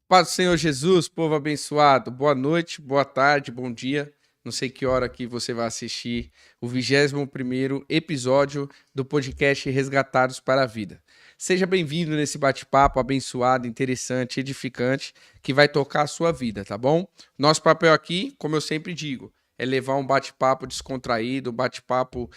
Paz do Senhor Jesus, povo abençoado. Boa noite, boa tarde, bom dia. Não sei que hora que você vai assistir o 21º episódio do podcast Resgatados para a Vida. Seja bem-vindo nesse bate-papo abençoado, interessante, edificante, que vai tocar a sua vida, tá bom? Nosso papel aqui, como eu sempre digo, é levar um bate-papo descontraído, um bate-papo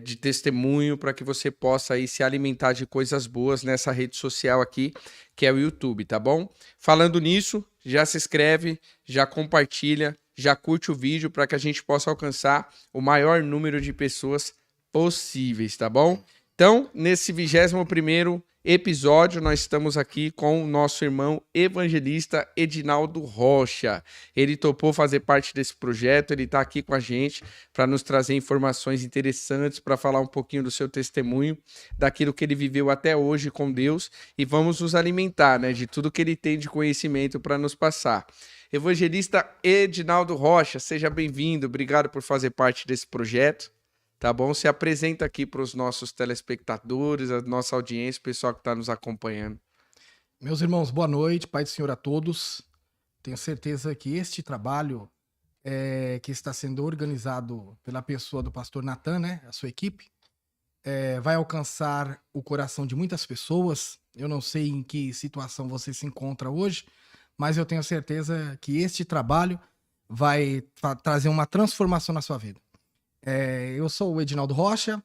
de testemunho para que você possa aí se alimentar de coisas boas nessa rede social aqui, que é o YouTube, tá bom? Falando nisso, já se inscreve, já compartilha, já curte o vídeo para que a gente possa alcançar o maior número de pessoas possíveis, tá bom? Então, nesse 21º episódio, nós estamos aqui com o nosso irmão evangelista Edinaldo Rocha. Ele topou fazer parte desse projeto, ele está aqui com a gente para nos trazer informações interessantes, para falar um pouquinho do seu testemunho, daquilo que ele viveu até hoje com Deus, e vamos nos alimentar, né, de tudo que ele tem de conhecimento para nos passar. Evangelista Edinaldo Rocha, seja bem-vindo, obrigado por fazer parte desse projeto. Tá bom? Se apresenta aqui para os nossos telespectadores, a nossa audiência, o pessoal que está nos acompanhando. Meus irmãos, boa noite, Pai do Senhor a todos. Tenho certeza que este trabalho que está sendo organizado pela pessoa do pastor Natan, né, a sua equipe, vai alcançar o coração de muitas pessoas. Eu não sei em que situação você se encontra hoje, mas eu tenho certeza que este trabalho vai trazer uma transformação na sua vida. Eu sou o Edinaldo Rocha,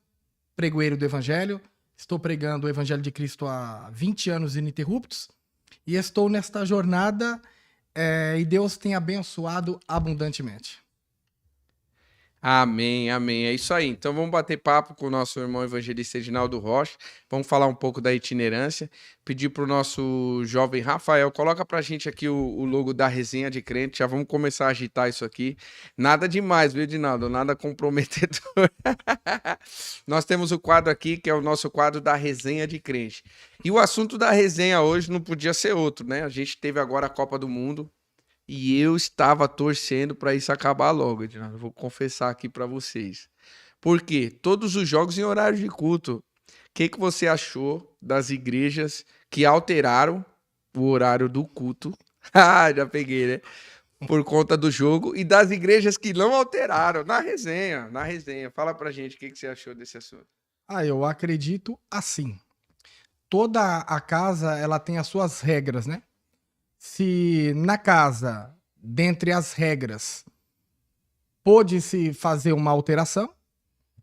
pregoeiro do Evangelho. Estou pregando o Evangelho de Cristo há 20 anos ininterruptos e estou nesta jornada e Deus tem abençoado abundantemente. Amém, amém. É isso aí. Então vamos bater papo com o nosso irmão evangelista Edinaldo Rocha. Vamos falar um pouco da itinerância. Pedir para o nosso jovem Rafael, coloca para a gente aqui o logo da Resenha de Crente. Já vamos começar a agitar isso aqui. Nada demais, viu, Edinaldo? Nada comprometedor. Nós temos o quadro aqui, que é o nosso quadro da Resenha de Crente. E o assunto da resenha hoje não podia ser outro, né? A gente teve agora a Copa do Mundo. E eu estava torcendo para isso acabar logo, Edinaldo. Vou confessar aqui para vocês. Por quê? Todos os jogos em horário de culto. O que você achou das igrejas que alteraram o horário do culto? Ah, já peguei, né? Por conta do jogo. E das igrejas que não alteraram. Na resenha, na resenha. Fala pra gente o que você achou desse assunto. Eu acredito assim. Toda a casa, ela tem as suas regras, né? Se na casa, dentre as regras, pôde-se fazer uma alteração,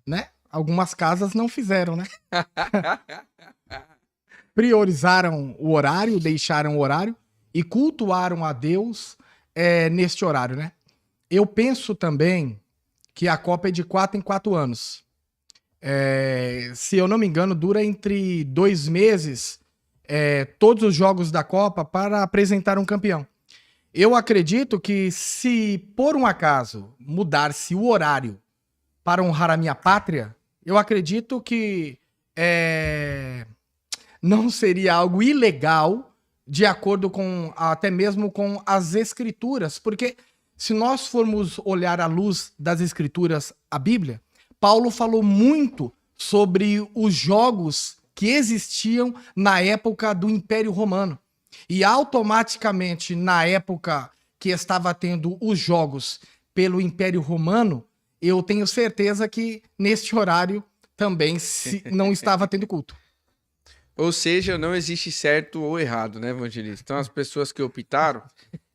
né? Algumas casas não fizeram, né? Priorizaram o horário, deixaram o horário e cultuaram a Deus neste horário, né? Eu penso também que a Copa é de 4 em 4 anos. Se eu não me engano, dura entre 2 meses todos os jogos da Copa para apresentar um campeão. Eu acredito que se por um acaso mudar-se o horário para honrar a minha pátria, eu acredito que não seria algo ilegal de acordo com até mesmo com as escrituras, porque se nós formos olhar à luz das escrituras, a Bíblia, Paulo falou muito sobre os jogos que existiam na época do Império Romano. E automaticamente, na época que estava tendo os jogos pelo Império Romano, eu tenho certeza que neste horário também não estava tendo culto. Ou seja, não existe certo ou errado, né, evangelista? Então, as pessoas que optaram...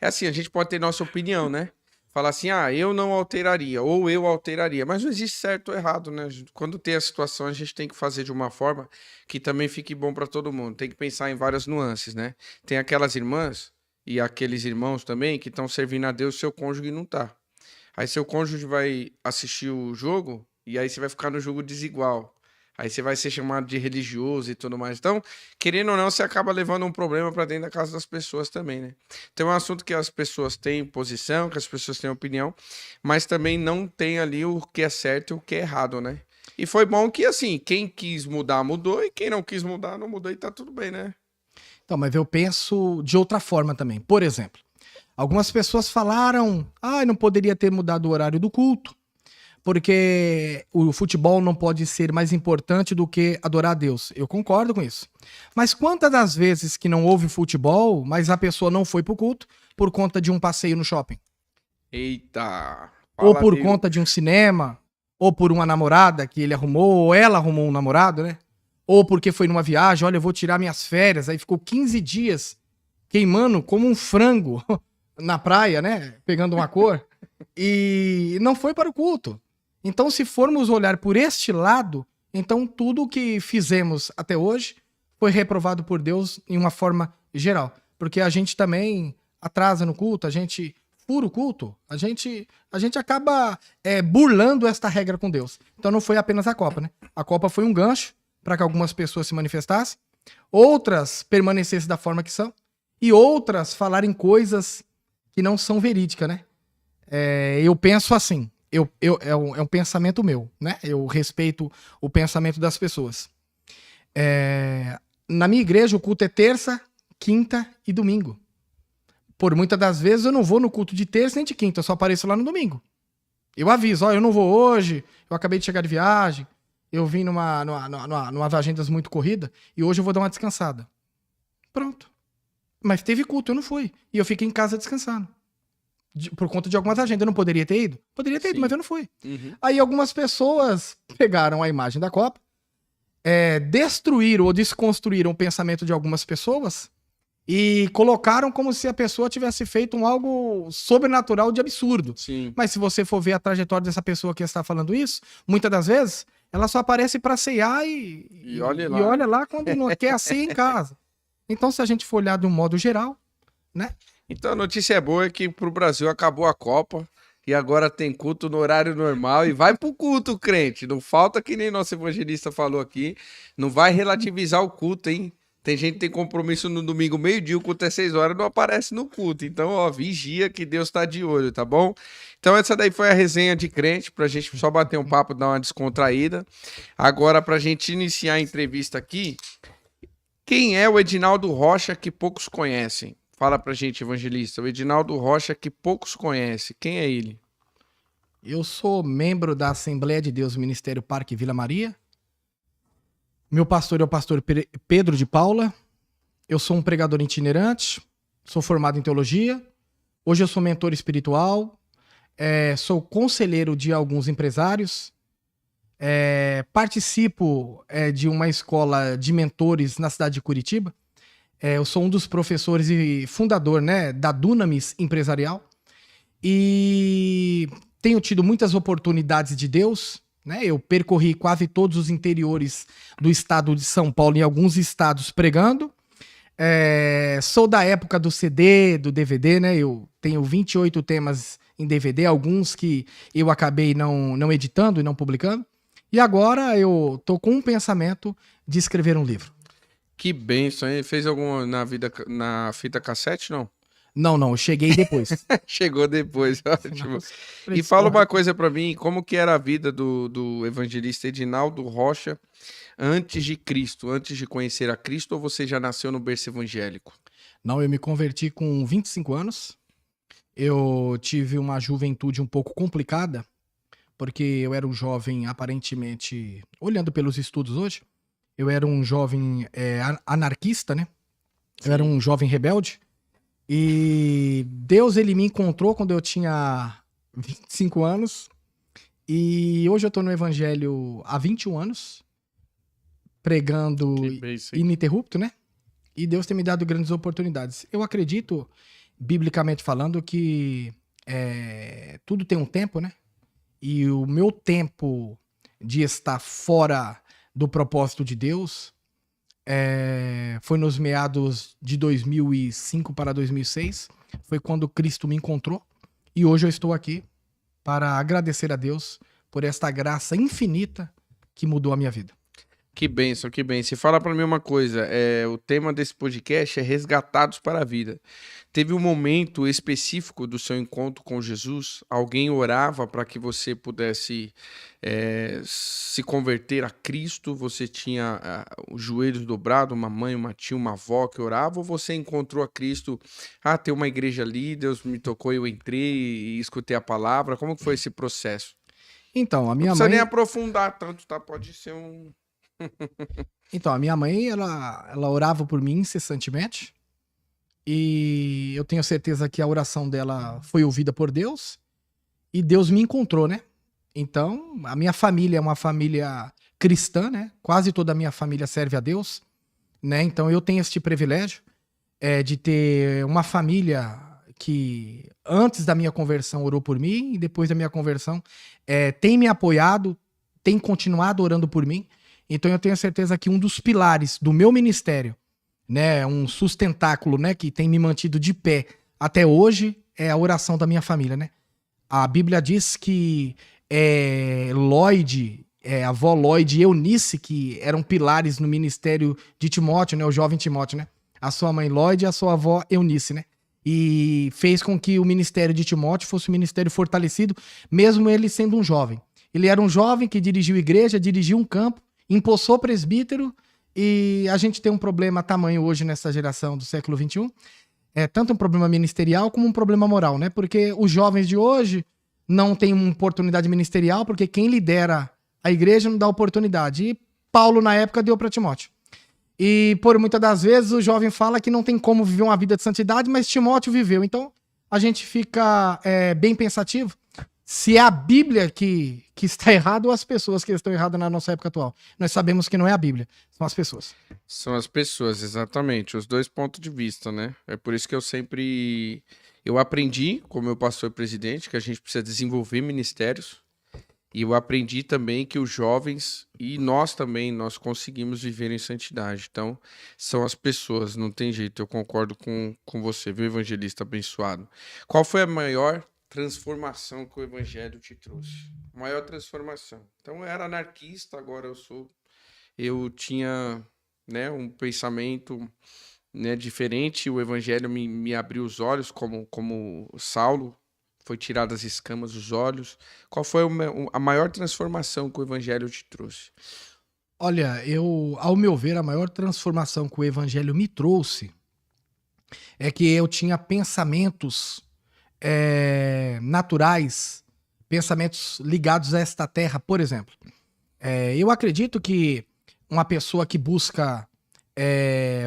É assim, a gente pode ter nossa opinião, né? Falar assim, eu não alteraria, ou eu alteraria. Mas não existe certo ou errado, né? Quando tem a situação, a gente tem que fazer de uma forma que também fique bom para todo mundo. Tem que pensar em várias nuances, né? Tem aquelas irmãs e aqueles irmãos também que estão servindo a Deus, seu cônjuge não tá. Aí seu cônjuge vai assistir o jogo e aí você vai ficar no jogo desigual. Aí você vai ser chamado de religioso e tudo mais. Então, querendo ou não, você acaba levando um problema para dentro da casa das pessoas também, né? Então é um assunto que as pessoas têm posição, que as pessoas têm opinião, mas também não tem ali o que é certo e o que é errado, né? E foi bom que, assim, quem quis mudar, mudou, e quem não quis mudar, não mudou e tá tudo bem, né? Então, mas eu penso de outra forma também. Por exemplo, algumas pessoas falaram, não poderia ter mudado o horário do culto, porque o futebol não pode ser mais importante do que adorar a Deus. Eu concordo com isso. Mas quantas das vezes que não houve futebol, mas a pessoa não foi pro culto por conta de um passeio no shopping? Eita. Ou Fala por meio... conta de um cinema, ou por uma namorada que ele arrumou, ou ela arrumou um namorado, né? Ou porque foi numa viagem, olha, eu vou tirar minhas férias, aí ficou 15 dias queimando como um frango na praia, né? Pegando uma cor. E não foi para o culto. Então, se formos olhar por este lado, então tudo o que fizemos até hoje foi reprovado por Deus em uma forma geral. Porque a gente também atrasa no culto, a gente fura o culto, a gente acaba burlando esta regra com Deus. Então não foi apenas a Copa, né? A Copa foi um gancho para que algumas pessoas se manifestassem, outras permanecessem da forma que são, e outras falarem coisas que não são verídicas, né? Eu penso assim, é um pensamento meu, né? Eu respeito o pensamento das pessoas. Na minha igreja, o culto é terça, quinta e domingo. Por muitas das vezes eu não vou no culto de terça nem de quinta, eu só apareço lá no domingo. Eu aviso, ó, eu não vou hoje, eu acabei de chegar de viagem, eu vim numa agendas muito corrida e hoje eu vou dar uma descansada. Pronto. Mas teve culto, eu não fui. E eu fiquei em casa descansando. Por conta de algumas agendas. Eu não poderia ter ido? Poderia ter ido, mas eu não fui. Uhum. Aí algumas pessoas pegaram a imagem da Copa, destruíram ou desconstruíram o pensamento de algumas pessoas e colocaram como se a pessoa tivesse feito algo sobrenatural de absurdo. Sim. Mas se você for ver a trajetória dessa pessoa que está falando isso, muitas das vezes, ela só aparece para ceiar e olha lá quando não quer a ceia em casa. Então, se a gente for olhar de um modo geral, né? Então a notícia boa é que pro Brasil acabou a Copa e agora tem culto no horário normal e vai pro culto, crente. Não falta, que nem nosso evangelista falou aqui, não vai relativizar o culto, hein? Tem gente que tem compromisso no domingo, meio-dia, o culto é 6 horas, não aparece no culto. Então, ó, vigia que Deus tá de olho, tá bom? Então, essa daí foi a resenha de crente, pra gente só bater um papo, dar uma descontraída. Agora, pra gente iniciar a entrevista aqui, quem é o Edinaldo Rocha que poucos conhecem? Fala pra gente, evangelista. O Edinaldo Rocha que poucos conhecem. Quem é ele? Eu sou membro da Assembleia de Deus Ministério Parque Vila Maria. Meu pastor é o pastor Pedro de Paula. Eu sou um pregador itinerante. Sou formado em teologia. Hoje eu sou mentor espiritual. Sou conselheiro de alguns empresários. Participo de uma escola de mentores na cidade de Curitiba. Eu sou um dos professores e fundador, né, da Dunamis Empresarial. E tenho tido muitas oportunidades de Deus, né? Eu percorri quase todos os interiores do estado de São Paulo e alguns estados pregando. Sou da época do CD, do DVD, né? Eu tenho 28 temas em DVD, alguns que eu acabei não editando e não publicando. E agora eu tô com um pensamento de escrever um livro. Que bênção, hein? Fez alguma na fita cassete, não? Não, eu cheguei depois. Chegou depois, ótimo. E fala uma coisa pra mim, como que era a vida do evangelista Edinaldo Rocha antes de Cristo, antes de conhecer a Cristo, ou você já nasceu no berço evangélico? Não, eu me converti com 25 anos. Eu tive uma juventude um pouco complicada, porque eu era um jovem aparentemente, olhando pelos estudos hoje, eu era um jovem anarquista, né? Eu era um jovem rebelde. E Deus, ele me encontrou quando eu tinha 25 anos. E hoje eu tô no evangelho há 21 anos, pregando ininterrupto, né? E Deus tem me dado grandes oportunidades. Eu acredito, biblicamente falando, que tudo tem um tempo, né? E o meu tempo de estar fora do propósito de Deus foi nos meados de 2005 para 2006. Foi quando Cristo me encontrou. E hoje eu estou aqui para agradecer a Deus por esta graça infinita que mudou a minha vida. Que bênção, que bênção. Fala pra mim uma coisa, o tema desse podcast é Resgatados para a Vida. Teve um momento específico do seu encontro com Jesus? Alguém orava para que você pudesse se converter a Cristo? Você tinha os joelhos dobrados, uma mãe, uma tia, uma avó que orava? Ou você encontrou a Cristo? Tem uma igreja ali, Deus me tocou, eu entrei e escutei a palavra. Como que foi esse processo? Então, a Não minha precisa nem mãe, aprofundar tanto, tá? Pode ser um... ela orava por mim incessantemente. E eu tenho certeza que a oração dela foi ouvida por Deus. E Deus me encontrou, né? Então, a minha família é uma família cristã, né? Quase toda a minha família serve a Deus, né? Então, eu tenho este privilégio de ter uma família que, antes da minha conversão, orou por mim. E depois da minha conversão, tem me apoiado, tem continuado orando por mim. Então, eu tenho certeza que um dos pilares do meu ministério, né, um sustentáculo, né, que tem me mantido de pé até hoje, é a oração da minha família, né? A Bíblia diz que Lloyd, a avó Lloyd e Eunice, que eram pilares no ministério de Timóteo, né, o jovem Timóteo, né? A sua mãe Lloyd e a sua avó Eunice, né? E fez com que o ministério de Timóteo fosse um ministério fortalecido, mesmo ele sendo um jovem. Ele era um jovem que dirigiu igreja, dirigiu um campo, empossou presbítero, e a gente tem um problema tamanho hoje nessa geração do século XXI. É tanto um problema ministerial como um problema moral, né? Porque os jovens de hoje não têm uma oportunidade ministerial, porque quem lidera a igreja não dá oportunidade. E Paulo, na época, deu para Timóteo. E por muitas das vezes o jovem fala que não tem como viver uma vida de santidade, mas Timóteo viveu. Então a gente fica bem pensativo se é a Bíblia que está errada ou as pessoas que estão erradas na nossa época atual. Nós sabemos que não é a Bíblia, são as pessoas. São as pessoas, exatamente. Os dois pontos de vista, né? É por isso que eu aprendi, como meu pastor presidente, que a gente precisa desenvolver ministérios. E eu aprendi também que os jovens, e nós também, nós conseguimos viver em santidade. Então, são as pessoas, não tem jeito. Eu concordo com você, viu, evangelista abençoado? Qual foi a maior transformação que o evangelho te trouxe? Maior transformação. Então, eu era anarquista, agora eu tinha, né, um pensamento, né, diferente. O evangelho me abriu os olhos, como Saulo foi tirado as escamas dos olhos. Qual foi a maior transformação que o evangelho te trouxe? Olha, ao meu ver, a maior transformação que o evangelho me trouxe é que eu tinha pensamentos naturais, pensamentos ligados a esta terra, por exemplo. Eu acredito que uma pessoa que busca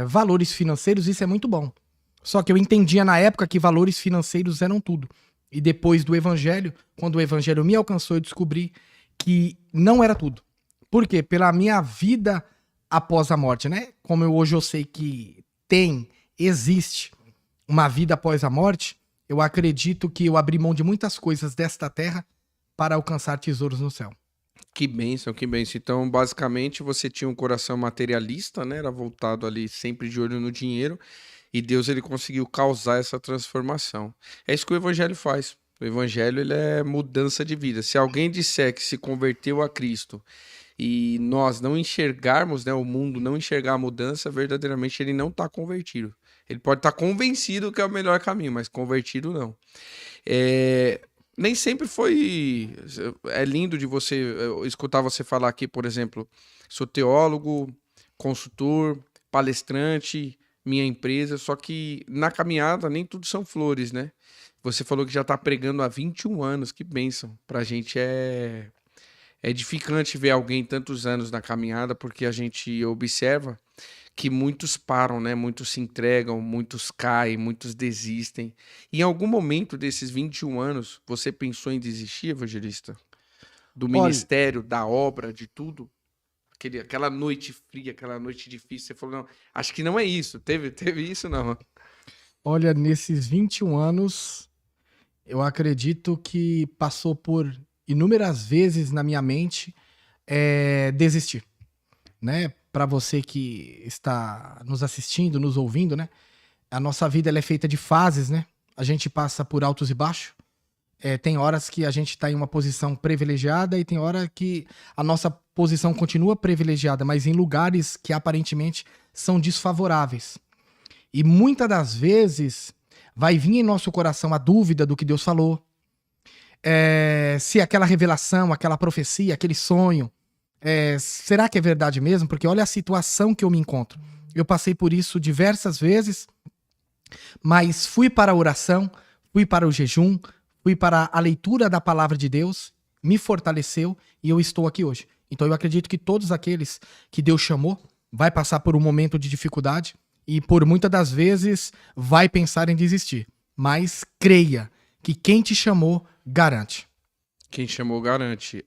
valores financeiros, isso é muito bom. Só que eu entendia na época que valores financeiros eram tudo. E depois do evangelho, quando o evangelho me alcançou, eu descobri que não era tudo. Por quê? Pela minha vida após a morte, né? Como hoje eu sei que existe uma vida após a morte, eu acredito que eu abri mão de muitas coisas desta terra para alcançar tesouros no céu. Que bênção, que bênção. Então, basicamente, você tinha um coração materialista, né? Era voltado ali sempre de olho no dinheiro. E Deus, ele conseguiu causar essa transformação. É isso que o evangelho faz. O evangelho, ele é mudança de vida. Se alguém disser que se converteu a Cristo e nós não enxergarmos, né, o mundo não enxergar a mudança, verdadeiramente ele não está convertido. Ele pode estar convencido que é o melhor caminho, mas convertido não. Nem sempre foi... É lindo de você escutar você falar aqui, por exemplo, sou teólogo, consultor, palestrante, minha empresa, só que na caminhada nem tudo são flores, né? Você falou que já está pregando há 21 anos, que bênção. Pra gente é edificante ver alguém tantos anos na caminhada, porque a gente observa que muitos param, né? Muitos se entregam, muitos caem, muitos desistem. Em algum momento desses 21 anos, você pensou em desistir, evangelista? Do ministério, da obra, de tudo? Aquela noite fria, aquela noite difícil, você falou, não, acho que não é isso. Teve isso, não? Olha, nesses 21 anos, eu acredito que passou por inúmeras vezes na minha mente desistir, né? Para você que está nos assistindo, nos ouvindo, né? A nossa vida ela é feita de fases, né? A gente passa por altos e baixos. Tem horas que a gente está em uma posição privilegiada e tem hora que a nossa posição continua privilegiada, mas em lugares que aparentemente são desfavoráveis. E muitas das vezes vai vir em nosso coração a dúvida do que Deus falou, se aquela revelação, aquela profecia, aquele sonho, será que é verdade mesmo? Porque olha a situação que eu me encontro. Eu passei por isso diversas vezes, mas fui para a oração, fui para o jejum, fui para a leitura da palavra de Deus me fortaleceu e eu estou aqui hoje. Então eu acredito que todos aqueles que Deus chamou vai passar por um momento de dificuldade e por muitas das vezes vai pensar em desistir. Mas creia que quem te chamou garante. Quem chamou garante.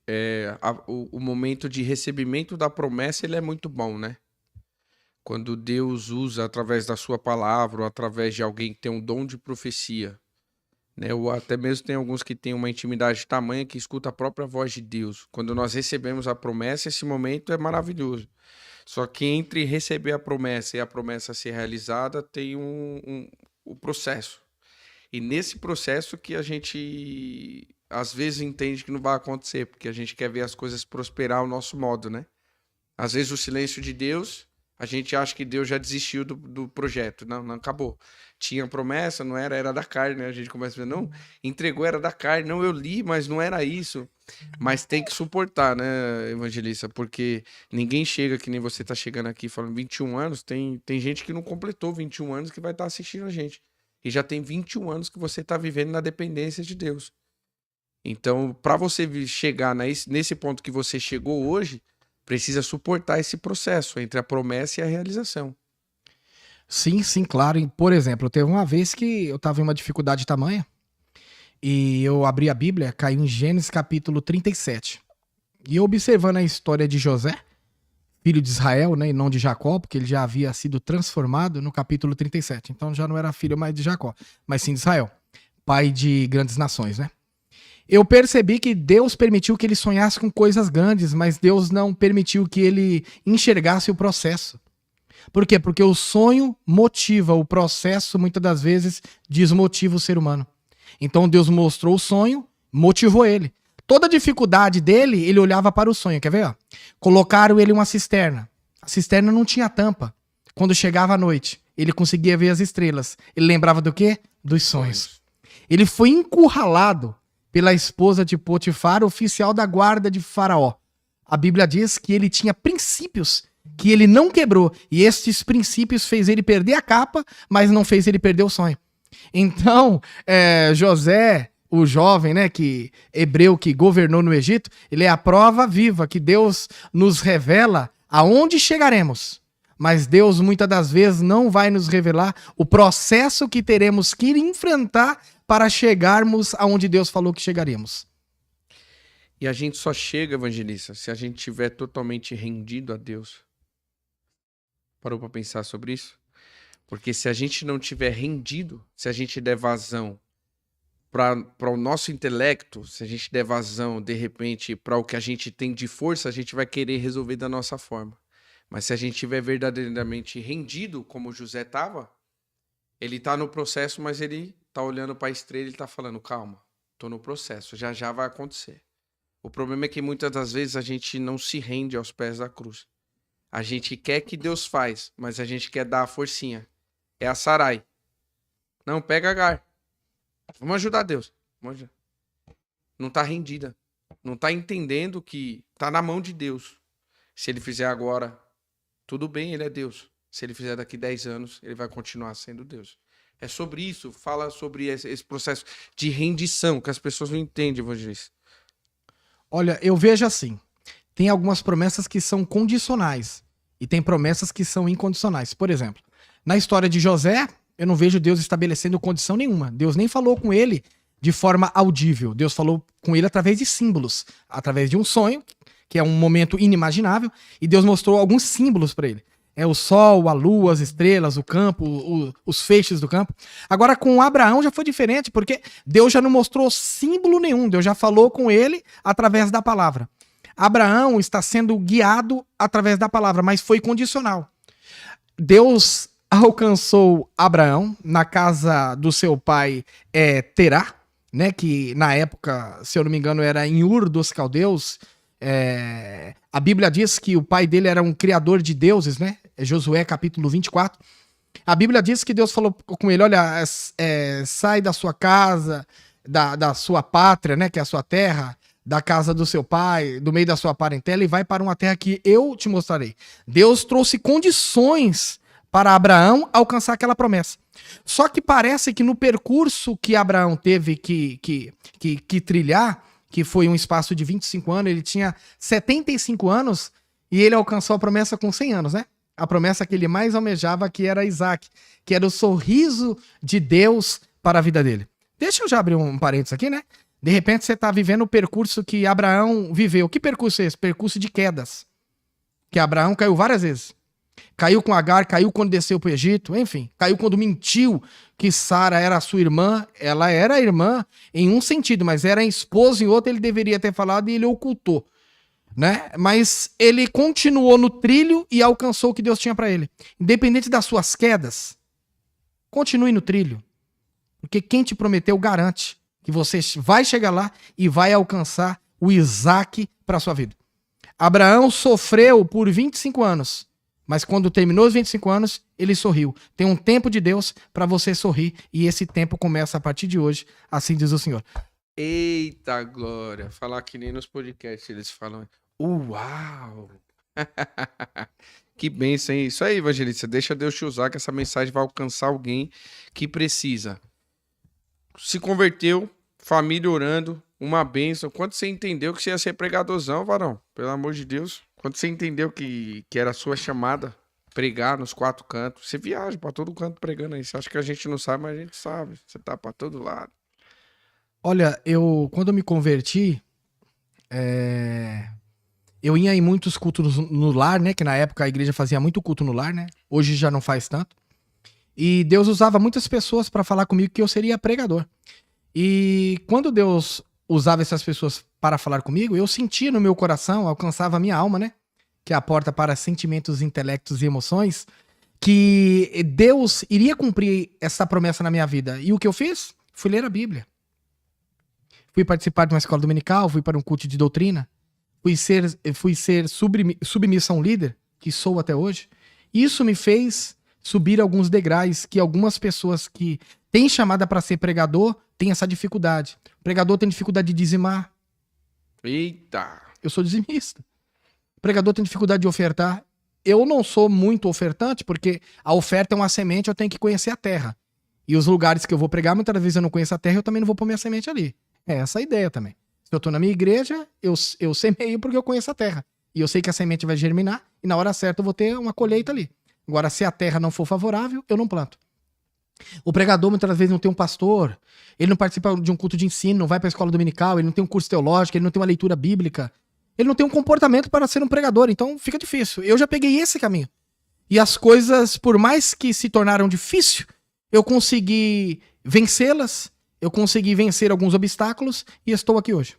O momento de recebimento da promessa, ele é muito bom, né? Quando Deus usa através da sua palavra ou através de alguém que tem um dom de profecia, né? Ou até mesmo tem alguns que têm uma intimidade tamanha que escuta a própria voz de Deus. Quando nós recebemos a promessa, esse momento é maravilhoso. Só que entre receber a promessa e a promessa ser realizada, tem o processo. E nesse processo que a gente às vezes entende que não vai acontecer, porque a gente quer ver as coisas prosperar ao nosso modo, né? Às vezes o silêncio de Deus, a gente acha que Deus já desistiu do projeto. Não, acabou. Tinha promessa, não era da carne, né? A gente começa a dizer, não, entregou, era da carne. Não, eu li, mas não era isso. Mas tem que suportar, né, evangelista? Porque ninguém chega que nem você tá chegando aqui falando 21 anos. Tem gente que não completou 21 anos que vai estar assistindo a gente. E já tem 21 anos que você tá vivendo na dependência de Deus. Então, para você chegar nesse ponto que você chegou hoje, precisa suportar esse processo entre a promessa e a realização. Sim, claro. E, por exemplo, teve uma vez que eu estava em uma dificuldade tamanha e eu abri a Bíblia, caiu em Gênesis capítulo 37. E eu observando a história de José, filho de Israel, né, e não de Jacó, porque ele já havia sido transformado no capítulo 37. Então já não era filho mais de Jacó, mas sim de Israel, pai de grandes nações, né? Eu percebi que Deus permitiu que ele sonhasse com coisas grandes, mas Deus não permitiu que ele enxergasse o processo. Por quê? Porque o sonho motiva, o processo muitas das vezes desmotiva o ser humano. Então Deus mostrou o sonho, motivou ele. Toda a dificuldade dele, ele olhava para o sonho. Quer ver? Ó? Colocaram ele em uma cisterna. A cisterna não tinha tampa. Quando chegava a noite, ele conseguia ver as estrelas. Ele lembrava do quê? Dos sonhos. Ele foi encurralado pela esposa de Potifar, oficial da guarda de Faraó. A Bíblia diz que ele tinha princípios que ele não quebrou. E estes princípios fez ele perder a capa, mas não fez ele perder o sonho. Então, José, o jovem, né, hebreu que governou no Egito, ele é a prova viva que Deus nos revela aonde chegaremos. Mas Deus, muitas das vezes, não vai nos revelar o processo que teremos que enfrentar para chegarmos aonde Deus falou que chegaríamos. E a gente só chega, evangelista, se a gente estiver totalmente rendido a Deus. Parou para pensar sobre isso? Porque se a gente não tiver rendido, se a gente der vazão para o nosso intelecto, se a gente der vazão, de repente, para o que a gente tem de força, a gente vai querer resolver da nossa forma. Mas se a gente estiver verdadeiramente rendido, como José estava, ele está no processo, mas ele está olhando para a estrela e está falando, calma, estou no processo, já vai acontecer. O problema é que muitas das vezes a gente não se rende aos pés da cruz. A gente quer que Deus faz, mas a gente quer dar a forcinha. É a Sarai. Não, pega Agar. Vamos ajudar Deus. Não está rendida. Não está entendendo que está na mão de Deus. Se ele fizer agora, tudo bem, ele é Deus. Se ele fizer daqui 10 anos, ele vai continuar sendo Deus. É sobre isso, fala sobre esse processo de rendição, que as pessoas não entendem, evangelista. Olha, eu vejo assim, tem algumas promessas que são condicionais e tem promessas que são incondicionais. Por exemplo, na história de José, eu não vejo Deus estabelecendo condição nenhuma. Deus nem falou com ele de forma audível. Deus falou com ele através de símbolos, através de um sonho, que é um momento inimaginável, e Deus mostrou alguns símbolos para ele. É o sol, a lua, as estrelas, o campo, os feixes do campo. Agora, com Abraão já foi diferente, porque Deus já não mostrou símbolo nenhum. Deus já falou com ele através da palavra. Abraão está sendo guiado através da palavra, mas foi condicional. Deus alcançou Abraão na casa do seu pai Terá, né, que na época, se eu não me engano, era em Ur dos Caldeus. A Bíblia diz que o pai dele era um criador de deuses, né? Josué capítulo 24. A Bíblia diz que Deus falou com ele, olha, sai da sua casa, da sua pátria, né, que é a sua terra, da casa do seu pai, do meio da sua parentela, e vai para uma terra que eu te mostrarei. Deus trouxe condições para Abraão alcançar aquela promessa. Só que parece que no percurso que Abraão teve que trilhar, que foi um espaço de 25 anos, ele tinha 75 anos e ele alcançou a promessa com 100 anos, né? A promessa que ele mais almejava, que era Isaac, que era o sorriso de Deus para a vida dele. Deixa eu já abrir um parênteses aqui, né? De repente você está vivendo o percurso que Abraão viveu. Que percurso é esse? Percurso de quedas. Que Abraão caiu várias vezes. Caiu com Agar, caiu quando desceu para o Egito, enfim. Caiu quando mentiu que Sara era a sua irmã. Ela era irmã em um sentido, mas era esposa em outro, ele deveria ter falado e ele ocultou, né? Mas ele continuou no trilho e alcançou o que Deus tinha para ele. Independente das suas quedas, continue no trilho. Porque quem te prometeu garante que você vai chegar lá e vai alcançar o Isaac para sua vida. Abraão sofreu por 25 anos, mas quando terminou os 25 anos, ele sorriu. Tem um tempo de Deus para você sorrir e esse tempo começa a partir de hoje, assim diz o Senhor. Eita glória, falar que nem nos podcasts eles falam, uau! Que bênção, hein? Isso aí, evangelista, deixa Deus te usar que essa mensagem vai alcançar alguém que precisa. Se converteu, família orando, uma bênção. Quando você entendeu que você ia ser pregadorzão, varão? Pelo amor de Deus. Quando você entendeu que era a sua chamada, pregar nos 4 cantos, você viaja pra todo canto pregando aí. Você acha que a gente não sabe, mas a gente sabe. Você tá pra todo lado. Olha, quando eu me converti, eu ia em muitos cultos no lar, né? Que na época a igreja fazia muito culto no lar, né? Hoje já não faz tanto. E Deus usava muitas pessoas para falar comigo que eu seria pregador. E quando Deus usava essas pessoas para falar comigo, eu sentia no meu coração, alcançava a minha alma, né? Que é a porta para sentimentos, intelectos e emoções, que Deus iria cumprir essa promessa na minha vida. E o que eu fiz? Fui ler a Bíblia. Fui participar de uma escola dominical, fui para um culto de doutrina, fui ser submisso a um líder, que sou até hoje. Isso me fez subir alguns degraus que algumas pessoas que têm chamada para ser pregador têm essa dificuldade. O pregador tem dificuldade de dizimar. Eita! Eu sou dizimista. O pregador tem dificuldade de ofertar. Eu não sou muito ofertante, porque a oferta é uma semente, eu tenho que conhecer a terra. E os lugares que eu vou pregar, muitas vezes eu não conheço a terra, eu também não vou pôr minha semente ali. É essa a ideia também. Se eu tô na minha igreja, eu semeio porque eu conheço a terra. E eu sei que a semente vai germinar, e na hora certa eu vou ter uma colheita ali. Agora, se a terra não for favorável, eu não planto. O pregador muitas vezes não tem um pastor, ele não participa de um culto de ensino, não vai para a escola dominical, ele não tem um curso teológico, ele não tem uma leitura bíblica, ele não tem um comportamento para ser um pregador, então fica difícil. Eu já peguei esse caminho. E as coisas, por mais que se tornaram difíceis, eu consegui vencê-las, eu consegui vencer alguns obstáculos e estou aqui hoje.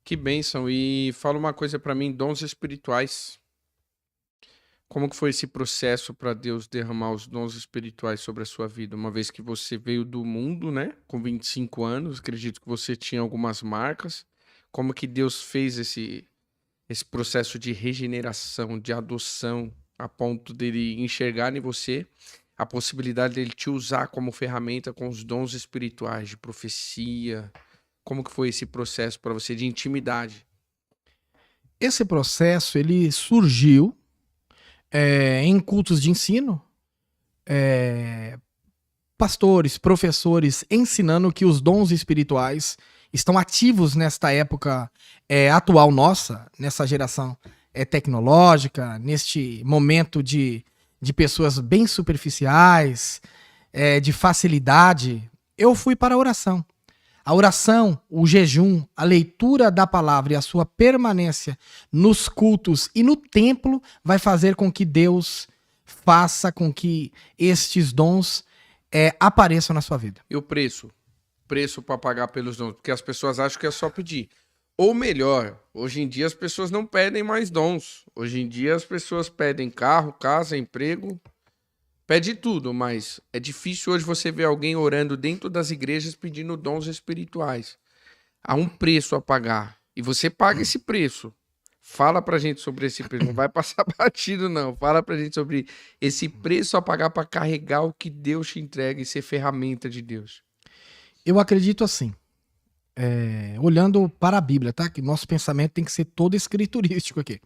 Que bênção. E fala uma coisa pra mim, dons espirituais. Como que foi esse processo para Deus derramar os dons espirituais sobre a sua vida? Uma vez que você veio do mundo, né? Com 25 anos, acredito que você tinha algumas marcas. Como que Deus fez esse processo de regeneração, de adoção, a ponto dele enxergar em você a possibilidade dele te usar como ferramenta com os dons espirituais de profecia? Como que foi esse processo para você de intimidade? Esse processo, ele surgiu em cultos de ensino, pastores, professores ensinando que os dons espirituais estão ativos nesta época atual nossa, nessa geração tecnológica, neste momento de pessoas bem superficiais, de facilidade. Eu fui para a oração. A oração, o jejum, a leitura da palavra e a sua permanência nos cultos e no templo vai fazer com que Deus faça com que estes dons apareçam na sua vida. E o preço? Preço para pagar pelos dons? Porque as pessoas acham que é só pedir. Ou melhor, hoje em dia as pessoas não pedem mais dons. Hoje em dia as pessoas pedem carro, casa, emprego. Pede tudo, mas é difícil hoje você ver alguém orando dentro das igrejas pedindo dons espirituais. Há um preço a pagar. E você paga esse preço. Fala pra gente sobre esse preço. Não vai passar batido, não. Fala pra gente sobre esse preço a pagar para carregar o que Deus te entrega e ser ferramenta de Deus. Eu acredito assim. Olhando para a Bíblia, tá? Que nosso pensamento tem que ser todo escriturístico aqui.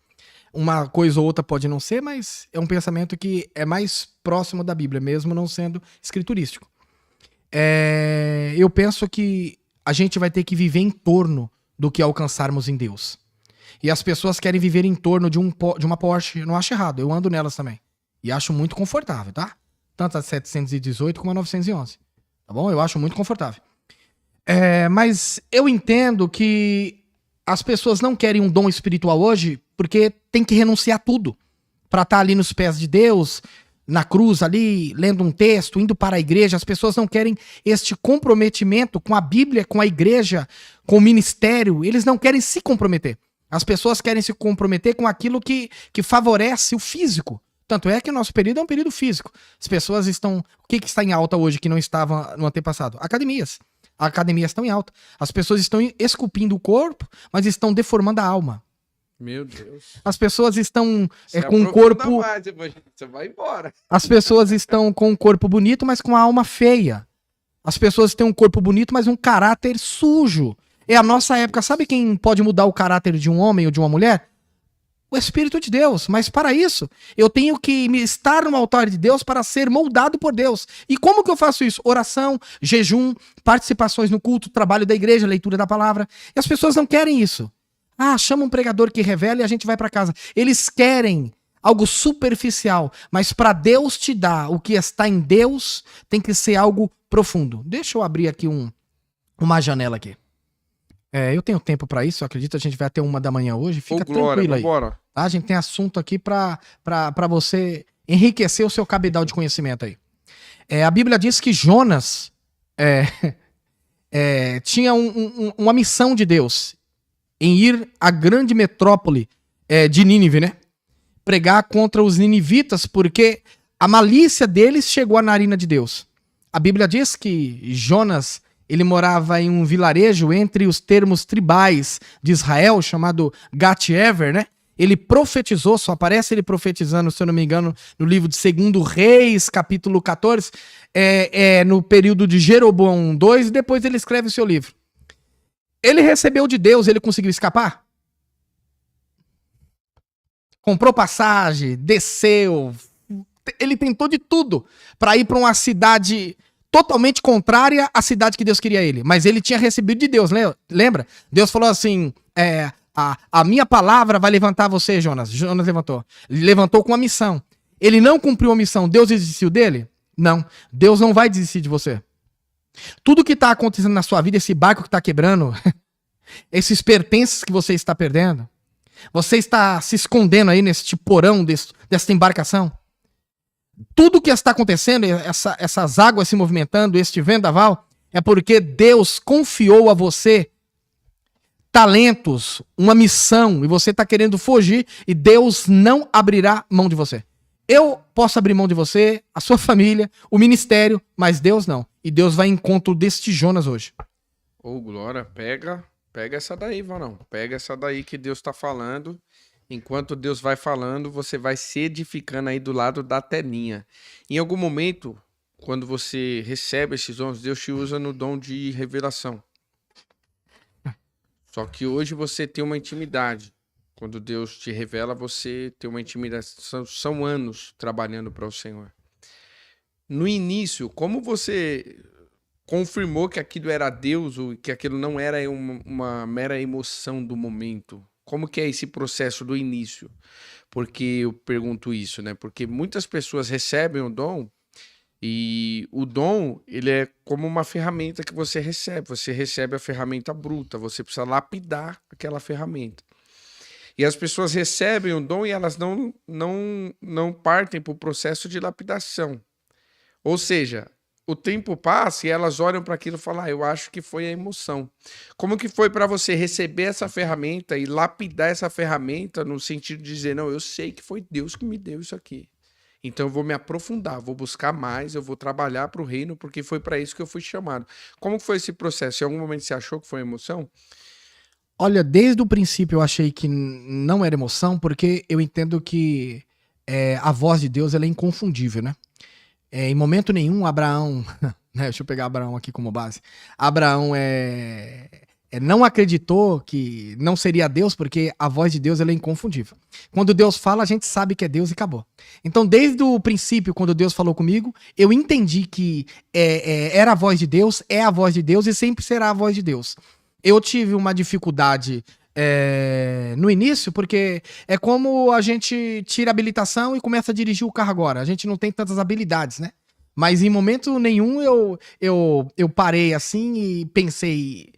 Uma coisa ou outra pode não ser, mas é um pensamento que é mais próximo da Bíblia, mesmo não sendo escriturístico. Eu penso que a gente vai ter que viver em torno do que alcançarmos em Deus. E as pessoas querem viver em torno de uma Porsche. Eu não acho errado, eu ando nelas também. E acho muito confortável, tá? Tanto a 718 como a 911. Tá bom? Eu acho muito confortável. Mas eu entendo que as pessoas não querem um dom espiritual hoje porque tem que renunciar a tudo para estar ali nos pés de Deus, na cruz ali, lendo um texto, indo para a igreja. As pessoas não querem este comprometimento com a Bíblia, com a igreja, com o ministério. Eles não querem se comprometer. As pessoas querem se comprometer com aquilo que favorece o físico. Tanto é que o nosso período é um período físico. As pessoas estão... O que está em alta hoje que não estava no antepassado? Academias. Academias estão em alta. As pessoas estão esculpindo o corpo, mas estão deformando a alma. Meu Deus. As pessoas estão com um corpo... Mais, você vai embora. As pessoas estão com um corpo bonito, mas com a alma feia. As pessoas têm um corpo bonito, mas um caráter sujo. É a nossa época. Sabe quem pode mudar o caráter de um homem ou de uma mulher? O Espírito de Deus. Mas para isso, eu tenho que estar no altar de Deus para ser moldado por Deus. E como que eu faço isso? Oração, jejum, participações no culto, trabalho da igreja, leitura da palavra. E as pessoas não querem isso. Chama um pregador que revela e a gente vai para casa. Eles querem algo superficial. Mas para Deus te dar o que está em Deus, tem que ser algo profundo. Deixa eu abrir aqui uma janela aqui. Eu tenho tempo para isso, eu acredito. A gente vai até 1h hoje. Fica tranquilo aí. Tá? A gente tem assunto aqui para você enriquecer o seu cabedal de conhecimento aí. A Bíblia diz que Jonas tinha uma missão de Deus em ir à grande metrópole de Nínive, né? Pregar contra os ninivitas, porque a malícia deles chegou à narina de Deus. A Bíblia diz que Jonas... ele morava em um vilarejo entre os termos tribais de Israel, chamado Gat-Hefer, né? Ele profetizou, só aparece ele profetizando, se eu não me engano, no livro de 2 Reis, capítulo 14, no período de Jeroboão II, e depois ele escreve o seu livro. Ele recebeu de Deus, ele conseguiu escapar? Comprou passagem, desceu, ele tentou de tudo para ir para uma cidade... totalmente contrária à cidade que Deus queria ele. Mas ele tinha recebido de Deus, lembra? Deus falou assim, a minha palavra vai levantar você, Jonas. Jonas levantou. Ele levantou com uma missão. Ele não cumpriu a missão. Deus desistiu dele? Não. Deus não vai desistir de você. Tudo que está acontecendo na sua vida, esse barco que está quebrando, esses pertences que você está perdendo, você está se escondendo aí nesse porão dessa embarcação, tudo que está acontecendo, essas águas se movimentando, este vendaval, é porque Deus confiou a você talentos, uma missão, e você está querendo fugir, e Deus não abrirá mão de você. Eu posso abrir mão de você, a sua família, o ministério, mas Deus não. E Deus vai em encontro deste Jonas hoje. Glória, pega essa daí, Vanão. Pega essa daí que Deus está falando. Enquanto Deus vai falando, você vai se edificando aí do lado da telinha. Em algum momento, quando você recebe esses dons, Deus te usa no dom de revelação. Só que hoje você tem uma intimidade. Quando Deus te revela, você tem uma intimidade. São anos trabalhando para o Senhor. No início, como você confirmou que aquilo era Deus ou que aquilo não era uma mera emoção do momento? Como que é esse processo do início? Porque eu pergunto isso, né? Porque muitas pessoas recebem o dom e o dom, ele é como uma ferramenta que você recebe. Você recebe a ferramenta bruta, você precisa lapidar aquela ferramenta. E as pessoas recebem o dom e elas não partem para o processo de lapidação. Ou seja, o tempo passa e elas olham para aquilo e falam, eu acho que foi a emoção. Como que foi para você receber essa ferramenta e lapidar essa ferramenta no sentido de dizer, não, eu sei que foi Deus que me deu isso aqui. Então eu vou me aprofundar, vou buscar mais, eu vou trabalhar para o reino, porque foi para isso que eu fui chamado. Como foi esse processo? Em algum momento você achou que foi emoção? Olha, desde o princípio eu achei que não era emoção, porque eu entendo que a voz de Deus ela é inconfundível, né? Em momento nenhum, Abraão, né, deixa eu pegar Abraão aqui como base, Abraão não acreditou que não seria Deus, porque a voz de Deus ela é inconfundível. Quando Deus fala, a gente sabe que é Deus e acabou. Então, desde o princípio, quando Deus falou comigo, eu entendi que era a voz de Deus, é a voz de Deus e sempre será a voz de Deus. Eu tive uma dificuldade no início, porque é como a gente tira a habilitação e começa a dirigir o carro agora. A gente não tem tantas habilidades, né? Mas em momento nenhum eu parei assim e pensei,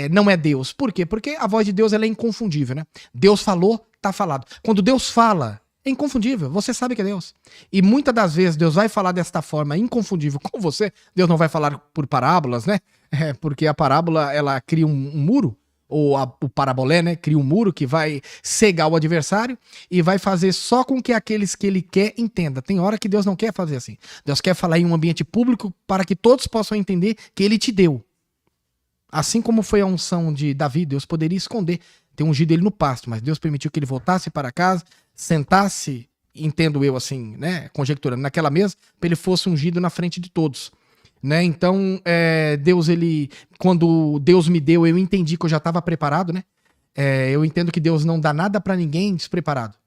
não é Deus. Por quê? Porque a voz de Deus ela é inconfundível, né? Deus falou, tá falado. Quando Deus fala, é inconfundível. Você sabe que é Deus. E muitas das vezes Deus vai falar desta forma inconfundível com você. Deus não vai falar por parábolas, né? Porque a parábola ela cria um muro. Ou o parabolé, né? Cria um muro que vai cegar o adversário e vai fazer só com que aqueles que ele quer entenda. Tem hora que Deus não quer fazer assim. Deus quer falar em um ambiente público para que todos possam entender que ele te deu. Assim como foi a unção de Davi, Deus poderia esconder, ter ungido ele no pasto, mas Deus permitiu que ele voltasse para casa, sentasse, entendo eu assim, né? Conjecturando, naquela mesa, para ele fosse ungido na frente de todos. Né? Então, Deus, quando Deus me deu, eu entendi que eu já estava preparado, né? Eu entendo que Deus não dá nada para ninguém despreparado.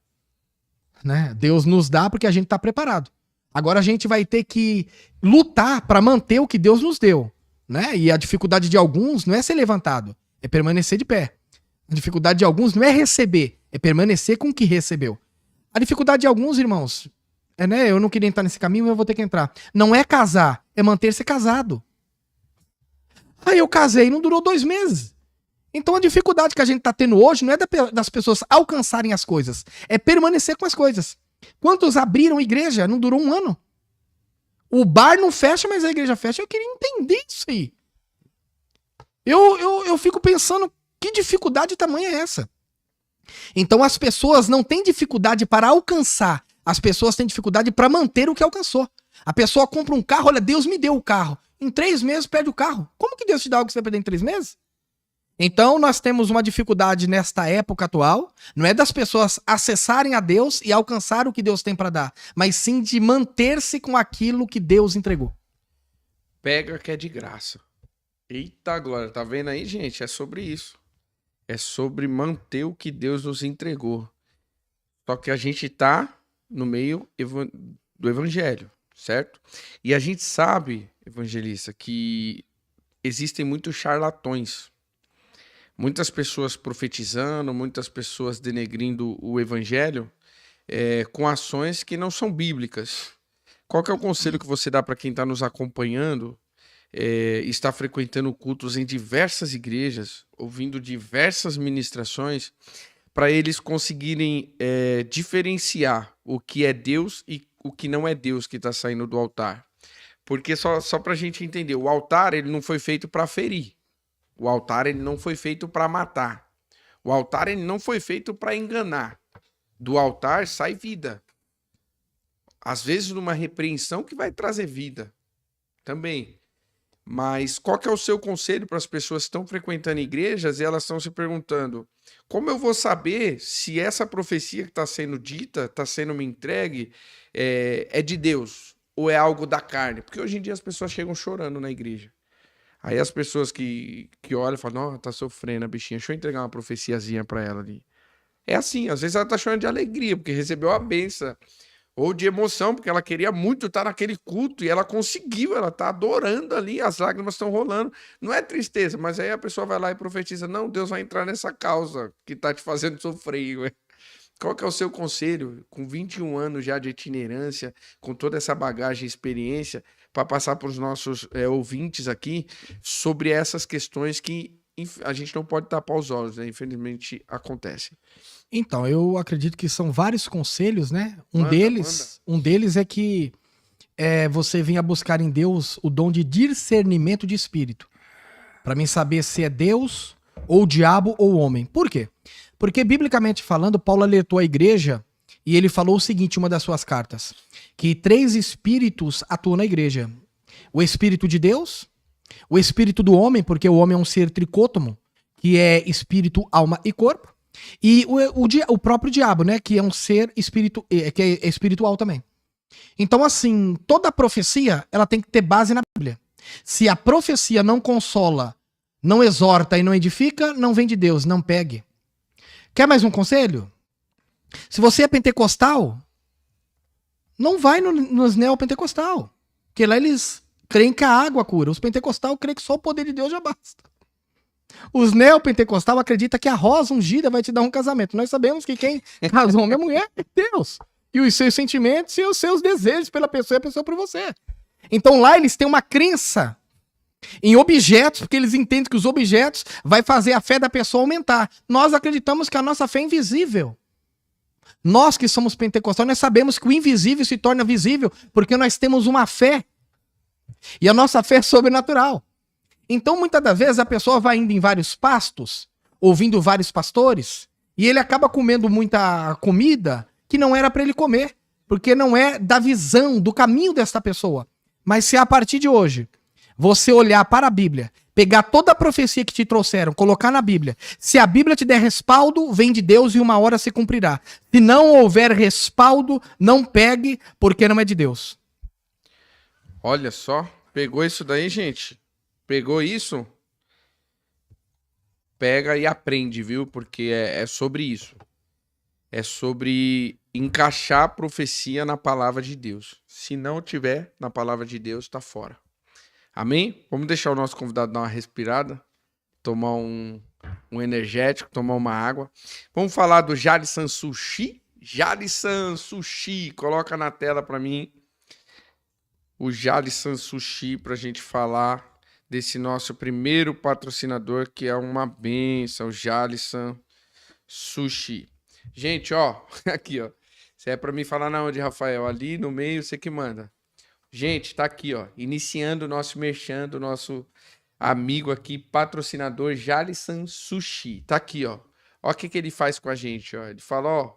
Né? Deus nos dá porque a gente está preparado. Agora a gente vai ter que lutar para manter o que Deus nos deu. Né? E a dificuldade de alguns não é ser levantado, é permanecer de pé. A dificuldade de alguns não é receber, é permanecer com o que recebeu. A dificuldade de alguns, irmãos, né? Eu não queria entrar nesse caminho, mas eu vou ter que entrar. Não é casar, é manter-se casado. Aí eu casei e não durou 2 meses. Então a dificuldade que a gente está tendo hoje não é das pessoas alcançarem as coisas, é permanecer com as coisas. Quantos abriram igreja? Não durou 1 ano. O bar não fecha, mas a igreja fecha. Eu queria entender isso aí. Eu fico pensando, que dificuldade tamanha é essa? Então as pessoas não têm dificuldade para alcançar. As pessoas têm dificuldade para manter o que alcançou. A pessoa compra um carro, olha, Deus me deu o carro. Em 3 meses perde o carro. Como que Deus te dá algo que você vai perder em 3 meses? Então nós temos uma dificuldade nesta época atual, não é das pessoas acessarem a Deus e alcançar o que Deus tem para dar, mas sim de manter-se com aquilo que Deus entregou. Pega que é de graça. Eita glória, tá vendo aí, gente? É sobre isso. É sobre manter o que Deus nos entregou. Só que a gente tá no meio do evangelho, certo? E a gente sabe, evangelista, que existem muitos charlatões. Muitas pessoas profetizando, muitas pessoas denegrindo o evangelho com ações que não são bíblicas. Qual que é o conselho que você dá para quem está nos acompanhando, está frequentando cultos em diversas igrejas, ouvindo diversas ministrações, para eles conseguirem diferenciar o que é Deus e o que não é Deus que está saindo do altar? Porque só para a gente entender, o altar ele não foi feito para ferir. O altar ele não foi feito para matar. O altar ele não foi feito para enganar. Do altar sai vida. Às vezes numa repreensão que vai trazer vida também. Mas qual que é o seu conselho para as pessoas que estão frequentando igrejas e elas estão se perguntando: como eu vou saber se essa profecia que está sendo dita, está sendo me entregue, é de Deus ou é algo da carne? Porque hoje em dia as pessoas chegam chorando na igreja. Aí as pessoas que olham e falam: não, tá sofrendo a bichinha, deixa eu entregar uma profeciazinha para ela ali. É assim, às vezes ela tá chorando de alegria, porque recebeu a benção. Ou de emoção, porque ela queria muito estar naquele culto e ela conseguiu, ela está adorando ali, as lágrimas estão rolando. Não é tristeza, mas aí a pessoa vai lá e profetiza: não, Deus vai entrar nessa causa que está te fazendo sofrer. Ué. Qual que é o seu conselho, com 21 anos já de itinerância, com toda essa bagagem e experiência, para passar para os nossos ouvintes aqui sobre essas questões que a gente não pode tapar os olhos, né? Infelizmente acontecem. Então, eu acredito que são vários conselhos, né? Um deles é que você venha buscar em Deus o dom de discernimento de espírito. Para mim saber se é Deus, ou o diabo, ou o homem. Por quê? Porque, biblicamente falando, Paulo alertou a igreja e ele falou o seguinte em uma das suas cartas: que 3 espíritos atuam na igreja. O espírito de Deus, o espírito do homem, porque o homem é um ser tricótomo, que é espírito, alma e corpo. E o próprio diabo, né? Que é um ser que é espiritual também. Então, assim, toda profecia ela tem que ter base na Bíblia. Se a profecia não consola, não exorta e não edifica, não vem de Deus, não pegue. Quer mais um conselho? Se você é pentecostal, não vai nos neopentecostal. Porque lá eles creem que a água cura. Os pentecostais creem que só o poder de Deus já basta. Os neopentecostais acreditam que a rosa ungida vai te dar um casamento. Nós sabemos que quem casou homem e mulher é Deus. E os seus sentimentos e os seus desejos pela pessoa e a pessoa por você. Então lá eles têm uma crença em objetos, porque eles entendem que os objetos vai fazer a fé da pessoa aumentar. Nós acreditamos que a nossa fé é invisível. Nós que somos pentecostais, nós sabemos que o invisível se torna visível porque nós temos uma fé. E a nossa fé é sobrenatural. Então, muitas das vezes, a pessoa vai indo em vários pastos, ouvindo vários pastores, e ele acaba comendo muita comida que não era para ele comer, porque não é da visão, do caminho desta pessoa. Mas se a partir de hoje, você olhar para a Bíblia, pegar toda a profecia que te trouxeram, colocar na Bíblia, se a Bíblia te der respaldo, vem de Deus e uma hora se cumprirá. Se não houver respaldo, não pegue, porque não é de Deus. Olha só, pegou isso daí, gente? Pegou isso? Pega e aprende, viu? Porque é sobre isso. É sobre encaixar a profecia na palavra de Deus. Se não tiver na palavra de Deus, tá fora. Amém? Vamos deixar o nosso convidado dar uma respirada, tomar um energético, tomar uma água. Vamos falar do Jalissan Sushi? Jalissan Sushi, coloca na tela para mim o Jalissan Sushi pra gente falar desse nosso primeiro patrocinador, que é uma bênção, o Jalissan Sushi. Gente, ó, aqui, ó. Isso é pra mim falar na onde, Rafael? Ali no meio, você que manda. Gente, tá aqui, ó. Iniciando o nosso merchan do nosso amigo aqui, patrocinador Jalissan Sushi. Tá aqui, ó. Ó o que ele faz com a gente, ó. Ele fala, ó,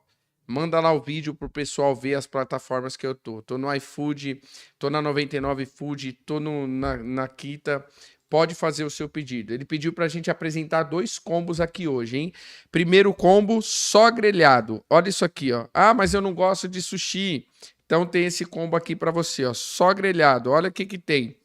manda lá o vídeo pro pessoal ver as plataformas que eu tô. Tô no iFood, tô na 99 Food, tô na Kita. Pode fazer o seu pedido. Ele pediu pra gente apresentar 2 combos aqui hoje, hein? Primeiro combo, só grelhado. Olha isso aqui, ó. Ah, mas eu não gosto de sushi. Então tem esse combo aqui pra você, ó. Só grelhado. Olha o que tem.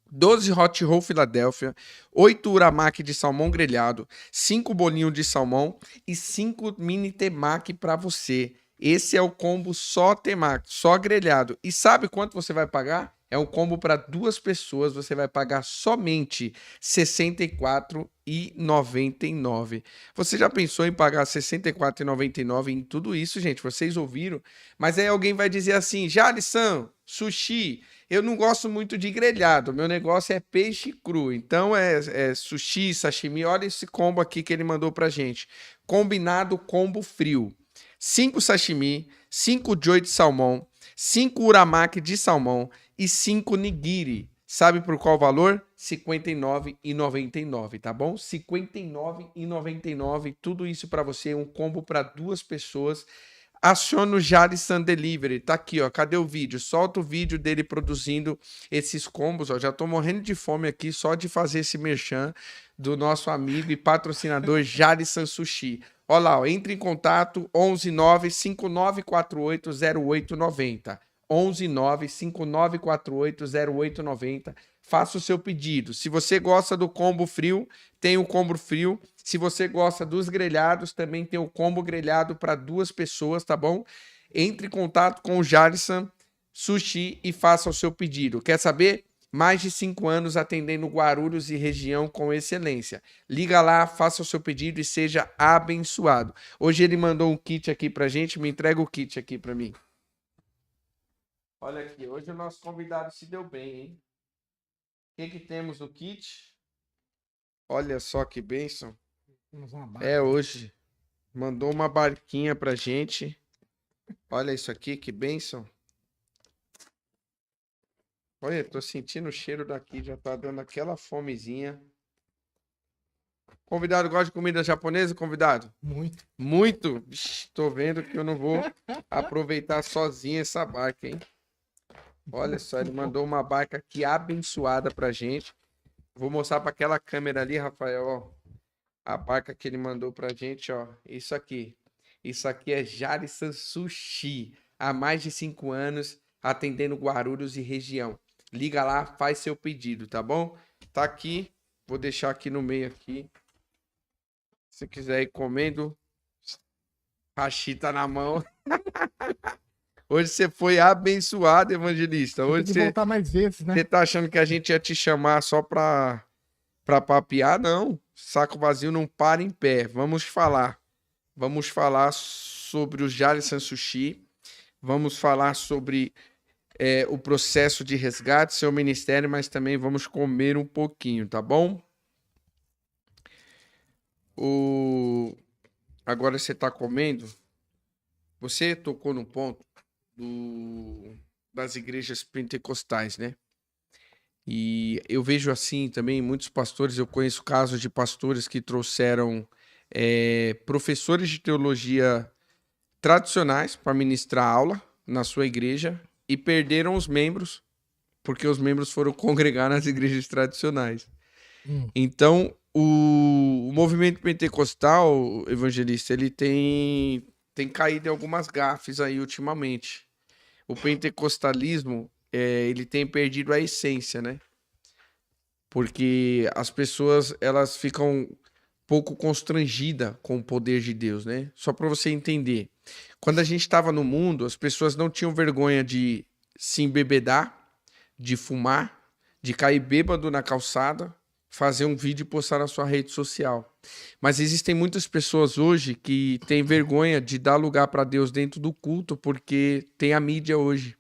12 Hot Roll Filadélfia, 8 uramaki de salmão grelhado, 5 bolinhos de salmão e 5 mini temaki para você. Esse é o combo só temaki, só grelhado. E sabe quanto você vai pagar? É um combo para 2 pessoas, você vai pagar somente R$ 64,99. Você já pensou em pagar R$ 64,99 em tudo isso, gente? Vocês ouviram? Mas aí alguém vai dizer assim, Jalissan, sushi, eu não gosto muito de grelhado, meu negócio é peixe cru. Então é sushi, sashimi, olha esse combo aqui que ele mandou pra gente. Combinado combo frio. 5 sashimi, 5 joy de salmão, 5 uramaki de salmão e 5 nigiri. Sabe por qual valor? R$ 59,99, tá bom? R$ 59,99, tudo isso para você, um combo para 2 pessoas. Aciona o Jalissan Delivery, tá aqui, ó, cadê o vídeo? Solta o vídeo dele produzindo esses combos, ó, já tô morrendo de fome aqui só de fazer esse merchan do nosso amigo e patrocinador Jalissan Sushi. Olha lá, ó, entre em contato 119-5948-0890, 119-5948-0890, faça o seu pedido. Se você gosta do combo frio, tem o combo frio. Se você gosta dos grelhados, também tem o combo grelhado para 2 pessoas, tá bom? Entre em contato com o Jalissan Sushi e faça o seu pedido. Quer saber? Mais de 5 anos atendendo Guarulhos e região com excelência. Liga lá, faça o seu pedido e seja abençoado. Hoje ele mandou um kit aqui pra gente, me entrega o kit aqui pra mim. Olha aqui, hoje o nosso convidado se deu bem, hein? O que temos no kit? Olha só que bênção. É hoje. Mandou uma barquinha pra gente. Olha isso aqui, que bênção. Olha, tô sentindo o cheiro daqui, já tá dando aquela fomezinha. Convidado gosta de comida japonesa, convidado? Muito. Muito? Vixe, tô vendo que eu não vou aproveitar sozinho essa barca, hein? Olha só, ele mandou uma barca aqui abençoada pra gente. Vou mostrar para aquela câmera ali, Rafael, ó. A barca que ele mandou pra gente, ó. Isso aqui. Isso aqui é Jalissan Sushi. Há mais de 5 anos, atendendo Guarulhos e região. Liga lá, faz seu pedido, tá bom? Tá aqui. Vou deixar aqui no meio aqui. Se quiser ir comendo. Hashi tá na mão. Hoje você foi abençoado, evangelista. Hoje tem que voltar mais vezes, né? Você tá achando que a gente ia te chamar só pra papear? Não. saco vazio não para em pé. Vamos falar. Vamos falar sobre o Jari-san Sushi. Vamos falar sobre o processo de resgate, seu ministério, mas também vamos comer um pouquinho, tá bom? Agora você está comendo. Você tocou no ponto das igrejas pentecostais, né? E eu vejo assim também muitos pastores, eu conheço casos de pastores que trouxeram professores de teologia tradicionais para ministrar aula na sua igreja e perderam os membros, porque os membros foram congregar nas igrejas tradicionais. Então, o movimento pentecostal, evangelista, ele tem caído em algumas gafes aí ultimamente. O pentecostalismo, ele tem perdido a essência, né? Porque as pessoas, elas ficam pouco constrangidas com o poder de Deus, né? Só para você entender. Quando a gente estava no mundo, as pessoas não tinham vergonha de se embebedar, de fumar, de cair bêbado na calçada, fazer um vídeo e postar na sua rede social. Mas existem muitas pessoas hoje que têm vergonha de dar lugar para Deus dentro do culto porque tem a mídia hoje.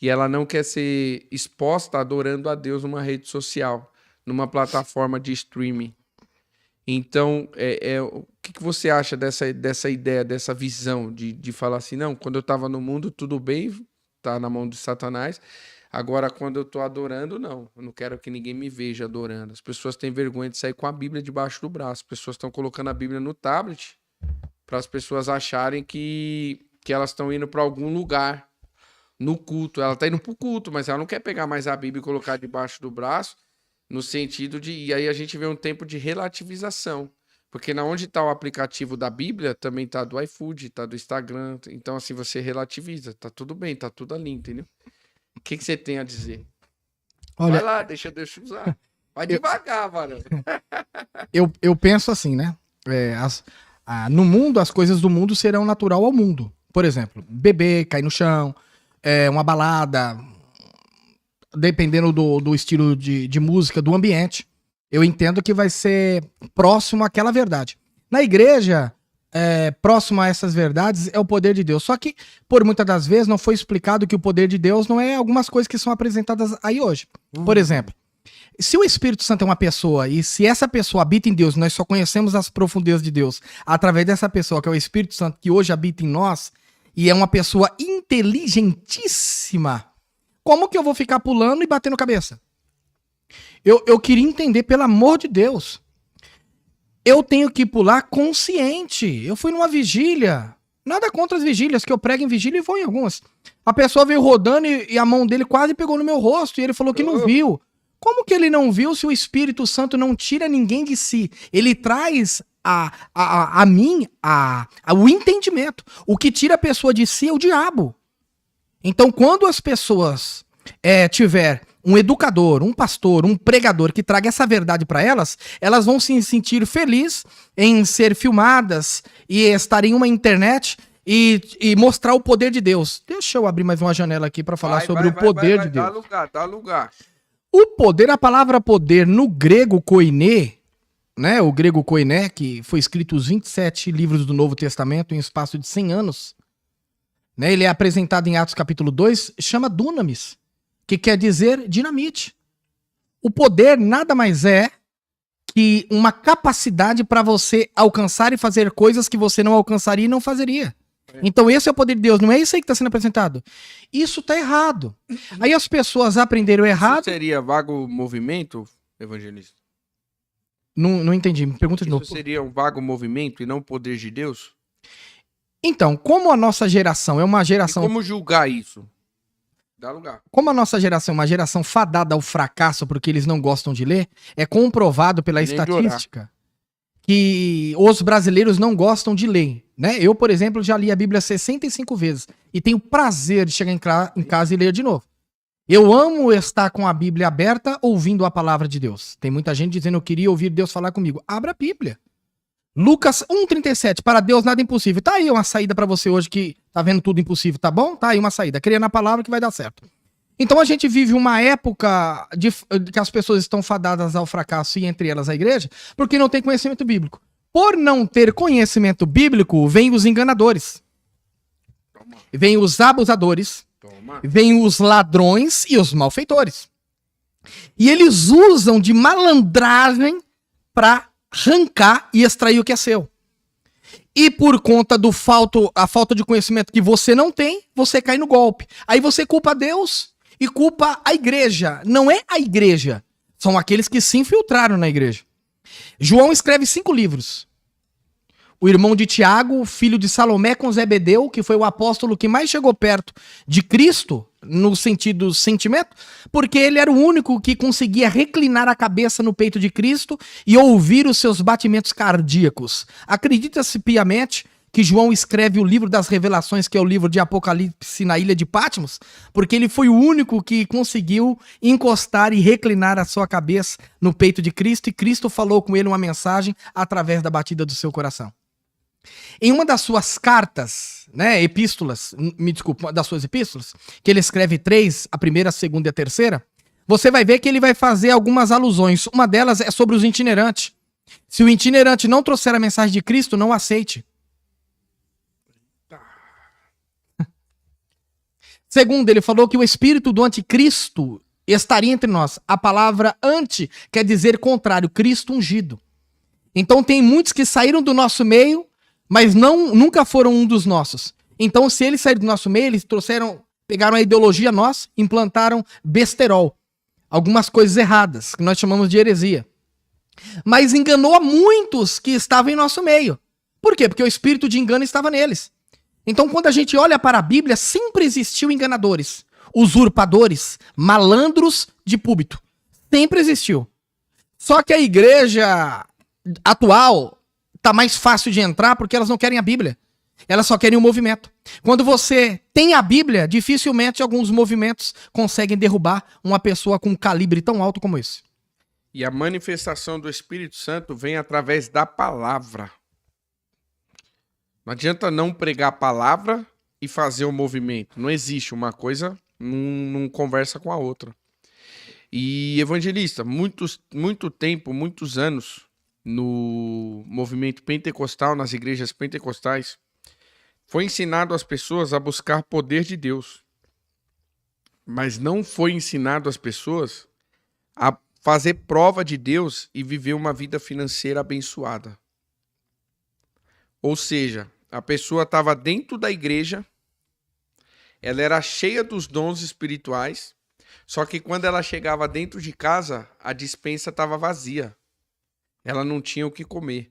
E ela não quer ser exposta adorando a Deus numa rede social, numa plataforma de streaming. Então, o que você acha dessa ideia, dessa visão de falar assim, não, quando eu estava no mundo, tudo bem, tá na mão de Satanás. Agora, quando eu tô adorando, não. Eu não quero que ninguém me veja adorando. As pessoas têm vergonha de sair com a Bíblia debaixo do braço. As pessoas estão colocando a Bíblia no tablet para as pessoas acharem que elas estão indo para algum lugar no culto. Ela tá indo pro culto, mas ela não quer pegar mais a Bíblia e colocar debaixo do braço, no sentido de... E aí a gente vê um tempo de relativização. Porque na onde tá o aplicativo da Bíblia, também tá do iFood, tá do Instagram. Então, assim, você relativiza. Tá tudo bem, tá tudo ali, entendeu? O que você tem a dizer? Olha, vai lá, deixa eu usar. Vai devagar, mano. Eu penso assim, né? No mundo, as coisas do mundo serão natural ao mundo. Por exemplo, beber, cair no chão, uma balada, dependendo do estilo de música, do ambiente. Eu entendo que vai ser próximo àquela verdade. Na igreja, próximo a essas verdades é o poder de Deus. Só que, por muitas das vezes, não foi explicado que o poder de Deus não é algumas coisas que são apresentadas aí hoje. Por exemplo, se o Espírito Santo é uma pessoa e se essa pessoa habita em Deus, nós só conhecemos as profundezas de Deus através dessa pessoa, que é o Espírito Santo, que hoje habita em nós, e é uma pessoa inteligentíssima, como que eu vou ficar pulando e batendo cabeça? Eu queria entender, pelo amor de Deus. Eu tenho que pular consciente. Eu fui numa vigília. Nada contra as vigílias, que eu prego em vigília e vou em algumas. A pessoa veio rodando e a mão dele quase pegou no meu rosto e ele falou que não viu. Como que ele não viu se o Espírito Santo não tira ninguém de si? Ele traz a mim o entendimento. O que tira a pessoa de si é o diabo. Então, quando as pessoas tiver um educador, um pastor, um pregador que traga essa verdade para elas, elas vão se sentir felizes em ser filmadas e estar em uma internet e mostrar o poder de Deus. Deixa eu abrir mais uma janela aqui para falar sobre o poder de Deus. Dá lugar. O poder, a palavra poder no grego koiné, né? O grego koiné, que foi escrito os 27 livros do Novo Testamento em espaço de 100 anos, né? Ele é apresentado em Atos capítulo 2, chama dunamis, que quer dizer dinamite. O poder nada mais é que uma capacidade para você alcançar e fazer coisas que você não alcançaria e não fazeria. Então esse é o poder de Deus, não é isso aí que está sendo apresentado. Isso está errado. Aí as pessoas aprenderam errado. Isso seria vago movimento, evangelista? Não entendi, me pergunta de novo. Isso seria um vago movimento e não o poder de Deus? Então, como a nossa geração é uma geração... E como julgar isso? Dá lugar. Como a nossa geração é uma geração fadada ao fracasso porque eles não gostam de ler, é comprovado pela estatística que os brasileiros não gostam de ler, né? Eu, por exemplo, já li a Bíblia 65 vezes e tenho prazer de chegar em casa e ler de novo. Eu amo estar com a Bíblia aberta ouvindo a palavra de Deus. Tem muita gente dizendo eu queria ouvir Deus falar comigo. Abra a Bíblia. Lucas 1,37, para Deus nada é impossível. Tá aí uma saída para você hoje que tá vendo tudo impossível, tá bom? Tá aí uma saída. Creia na palavra que vai dar certo. Então a gente vive uma época que as pessoas estão fadadas ao fracasso, e entre elas a igreja, porque não tem conhecimento bíblico. Por não ter conhecimento bíblico, vêm os enganadores, vêm os abusadores, vêm os ladrões e os malfeitores. E eles usam de malandragem para arrancar e extrair o que é seu. E por conta a falta de conhecimento que você não tem, você cai no golpe. Aí você culpa Deus e culpa a igreja. Não é a igreja, são aqueles que se infiltraram na igreja. João escreve 5 livros. O irmão de Tiago, filho de Salomé com Zebedeu, que foi o apóstolo que mais chegou perto de Cristo, no sentido sentimento, porque ele era o único que conseguia reclinar a cabeça no peito de Cristo e ouvir os seus batimentos cardíacos. Acredita-se piamente que João escreve o livro das revelações, que é o livro de Apocalipse na ilha de Patmos, porque ele foi o único que conseguiu encostar e reclinar a sua cabeça no peito de Cristo, e Cristo falou com ele uma mensagem através da batida do seu coração. Em uma das suas cartas, epístolas, das suas epístolas, que ele escreve 3, a primeira, a segunda e a terceira, você vai ver que ele vai fazer algumas alusões. Uma delas é sobre os itinerantes. Se o itinerante não trouxer a mensagem de Cristo, não aceite. Segundo, ele falou que o espírito do anticristo estaria entre nós. A palavra anti quer dizer contrário, Cristo ungido. Então tem muitos que saíram do nosso meio, mas nunca foram um dos nossos. Então, se eles saíram do nosso meio, eles pegaram a ideologia nossa, implantaram besterol. Algumas coisas erradas, que nós chamamos de heresia. Mas enganou a muitos que estavam em nosso meio. Por quê? Porque o espírito de engano estava neles. Então, quando a gente olha para a Bíblia, sempre existiu enganadores, usurpadores, malandros de púlpito. Sempre existiu. Só que a igreja atual tá mais fácil de entrar porque elas não querem a Bíblia. Elas só querem o movimento. Quando você tem a Bíblia, dificilmente alguns movimentos conseguem derrubar uma pessoa com um calibre tão alto como esse. E a manifestação do Espírito Santo vem através da palavra. Não adianta não pregar a palavra e fazer o movimento. Não existe. Uma coisa não conversa com a outra. E evangelista, muito tempo, muitos anos, no movimento pentecostal, nas igrejas pentecostais, foi ensinado às pessoas a buscar poder de Deus. Mas não foi ensinado às pessoas a fazer prova de Deus e viver uma vida financeira abençoada. Ou seja, a pessoa estava dentro da igreja, ela era cheia dos dons espirituais, só que quando ela chegava dentro de casa, a despensa estava vazia. Ela não tinha o que comer.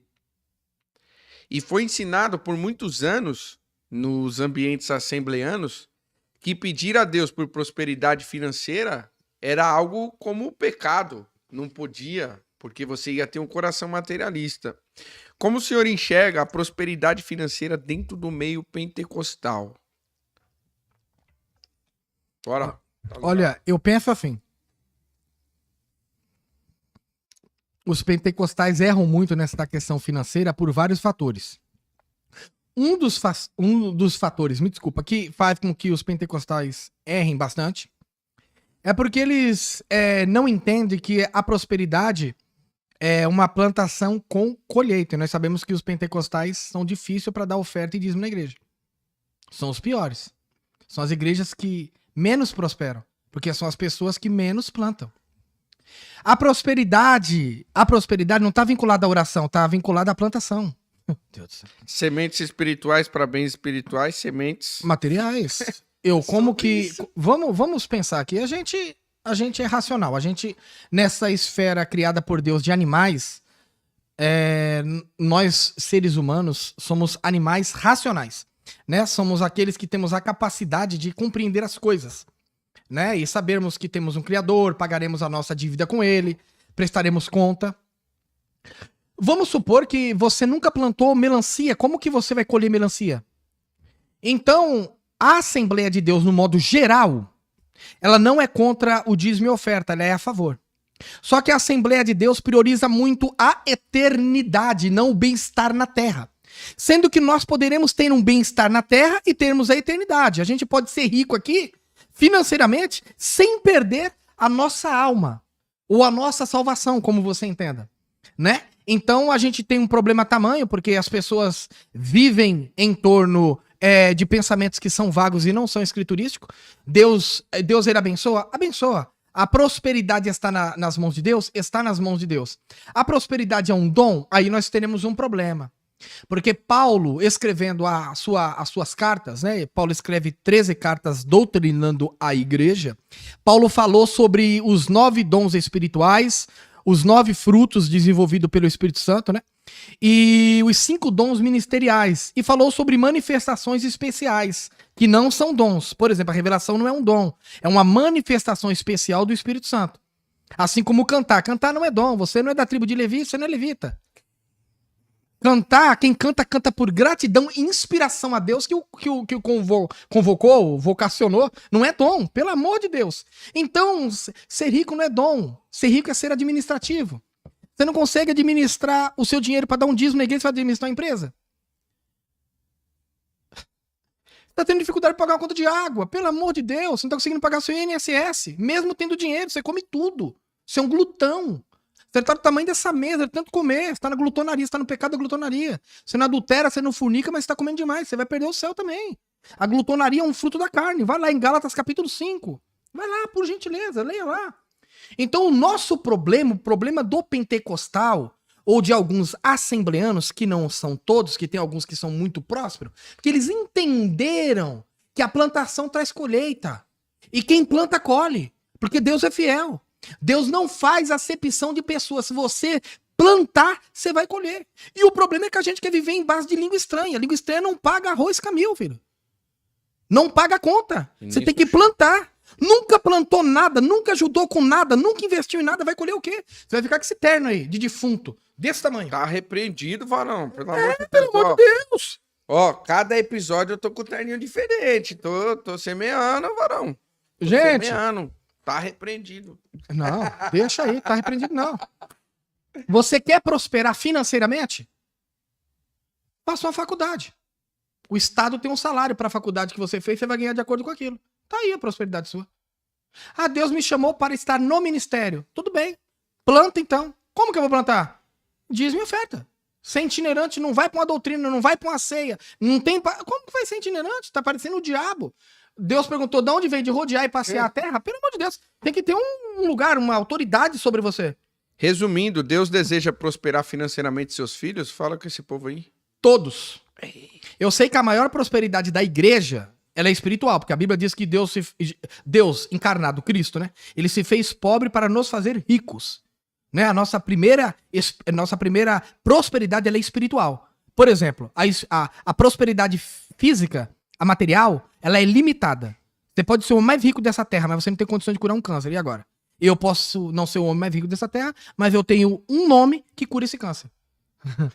E foi ensinado por muitos anos, nos ambientes assembleanos, que pedir a Deus por prosperidade financeira era algo como pecado. Não podia, porque você ia ter um coração materialista. Como o senhor enxerga a prosperidade financeira dentro do meio pentecostal? Bora. Olha, eu penso assim. Os pentecostais erram muito nessa questão financeira por vários fatores. Um dos fatores, me desculpa, que faz com que os pentecostais errem bastante é porque eles não entendem que a prosperidade é uma plantação com colheita. E nós sabemos que os pentecostais são difíceis para dar oferta e dízimo na igreja. São os piores. São as igrejas que menos prosperam, porque são as pessoas que menos plantam. A prosperidade não está vinculada à oração, está vinculada à plantação. Deus do céu. Sementes espirituais para bens espirituais, sementes materiais. Vamos pensar aqui. A gente é racional. A gente, nessa esfera criada por Deus de animais, nós, seres humanos, somos animais racionais. Né? Somos aqueles que temos a capacidade de compreender as coisas. Né? E sabermos que temos um Criador, pagaremos a nossa dívida com Ele, prestaremos conta. Vamos supor que você nunca plantou melancia, como que você vai colher melancia? Então, a Assembleia de Deus, no modo geral, ela não é contra o dízimo e oferta, ela é a favor. Só que a Assembleia de Deus prioriza muito a eternidade, não o bem-estar na terra. Sendo que nós poderemos ter um bem-estar na terra e termos a eternidade. A gente pode ser rico aqui, financeiramente sem perder a nossa alma ou a nossa salvação, como você entenda, né? Então a gente tem um problema tamanho porque as pessoas vivem em torno de pensamentos que são vagos e não são escriturísticos. Deus ele abençoa? Abençoa. A prosperidade está nas mãos de Deus? Está nas mãos de Deus. A prosperidade é um dom? Aí nós teremos um problema. Porque Paulo, escrevendo as suas cartas, né? Paulo escreve 13 cartas doutrinando a igreja. Paulo falou sobre os 9 dons espirituais, os 9 frutos desenvolvidos pelo Espírito Santo, né? E os 5 dons ministeriais. E falou sobre manifestações especiais, que não são dons. Por exemplo, a revelação não é um dom. É uma manifestação especial do Espírito Santo. Assim como cantar. Cantar não é dom. Você não é da tribo de Levi, você não é levita. Cantar, quem canta, canta por gratidão e inspiração a Deus que o convocou, vocacionou. Não é dom, pelo amor de Deus. Então, ser rico não é dom. Ser rico é ser administrativo. Você não consegue administrar o seu dinheiro para dar um dízimo na igreja, você vai administrar uma empresa? Você está tendo dificuldade de pagar uma conta de água. Pelo amor de Deus, você não está conseguindo pagar seu INSS. Mesmo tendo dinheiro, você come tudo. Você é um glutão. Você está do tamanho dessa mesa, de tanto comer. Você está na glutonaria, você está no pecado da glutonaria. Você não adultera, você não fornica, mas você está comendo demais. Você vai perder o céu também. A glutonaria é um fruto da carne. Vai lá em Gálatas capítulo 5. Vai lá, por gentileza, leia lá. Então o nosso problema, o problema do pentecostal, ou de alguns assembleanos, que não são todos, que tem alguns que são muito prósperos, que eles entenderam que a plantação traz colheita. E quem planta, colhe. Porque Deus é fiel. Deus não faz acepção de pessoas. Se você plantar, você vai colher. E o problema é que a gente quer viver em base de língua estranha. Língua estranha não paga arroz camil, filho. Não paga conta. Você tem que plantar. Nunca plantou nada, nunca ajudou com nada, nunca investiu em nada, vai colher o quê? Você vai ficar com esse terno aí, de defunto, desse tamanho. Tá repreendido, varão. Pelo amor de Deus. Ó, cada episódio eu tô com um terninho diferente. Tô semeando, varão. Gente. Semeando. Tá repreendido. Não, deixa aí, tá repreendido não. Você quer prosperar financeiramente? Faça uma faculdade. O Estado tem um salário para a faculdade que você fez, você vai ganhar de acordo com aquilo. Tá aí a prosperidade sua. Ah, Deus me chamou para estar no ministério. Tudo bem. Planta então. Como que eu vou plantar? Dízimo e oferta. Ser itinerante não vai para uma doutrina, não vai para uma ceia. Não tem. Como que vai ser itinerante? Tá parecendo o diabo. Deus perguntou de onde veio de rodear e passear a terra? Pelo amor de Deus. Tem que ter um lugar, uma autoridade sobre você. Resumindo, Deus deseja prosperar financeiramente seus filhos? Fala com esse povo aí. Todos. Eu sei que a maior prosperidade da igreja, ela é espiritual, porque a Bíblia diz que Deus encarnado, Cristo, né? Ele se fez pobre para nos fazer ricos. Né? A nossa primeira prosperidade, ela é espiritual. Por exemplo, a prosperidade física, a material, ela é limitada. Você pode ser o mais rico dessa terra, mas você não tem condição de curar um câncer. E agora? Eu posso não ser o homem mais rico dessa terra, mas eu tenho um nome que cura esse câncer.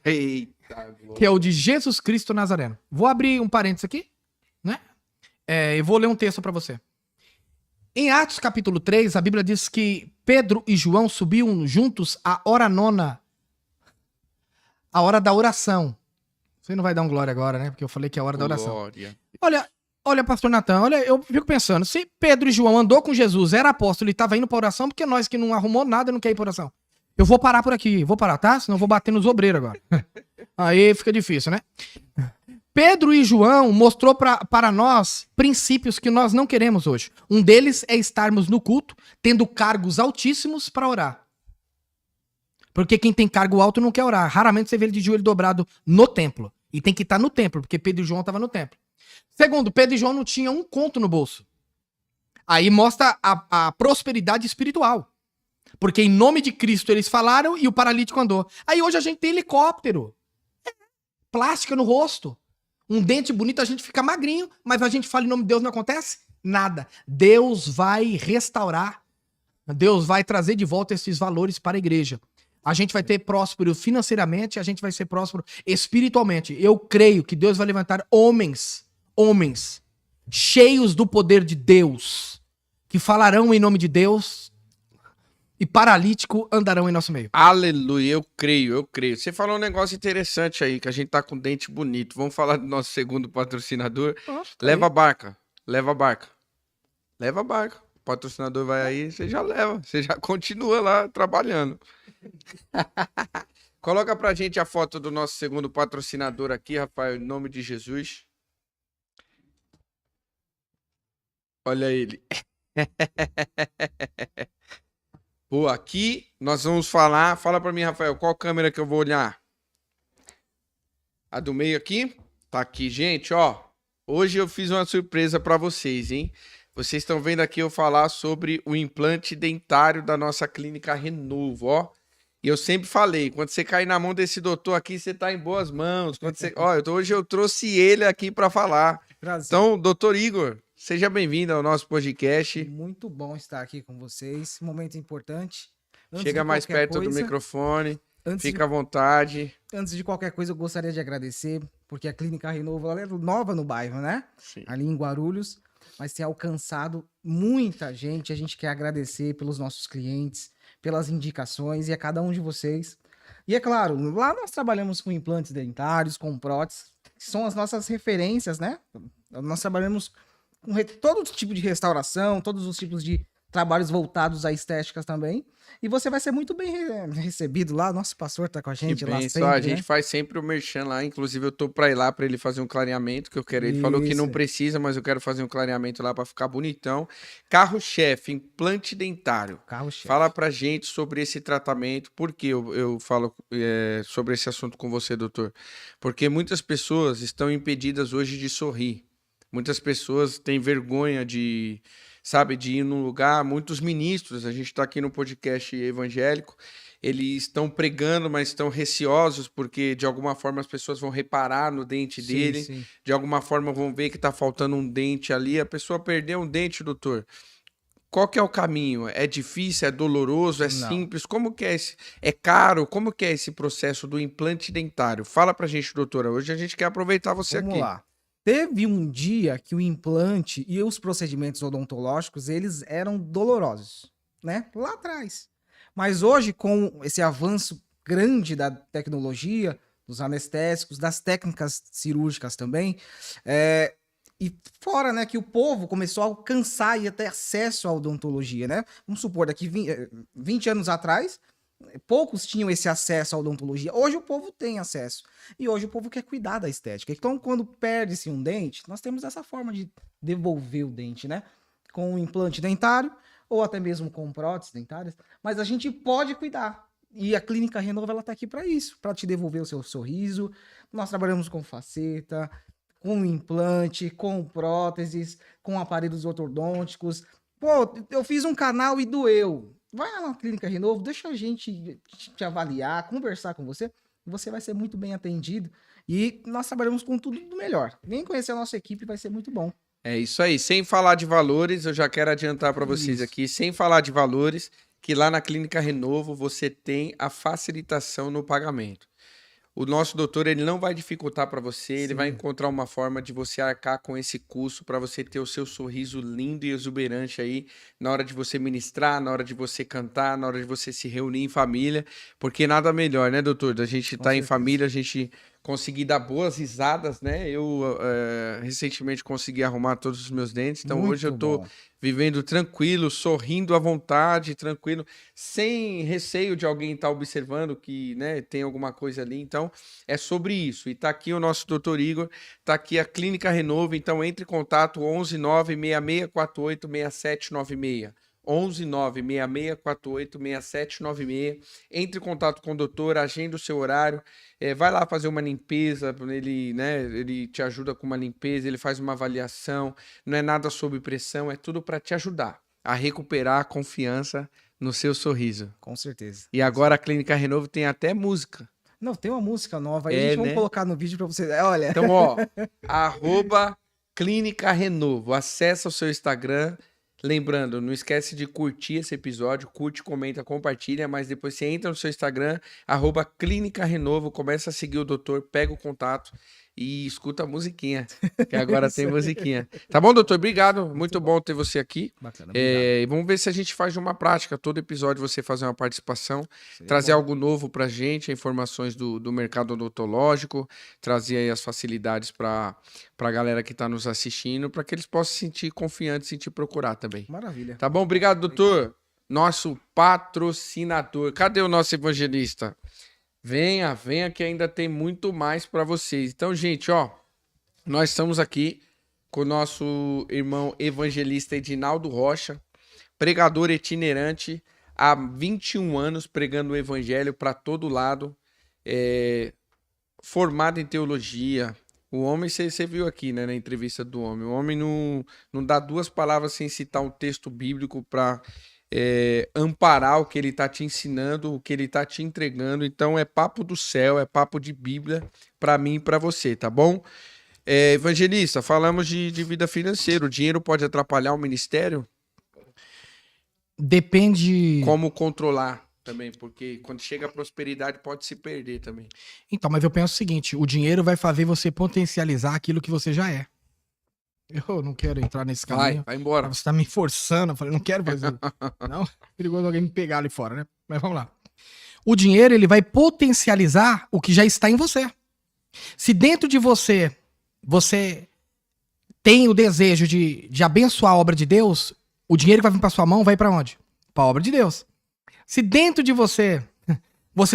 Eita, que é o de Jesus Cristo Nazareno. Vou abrir um parênteses aqui, né? Eu vou ler um texto para você. Em Atos capítulo 3, a Bíblia diz que Pedro e João subiam juntos à hora nona, a hora da oração. Você não vai dar um glória agora, né? Porque eu falei que é a hora da oração. Glória. Olha, pastor Natan, eu fico pensando, se Pedro e João andou com Jesus, era apóstolo e estava indo para oração, porque nós que não arrumou nada não quer ir para oração. Eu vou parar por aqui, vou parar, tá? Senão eu vou bater nos obreiros agora. Aí fica difícil, né? Pedro e João mostrou para nós princípios que nós não queremos hoje. Um deles é estarmos no culto, tendo cargos altíssimos para orar. Porque quem tem cargo alto não quer orar. Raramente você vê ele de joelho dobrado no templo. E tem que estar no templo, porque Pedro e João estavam no templo. Segundo, Pedro e João não tinham um conto no bolso. Aí mostra a prosperidade espiritual. Porque em nome de Cristo eles falaram e o paralítico andou. Aí hoje a gente tem helicóptero. Plástica no rosto. Um dente bonito, a gente fica magrinho, mas a gente fala em nome de Deus, não acontece nada. Deus vai restaurar. Deus vai trazer de volta esses valores para a igreja. A gente vai ter próspero financeiramente, a gente vai ser próspero espiritualmente. Eu creio que Deus vai levantar homens cheios do poder de Deus, que falarão em nome de Deus e paralítico andarão em nosso meio. Aleluia, eu creio. Você falou um negócio interessante aí, que a gente tá com dente bonito. Vamos falar do nosso segundo patrocinador. Nossa, Leva a barca. Leva a barca. O patrocinador vai aí, você já leva. Você já continua lá trabalhando. Coloca pra gente a foto do nosso segundo patrocinador aqui, Rafael, em nome de Jesus. Olha ele. Pô, aqui nós vamos falar. Fala pra mim, Rafael, qual câmera que eu vou olhar? A do meio aqui? Tá aqui, gente, ó. Hoje eu fiz uma surpresa pra vocês, hein? Vocês estão vendo aqui eu falar sobre o implante dentário da nossa clínica Renovo, ó. E eu sempre falei, quando você cair na mão desse doutor aqui, você tá em boas mãos. Quando você... Ó, hoje eu trouxe ele aqui para falar. Prazer. Então, doutor Igor, seja bem-vindo ao nosso podcast. Muito bom estar aqui com vocês. Momento importante. Chega mais perto do microfone. Fica à vontade. Antes de qualquer coisa, eu gostaria de agradecer, porque a Clínica Renovo ela é nova no bairro, né? Sim. Ali em Guarulhos, mas tem alcançado muita gente. A gente quer agradecer pelos nossos clientes, pelas indicações e a cada um de vocês. E é claro, lá nós trabalhamos com implantes dentários, com próteses, que são as nossas referências, né? Nós trabalhamos com todo tipo de restauração, todos os tipos de trabalhos voltados a estéticas também. E você vai ser muito bem recebido lá. Nosso pastor tá com a gente Que lá bem, sempre, a gente né? faz sempre o merchan lá. Inclusive, eu tô pra ir lá pra ele fazer um clareamento, que eu quero. Ele falou que não Isso. precisa, mas eu quero fazer um clareamento lá pra ficar bonitão. Carro-chefe, implante dentário. Carro-chefe. Fala pra gente sobre esse tratamento. Por que eu falo sobre esse assunto com você, doutor? Porque muitas pessoas estão impedidas hoje de sorrir. Muitas pessoas têm vergonha de, sabe, de ir num lugar. Muitos ministros, a gente está aqui no podcast evangélico, eles estão pregando, mas estão receosos porque de alguma forma as pessoas vão reparar no dente Sim, dele, sim. de alguma forma vão ver que está faltando um dente ali. A pessoa perdeu um dente, doutor. Qual que é o caminho? É difícil, é doloroso, é Não. simples? Como que é esse? É caro? Como que é esse processo do implante dentário? Fala pra gente, doutora. Hoje a gente quer aproveitar você Vamos aqui. lá. Teve um dia que o implante e os procedimentos odontológicos, eles eram dolorosos, né? Lá atrás. Mas hoje, com esse avanço grande da tecnologia, dos anestésicos, das técnicas cirúrgicas também, e fora, né, que o povo começou a alcançar e a ter acesso à odontologia, né? Vamos supor, daqui 20 anos atrás, poucos tinham esse acesso à odontologia. Hoje o povo tem acesso. E hoje o povo quer cuidar da estética. Então, quando perde-se um dente, nós temos essa forma de devolver o dente, né? Com um implante dentário, ou até mesmo com próteses dentárias. Mas a gente pode cuidar. E a Clínica Renovo, ela tá aqui para isso, para te devolver o seu sorriso. Nós trabalhamos com faceta, com implante, com próteses, com aparelhos ortodônticos. Pô, eu fiz um canal e doeu. Vai lá na Clínica Renovo, deixa a gente te avaliar, conversar com você. Você vai ser muito bem atendido. E nós trabalhamos com tudo do melhor. Vem conhecer a nossa equipe, vai ser muito bom. É isso aí. Sem falar de valores, eu já quero adiantar para vocês Isso. aqui, sem falar de valores, que lá na Clínica Renovo você tem a facilitação no pagamento. O nosso doutor, ele não vai dificultar para você, ele vai Sim. encontrar uma forma de você arcar com esse custo para você ter o seu sorriso lindo e exuberante aí na hora de você ministrar, na hora de você cantar, na hora de você se reunir em família, porque nada melhor, né, doutor? Da gente Com estar em certeza. família, a gente conseguir dar boas risadas, né? Eu recentemente consegui arrumar todos os meus dentes, então hoje eu Muito tô bom. vivendo tranquilo, sorrindo à vontade, tranquilo, sem receio de alguém estar observando que, né, tem alguma coisa ali. Então, é sobre isso. E tá aqui o nosso doutor Igor, tá aqui a Clínica Renovo, então entre em contato 11 96648 6796. 11 96648 6796. Entre em contato com o doutor, agenda o seu horário, vai lá fazer uma limpeza, ele, né, ele te ajuda com uma limpeza, ele faz uma avaliação, não é nada sob pressão, é tudo para te ajudar a recuperar a confiança no seu sorriso. Com certeza. E agora a Clínica Renovo tem até música. Não, tem uma música nova aí, É, a gente vai né? colocar no vídeo pra você. Olha, Então, ó, arroba Clínica Renovo, acessa o seu Instagram. Lembrando, não esquece de curtir esse episódio, curte, comenta, compartilha, mas depois você entra no seu Instagram, arroba Clínica Renovo, começa a seguir o doutor, pega o contato e escuta a musiquinha, que agora tem musiquinha. Tá bom, doutor? Obrigado. Muito bom ter você aqui. Bacana, E vamos ver se a gente faz uma prática. Todo episódio você fazer uma participação, trazer algo novo pra gente, informações do mercado odontológico, trazer aí as facilidades pra galera que tá nos assistindo, para que eles possam se sentir confiantes em te procurar também. Maravilha. Tá bom? Obrigado, doutor. Nosso patrocinador. Cadê o nosso evangelista? Venha que ainda tem muito mais para vocês. Então, gente, ó, nós estamos aqui com o nosso irmão evangelista Edinaldo Rocha, pregador itinerante, há 21 anos pregando o evangelho para todo lado, formado em teologia. O homem, você viu aqui, né, na entrevista do homem, o homem não dá duas palavras sem citar um texto bíblico para amparar o que ele está te ensinando, o que ele está te entregando. Então é papo do céu, é papo de Bíblia para mim e para você, tá bom? Evangelista, falamos de vida financeira. O dinheiro pode atrapalhar o ministério? Depende. Como controlar também, porque quando chega a prosperidade pode se perder também. Então, mas eu penso o seguinte, o dinheiro vai fazer você potencializar aquilo que você já é. Eu não quero entrar nesse caminho. Vai embora. Você tá me forçando. Eu falei, não quero fazer. Não, perigoso alguém me pegar ali fora, né? Mas vamos lá. O dinheiro, ele vai potencializar o que já está em você. Se dentro de você tem o desejo de abençoar a obra de Deus, o dinheiro que vai vir para sua mão vai para onde? Para a obra de Deus. Se dentro de você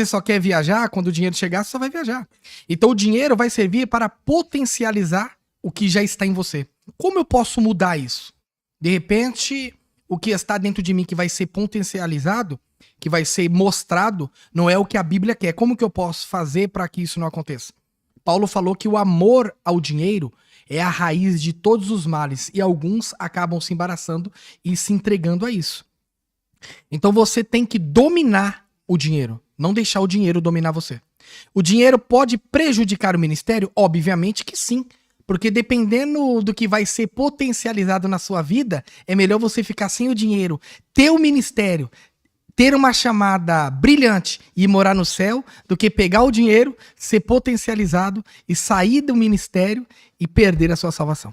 só quer viajar, quando o dinheiro chegar, você só vai viajar. Então o dinheiro vai servir para potencializar o que já está em você. Como eu posso mudar isso? De repente, o que está dentro de mim que vai ser potencializado, que vai ser mostrado, não é o que a Bíblia quer. Como que eu posso fazer para que isso não aconteça? Paulo falou que o amor ao dinheiro é a raiz de todos os males e alguns acabam se embaraçando e se entregando a isso. Então você tem que dominar o dinheiro, não deixar o dinheiro dominar você. O dinheiro pode prejudicar o ministério? Obviamente que sim. Porque dependendo do que vai ser potencializado na sua vida, é melhor você ficar sem o dinheiro, ter o ministério, ter uma chamada brilhante e morar no céu, do que pegar o dinheiro, ser potencializado e sair do ministério e perder a sua salvação.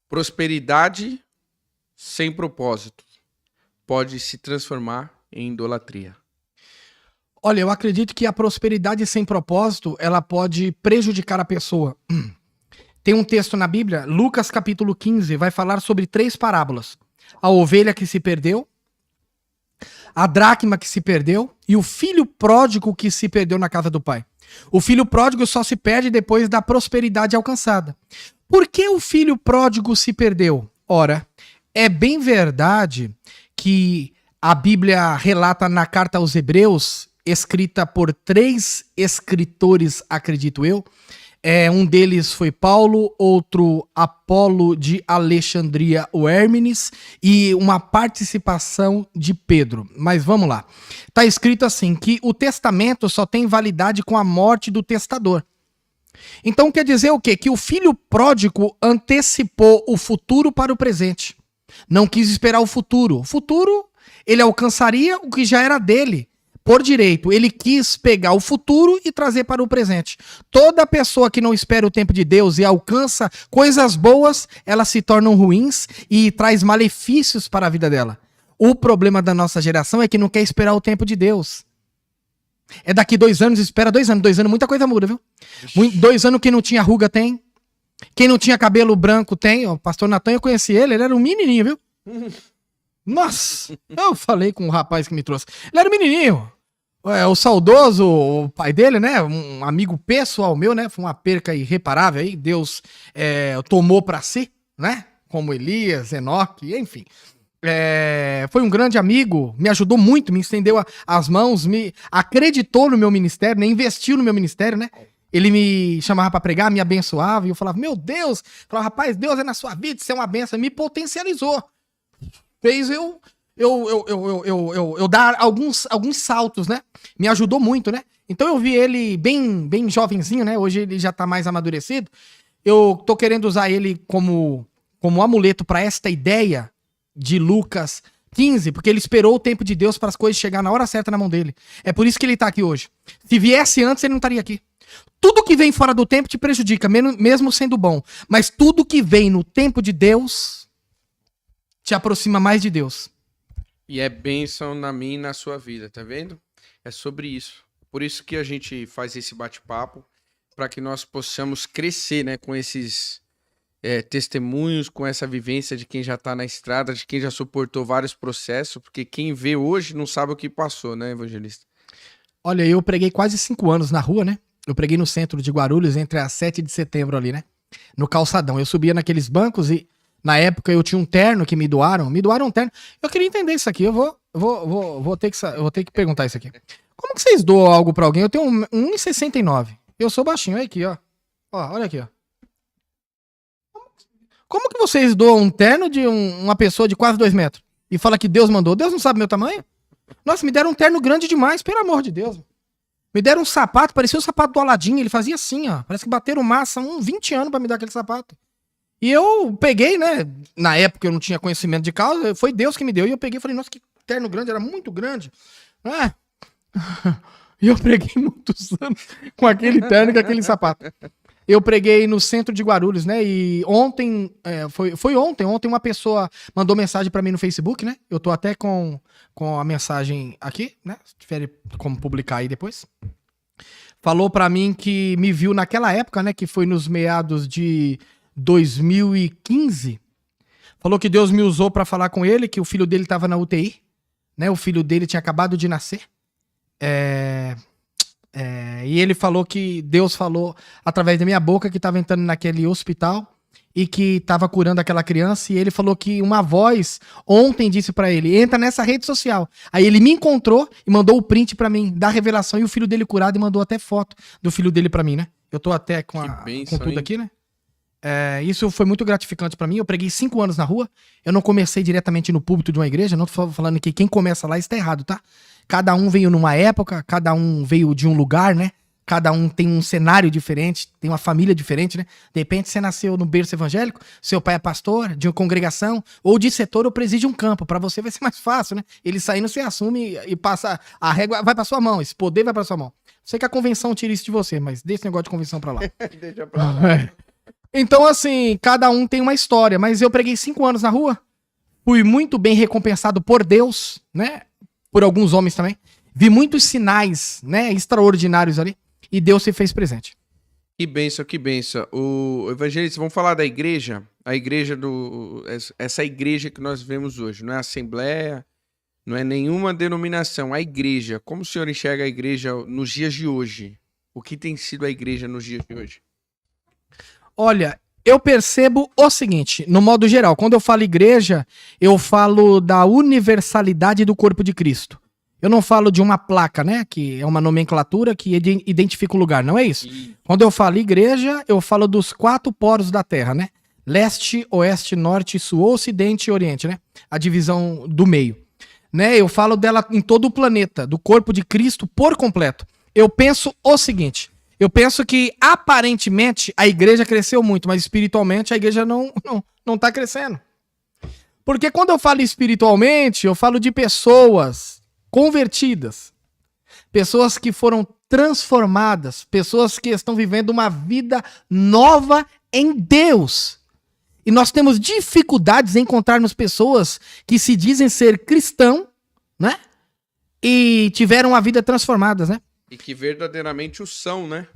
Prosperidade sem propósito pode se transformar em idolatria. Olha, eu acredito que a prosperidade sem propósito, ela pode prejudicar a pessoa. Tem um texto na Bíblia, Lucas capítulo 15, vai falar sobre 3 parábolas. A ovelha que se perdeu, a dracma que se perdeu e o filho pródigo que se perdeu na casa do pai. O filho pródigo só se perde depois da prosperidade alcançada. Por que o filho pródigo se perdeu? Ora, é bem verdade que a Bíblia relata na carta aos Hebreus, escrita por 3 escritores, acredito eu. Um deles foi Paulo, outro Apolo de Alexandria, o Hérmenes, e uma participação de Pedro. Mas vamos lá. Está escrito assim, que o testamento só tem validade com a morte do testador. Então quer dizer o quê? Que o filho pródigo antecipou o futuro para o presente. Não quis esperar o futuro. O futuro, ele alcançaria o que já era dele. Por direito, ele quis pegar o futuro e trazer para o presente. Toda pessoa que não espera o tempo de Deus e alcança coisas boas, elas se tornam ruins e traz malefícios para a vida dela. O problema da nossa geração é que não quer esperar o tempo de Deus. É daqui 2 anos, espera 2 anos. 2 anos, muita coisa muda, viu? 2 anos que não tinha ruga tem. Quem não tinha cabelo branco tem. O pastor Natan, eu conheci ele era um menininho, viu? Nossa, eu falei com o rapaz que me trouxe. Ele era um menininho. O saudoso, o pai dele, né? Um amigo pessoal meu, né? Foi uma perca irreparável aí. Deus tomou para si, né? Como Elias, Enoque, enfim. Foi um grande amigo, me ajudou muito, me estendeu as mãos, me acreditou no meu ministério, né? Investiu no meu ministério, né? Ele me chamava para pregar, me abençoava, e eu falava, meu Deus, falava, rapaz, Deus é na sua vida, isso é uma benção, me potencializou. Fez eu dar alguns saltos, né? Me ajudou muito, né? Então eu vi ele bem jovenzinho, né? Hoje ele já tá mais amadurecido. Eu tô querendo usar ele como amuleto para esta ideia de Lucas 15, porque ele esperou o tempo de Deus para as coisas chegar na hora certa na mão dele. É por isso que ele tá aqui hoje. Se viesse antes, ele não estaria aqui. Tudo que vem fora do tempo te prejudica, mesmo sendo bom. Mas tudo que vem no tempo de Deus te aproxima mais de Deus. E é bênção na minha e na sua vida, tá vendo? É sobre isso. Por isso que a gente faz esse bate-papo, para que nós possamos crescer, né, com esses testemunhos, com essa vivência de quem já está na estrada, de quem já suportou vários processos, porque quem vê hoje não sabe o que passou, né, evangelista? Olha, eu preguei quase 5 anos na rua, né? Eu preguei no centro de Guarulhos, entre a 7 de setembro ali, né? No calçadão. Eu subia naqueles bancos e, na época, eu tinha um terno que me doaram um terno. Eu queria entender isso aqui, eu vou ter que perguntar isso aqui. Como que vocês doam algo pra alguém? Eu tenho 1,69. Eu sou baixinho, olha aqui, ó. Ó, olha aqui, ó. Como que vocês doam um terno de uma pessoa de quase 2 metros? E fala que Deus mandou? Deus não sabe meu tamanho? Nossa, me deram um terno grande demais, pelo amor de Deus. Me deram um sapato, parecia o sapato do Aladim, ele fazia assim, ó. Parece que bateram massa 20 anos pra me dar aquele sapato. E eu peguei, né? Na época eu não tinha conhecimento de causa, foi Deus que me deu. E eu peguei e falei, nossa, que terno grande, era muito grande. E eu preguei muitos anos com aquele terno e com aquele sapato. Eu preguei no centro de Guarulhos, né? E ontem, foi ontem uma pessoa mandou mensagem pra mim no Facebook, né? Eu tô até com a mensagem aqui, né? Se tiver como publicar aí depois. Falou pra mim que me viu naquela época, né? Que foi nos meados de 2015. Falou que Deus me usou pra falar com ele, que o filho dele tava na UTI, né? O filho dele tinha acabado de nascer. E ele falou que Deus falou através da minha boca que estava entrando naquele hospital e que estava curando aquela criança. E ele falou que uma voz ontem disse para ele, entra nessa rede social. Aí ele me encontrou e mandou o print para mim da revelação e o filho dele curado e mandou até foto do filho dele para mim, né? Eu tô até com tudo hein? Aqui, né? Isso foi muito gratificante para mim. Eu preguei 5 anos na rua. Eu não comecei diretamente no púlpito de uma igreja. Não tô falando que quem começa lá está errado, tá? Cada um veio numa época, cada um veio de um lugar, né? Cada um tem um cenário diferente, tem uma família diferente, né? De repente você nasceu no berço evangélico, seu pai é pastor de uma congregação, ou de setor ou preside um campo. Para você vai ser mais fácil, né? Ele saindo, você assume e passa a régua, vai para sua mão, esse poder vai para sua mão. Sei que a convenção tira isso de você, mas deixa esse negócio de convenção para lá. Deixa pra lá. Então, assim, cada um tem uma história, mas eu preguei 5 anos na rua, fui muito bem recompensado por Deus, né? Por alguns homens também. Vi muitos sinais, né, extraordinários ali. E Deus se fez presente. Que bênção, que bênção. O evangelista, vamos falar da igreja? Essa igreja que nós vemos hoje. Não é assembleia, não é nenhuma denominação. A igreja. Como o senhor enxerga a igreja nos dias de hoje? O que tem sido a igreja nos dias de hoje? Olha, eu percebo o seguinte, no modo geral, quando eu falo igreja, eu falo da universalidade do corpo de Cristo. Eu não falo de uma placa, né, que é uma nomenclatura que identifica o lugar, não é isso? Quando eu falo igreja, eu falo dos 4 poros da Terra, né? Leste, oeste, norte, sul, ocidente e oriente, né? A divisão do meio. Né? Eu falo dela em todo o planeta, do corpo de Cristo por completo. Eu penso o seguinte... Eu penso que, aparentemente, a igreja cresceu muito, mas espiritualmente a igreja não tá crescendo. Porque quando eu falo espiritualmente, eu falo de pessoas convertidas, pessoas que foram transformadas, pessoas que estão vivendo uma vida nova em Deus. E nós temos dificuldades em encontrarmos pessoas que se dizem ser cristão, né? E tiveram a vida transformadas, né? E que verdadeiramente o são, né?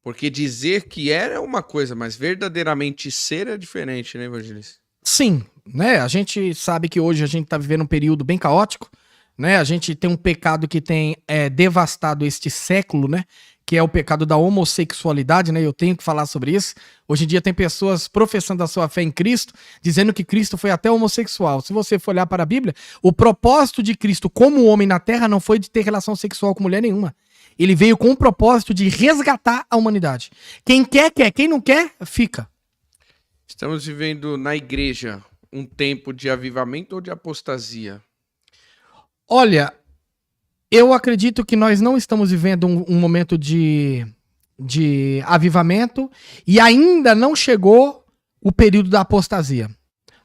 Porque dizer que é uma coisa, mas verdadeiramente ser é diferente, né, evangelista? Sim, né? A gente sabe que hoje a gente tá vivendo um período bem caótico, né? A gente tem um pecado que tem devastado este século, né? Que é o pecado da homossexualidade, né? Eu tenho que falar sobre isso. Hoje em dia tem pessoas professando a sua fé em Cristo, dizendo que Cristo foi até homossexual. Se você for olhar para a Bíblia, o propósito de Cristo como homem na Terra não foi de ter relação sexual com mulher nenhuma. Ele veio com o propósito de resgatar a humanidade. Quem quer, quer. Quem não quer, fica. Estamos vivendo na igreja um tempo de avivamento ou de apostasia? Olha... Eu acredito que nós não estamos vivendo um momento de avivamento e ainda não chegou o período da apostasia.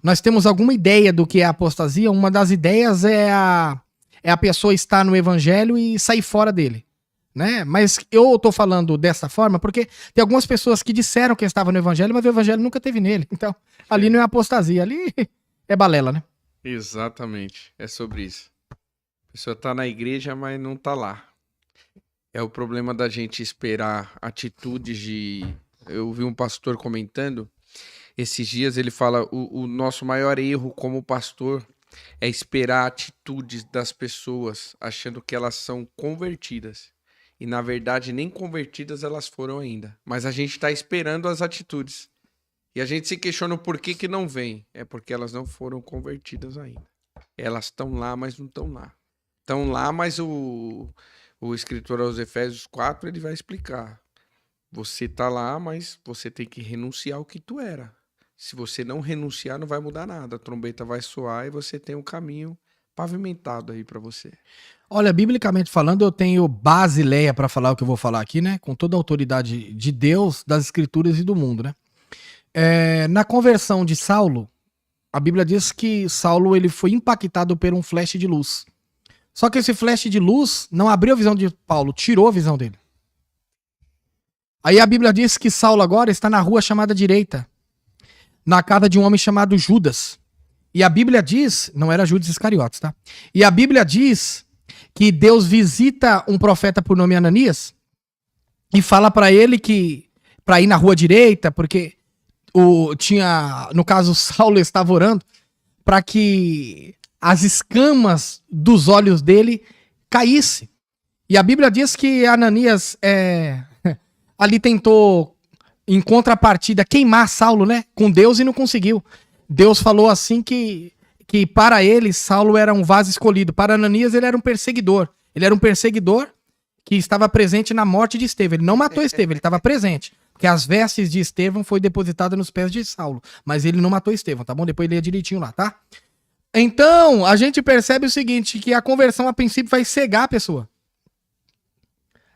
Nós temos alguma ideia do que é a apostasia? Uma das ideias é a pessoa estar no evangelho e sair fora dele, né? Mas eu tô falando dessa forma porque tem algumas pessoas que disseram que estavam no evangelho, mas o evangelho nunca teve nele. Então, ali não é apostasia, ali é balela, né? Exatamente. É sobre isso. A pessoa tá na igreja, mas não tá lá. É o problema da gente esperar atitudes de... Eu vi um pastor comentando esses dias, ele fala, o nosso maior erro como pastor é esperar atitudes das pessoas, achando que elas são convertidas. E, na verdade, nem convertidas elas foram ainda. Mas a gente está esperando as atitudes. E a gente se questiona o porquê que não vem. É porque elas não foram convertidas ainda. Elas estão lá, mas não estão lá. Estão lá, mas o escritor aos Efésios 4, ele vai explicar. Você está lá, mas você tem que renunciar ao que tu era. Se você não renunciar, não vai mudar nada. A trombeta vai soar e você tem um caminho pavimentado aí para você. Olha, biblicamente falando, eu tenho basileia para falar o que eu vou falar aqui, né? Com toda a autoridade de Deus, das Escrituras e do mundo, né? Na conversão de Saulo, a Bíblia diz que Saulo ele foi impactado por um flash de luz. Só que esse flash de luz não abriu a visão de Paulo, tirou a visão dele. Aí a Bíblia diz que Saulo agora está na rua chamada direita, na casa de um homem chamado Judas. E a Bíblia diz, não era Judas Iscariotes, tá? E a Bíblia diz que Deus visita um profeta por nome Ananias e fala para ele que para ir na rua direita, porque no caso Saulo estava orando para que as escamas dos olhos dele caíssem. E a Bíblia diz que Ananias ali tentou, em contrapartida, queimar Saulo, né, com Deus e não conseguiu. Deus falou assim que para ele, Saulo era um vaso escolhido. Para Ananias, ele era um perseguidor. Ele era um perseguidor que estava presente na morte de Estevão. Ele não matou Estevão, ele estava presente. Porque as vestes de Estevão foi depositada nos pés de Saulo. Mas ele não matou Estevão, tá bom? Depois leia direitinho lá, tá? Então, a gente percebe o seguinte, que a conversão, a princípio, vai cegar a pessoa.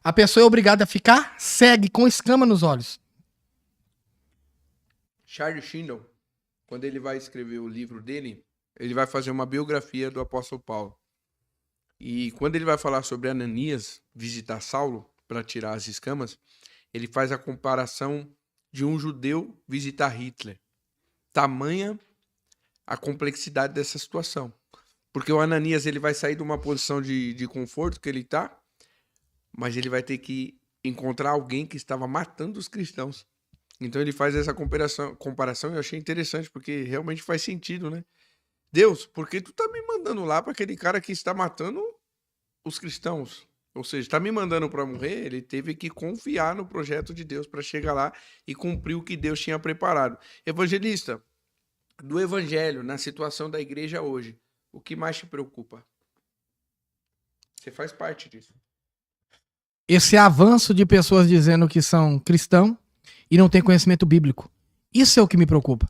A pessoa é obrigada a ficar cega, com escama nos olhos. Charles Shindle, quando ele vai escrever o livro dele, ele vai fazer uma biografia do apóstolo Paulo. E quando ele vai falar sobre Ananias visitar Saulo para tirar as escamas, ele faz a comparação de um judeu visitar Hitler. Tamanha a complexidade dessa situação. Porque o Ananias ele vai sair de uma posição de conforto que ele está, mas ele vai ter que encontrar alguém que estava matando os cristãos. Então ele faz essa comparação e eu achei interessante, porque realmente faz sentido, né? Deus, por que tu tá me mandando lá para aquele cara que está matando os cristãos? Ou seja, está me mandando para morrer, ele teve que confiar no projeto de Deus para chegar lá e cumprir o que Deus tinha preparado. Evangelista, do evangelho, na situação da igreja hoje, o que mais te preocupa? Você faz parte disso. Esse avanço de pessoas dizendo que são cristãos e não tem conhecimento bíblico. Isso é o que me preocupa.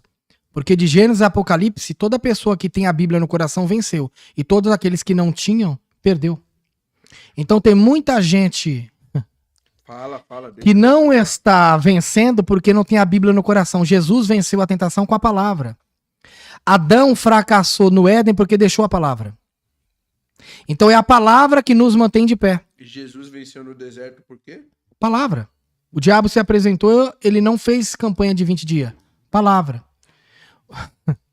Porque de Gênesis a Apocalipse, toda pessoa que tem a Bíblia no coração venceu. E todos aqueles que não tinham, perdeu. Então tem muita gente que não está vencendo porque não tem a Bíblia no coração. Jesus venceu a tentação com a palavra. Adão fracassou no Éden porque deixou a palavra. Então é a palavra que nos mantém de pé. E Jesus venceu no deserto por quê? Palavra. O diabo se apresentou, ele não fez campanha de 20 dias. Palavra.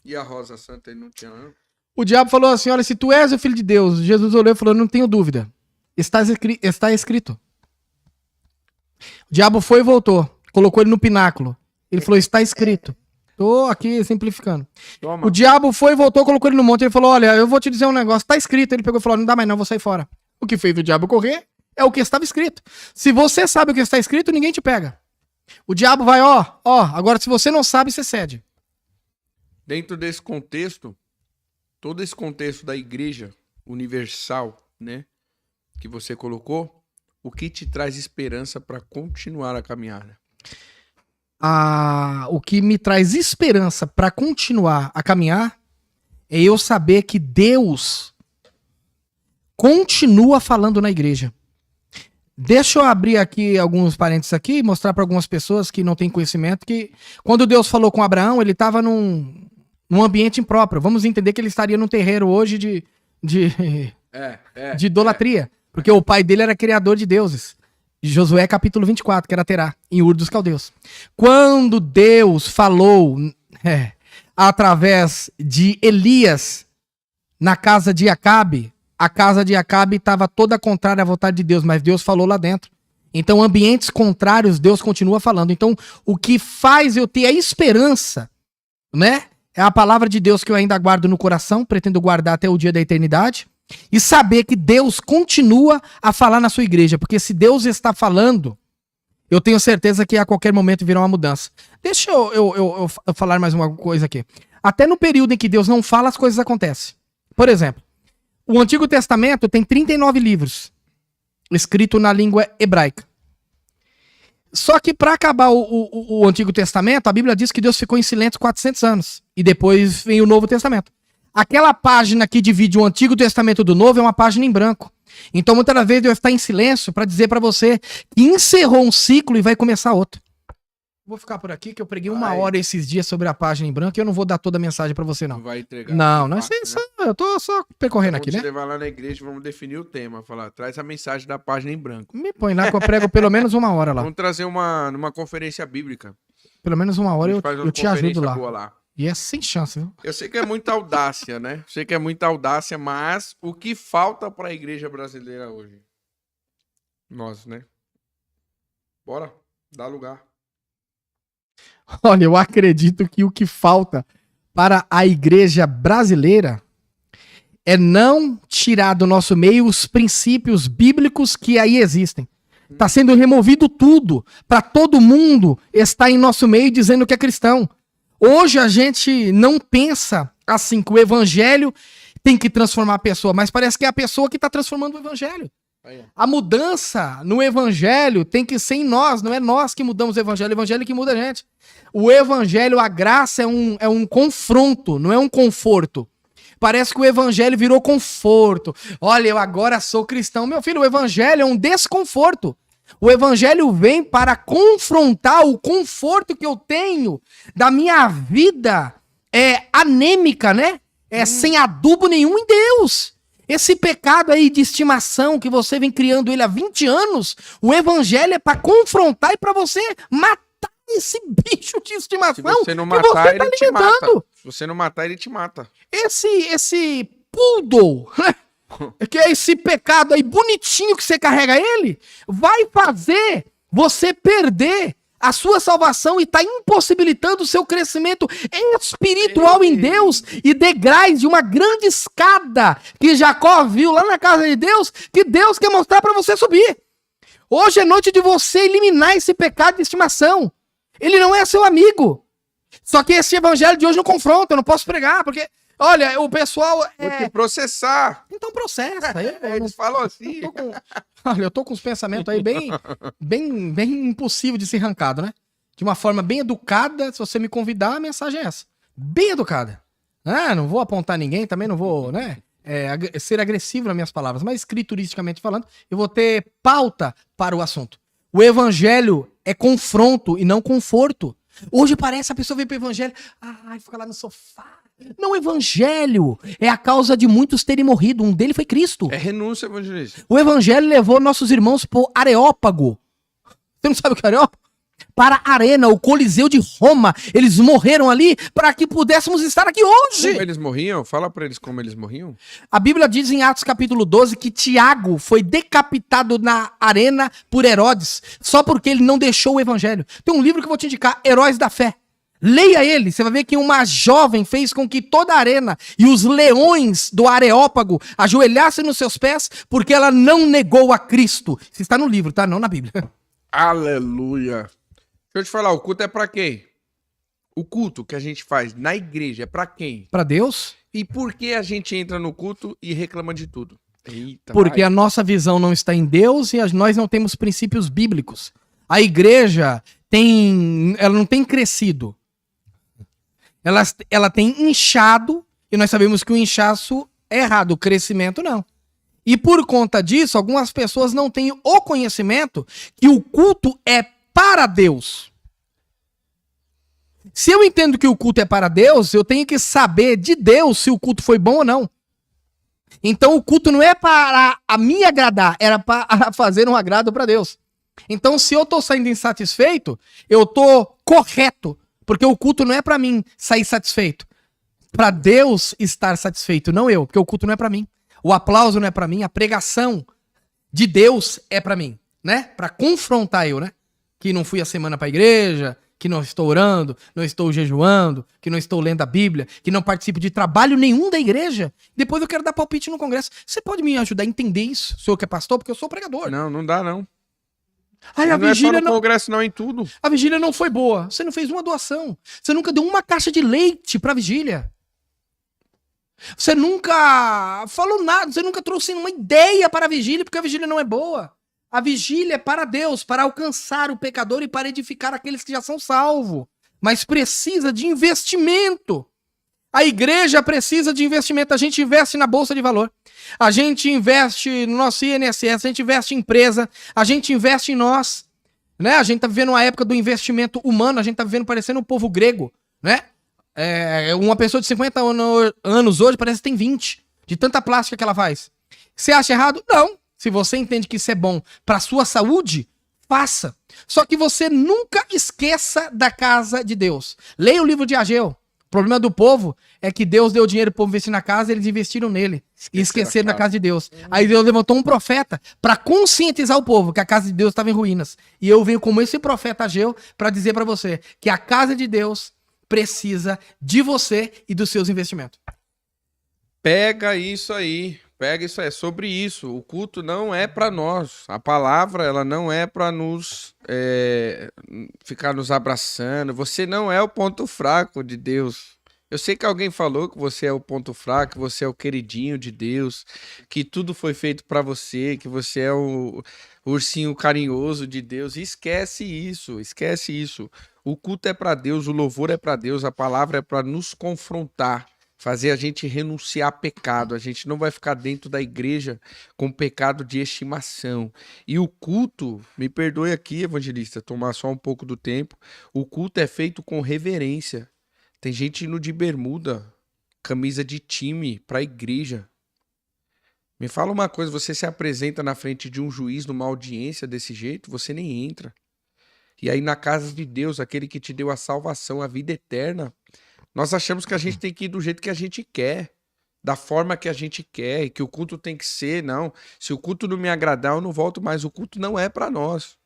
E a Rosa Santa ele não tinha, não? O diabo falou assim, olha, se tu és o filho de Deus, Jesus olhou e falou, não tenho dúvida. Está escrito. O diabo foi e voltou. Colocou ele no pináculo. Ele falou, está escrito. Tô aqui simplificando. Toma. O diabo foi e voltou, colocou ele no monte. Ele falou, olha, eu vou te dizer um negócio. Está escrito. Ele pegou e falou, não dá mais não, vou sair fora. O que fez o diabo correr é o que estava escrito. Se você sabe o que está escrito, ninguém te pega. O diabo vai, agora se você não sabe, você cede. Dentro desse contexto, todo esse contexto da igreja universal, né, que você colocou, o que te traz esperança para continuar a caminhada? O que me traz esperança para continuar a caminhar é eu saber que Deus continua falando na igreja. Deixa eu abrir aqui alguns parênteses aqui e mostrar para algumas pessoas que não têm conhecimento que quando Deus falou com Abraão, ele estava num ambiente impróprio. Vamos entender que ele estaria num terreiro hoje de idolatria. Porque o pai dele era criador de deuses. Josué capítulo 24, que era Terá, em Ur dos Caldeus. Quando Deus falou através de Elias na casa de Acabe, a casa de Acabe estava toda contrária à vontade de Deus, mas Deus falou lá dentro. Então, ambientes contrários, Deus continua falando. Então, o que faz eu ter a esperança, né? É a palavra de Deus que eu ainda guardo no coração, pretendo guardar até o dia da eternidade. E saber que Deus continua a falar na sua igreja. Porque se Deus está falando, eu tenho certeza que a qualquer momento virá uma mudança. Deixa eu falar mais uma coisa aqui. Até no período em que Deus não fala, as coisas acontecem. Por exemplo, o Antigo Testamento tem 39 livros, escrito na língua hebraica. Só que para acabar o Antigo Testamento, a Bíblia diz que Deus ficou em silêncio 400 anos. E depois vem o Novo Testamento. Aquela página que divide o Antigo Testamento do Novo é uma página em branco. Então, muitas das vezes, Deus está em silêncio para dizer para você que encerrou um ciclo e vai começar outro. Vou ficar por aqui, que eu preguei uma hora esses dias sobre a página em branco e eu não vou dar toda a mensagem para você, não. Não vai entregar. Não é isso. Eu tô só percorrendo aqui, né? Vamos levar lá na igreja, vamos definir o tema. Falar, traz a mensagem da página em branco. Me põe lá que eu prego pelo menos uma hora lá. Vamos trazer numa conferência bíblica. Pelo menos uma hora eu te ajudo lá. Boa lá. E é sem chance, viu? Eu sei que é muita audácia, né? Eu sei que é muita audácia, mas o que falta para a igreja brasileira hoje? Nós, né? Bora, dá lugar. Olha, eu acredito que o que falta para a igreja brasileira é não tirar do nosso meio os princípios bíblicos que aí existem. Está sendo removido tudo para todo mundo estar em nosso meio dizendo que é cristão. Hoje a gente não pensa assim que o evangelho tem que transformar a pessoa, mas parece que é a pessoa que está transformando o evangelho. A mudança no evangelho tem que ser em nós, não é nós que mudamos o evangelho que muda a gente. O evangelho, a graça é um confronto, não é um conforto. Parece que o evangelho virou conforto. Olha, eu agora sou cristão. Meu filho, o evangelho é um desconforto. O evangelho vem para confrontar o conforto que eu tenho da minha vida anêmica, né? Sem adubo nenhum em Deus. Esse pecado aí de estimação que você vem criando ele há 20 anos, o evangelho é para confrontar e para você matar esse bicho de estimação. Se você não matar, ele te mata. Se você não matar, ele te mata. Esse poodle, né? Que é esse pecado aí bonitinho que você carrega ele, vai fazer você perder a sua salvação e tá impossibilitando o seu crescimento espiritual em Deus e degraus de uma grande escada que Jacó viu lá na casa de Deus, que Deus quer mostrar para você subir. Hoje é noite de você eliminar esse pecado de estimação. Ele não é seu amigo. Só que esse evangelho de hoje não confronta, eu não posso pregar, porque olha, o pessoal Vou te processar. Então processa. Eles falam assim. Olha, eu tô com os pensamentos aí bem impossível de ser arrancado, né? De uma forma bem educada, se você me convidar, a mensagem é essa. Bem educada. Não vou apontar ninguém, também não vou, né? Ser agressivo nas minhas palavras, mas escrituristicamente falando, eu vou ter pauta para o assunto. O evangelho é confronto e não conforto. Hoje parece a pessoa vem pro evangelho, fica lá no sofá. Não, o evangelho é a causa de muitos terem morrido. Um deles foi Cristo. É renúncia, evangelista. O evangelho levou nossos irmãos pro Areópago. Você não sabe o que é Areópago? Para a arena, o Coliseu de Roma. Eles morreram ali para que pudéssemos estar aqui hoje. Como eles morriam? Fala para eles como eles morriam. A Bíblia diz em Atos capítulo 12 que Tiago foi decapitado na arena por Herodes, só porque ele não deixou o evangelho. Tem um livro que eu vou te indicar, Heróis da Fé. Leia ele, você vai ver que uma jovem fez com que toda a arena e os leões do Areópago ajoelhassem nos seus pés porque ela não negou a Cristo. Isso está no livro, tá? Não na Bíblia. Aleluia. Deixa eu te falar, o culto é pra quem? O culto que a gente faz na igreja é pra quem? Pra Deus. E por que a gente entra no culto e reclama de tudo? Eita, porque a nossa visão não está em Deus e nós não temos princípios bíblicos. A igreja ela não tem crescido. Ela tem inchado, e nós sabemos que o inchaço é errado, o crescimento não. E por conta disso, algumas pessoas não têm o conhecimento que o culto é para Deus. Se eu entendo que o culto é para Deus, eu tenho que saber de Deus se o culto foi bom ou não. Então o culto não é para a me agradar, era para fazer um agrado para Deus. Então, se eu tô saindo insatisfeito, eu tô correto, porque o culto não é pra mim sair satisfeito. Pra Deus estar satisfeito, não eu, porque o culto não é pra mim. O aplauso não é pra mim, a pregação de Deus é pra mim, né? Pra confrontar eu, né? Que não fui a semana pra igreja, que não estou orando, não estou jejuando, que não estou lendo a Bíblia, que não participo de trabalho nenhum da igreja. Depois eu quero dar palpite no congresso. Você pode me ajudar a entender isso, o senhor que é pastor, porque eu sou pregador. Não, não dá não. Ai, a Não é só vigília no não... congresso não, em tudo. A vigília não foi boa. Você não fez uma doação. Você nunca deu uma caixa de leite pra vigília. Você nunca falou nada. Você nunca trouxe uma ideia para a vigília, porque a vigília não é boa. A vigília é para Deus, para alcançar o pecador e para edificar aqueles que já são salvos. Mas precisa de investimento. A igreja precisa de investimento. A gente investe na Bolsa de Valor. A gente investe no nosso INSS. A gente investe em empresa. A gente investe em nós. Né? A gente tá vivendo uma época do investimento humano. A gente tá vivendo parecendo um povo grego. Né? Uma pessoa de 50 anos hoje parece que tem 20. De tanta plástica que ela faz. Você acha errado? Não. Se você entende que isso é bom para sua saúde, faça. Só que você nunca esqueça da casa de Deus. Leia o livro de Ageu. O problema do povo é que Deus deu dinheiro pro povo investir na casa, eles investiram nele. E esqueceram da casa de Deus. Aí Deus levantou um profeta para conscientizar o povo que a casa de Deus estava em ruínas. E eu venho como esse profeta Ageu para dizer para você que a casa de Deus precisa de você e dos seus investimentos. Pega isso aí. Pega isso aí, é sobre isso. O culto não é para nós. A palavra, ela não é para nos ficar nos abraçando. Você não é o ponto fraco de Deus. Eu sei que alguém falou que você é o ponto fraco, que você é o queridinho de Deus, que tudo foi feito para você, que você é o ursinho carinhoso de Deus. Esquece isso, esquece isso. O culto é para Deus, o louvor é para Deus, a palavra é para nos confrontar. Fazer a gente renunciar a pecado. A gente não vai ficar dentro da igreja com pecado de estimação. E o culto, me perdoe aqui, evangelista, tomar só um pouco do tempo. O culto é feito com reverência. Tem gente indo de bermuda, camisa de time para a igreja. Me fala uma coisa, você se apresenta na frente de um juiz numa audiência desse jeito, você nem entra. E aí na casa de Deus, aquele que te deu a salvação, a vida eterna, nós achamos que a gente tem que ir do jeito que a gente quer, da forma que a gente quer, e que o culto tem que ser, não. Se o culto não me agradar, eu não volto mais. O culto não é para nós.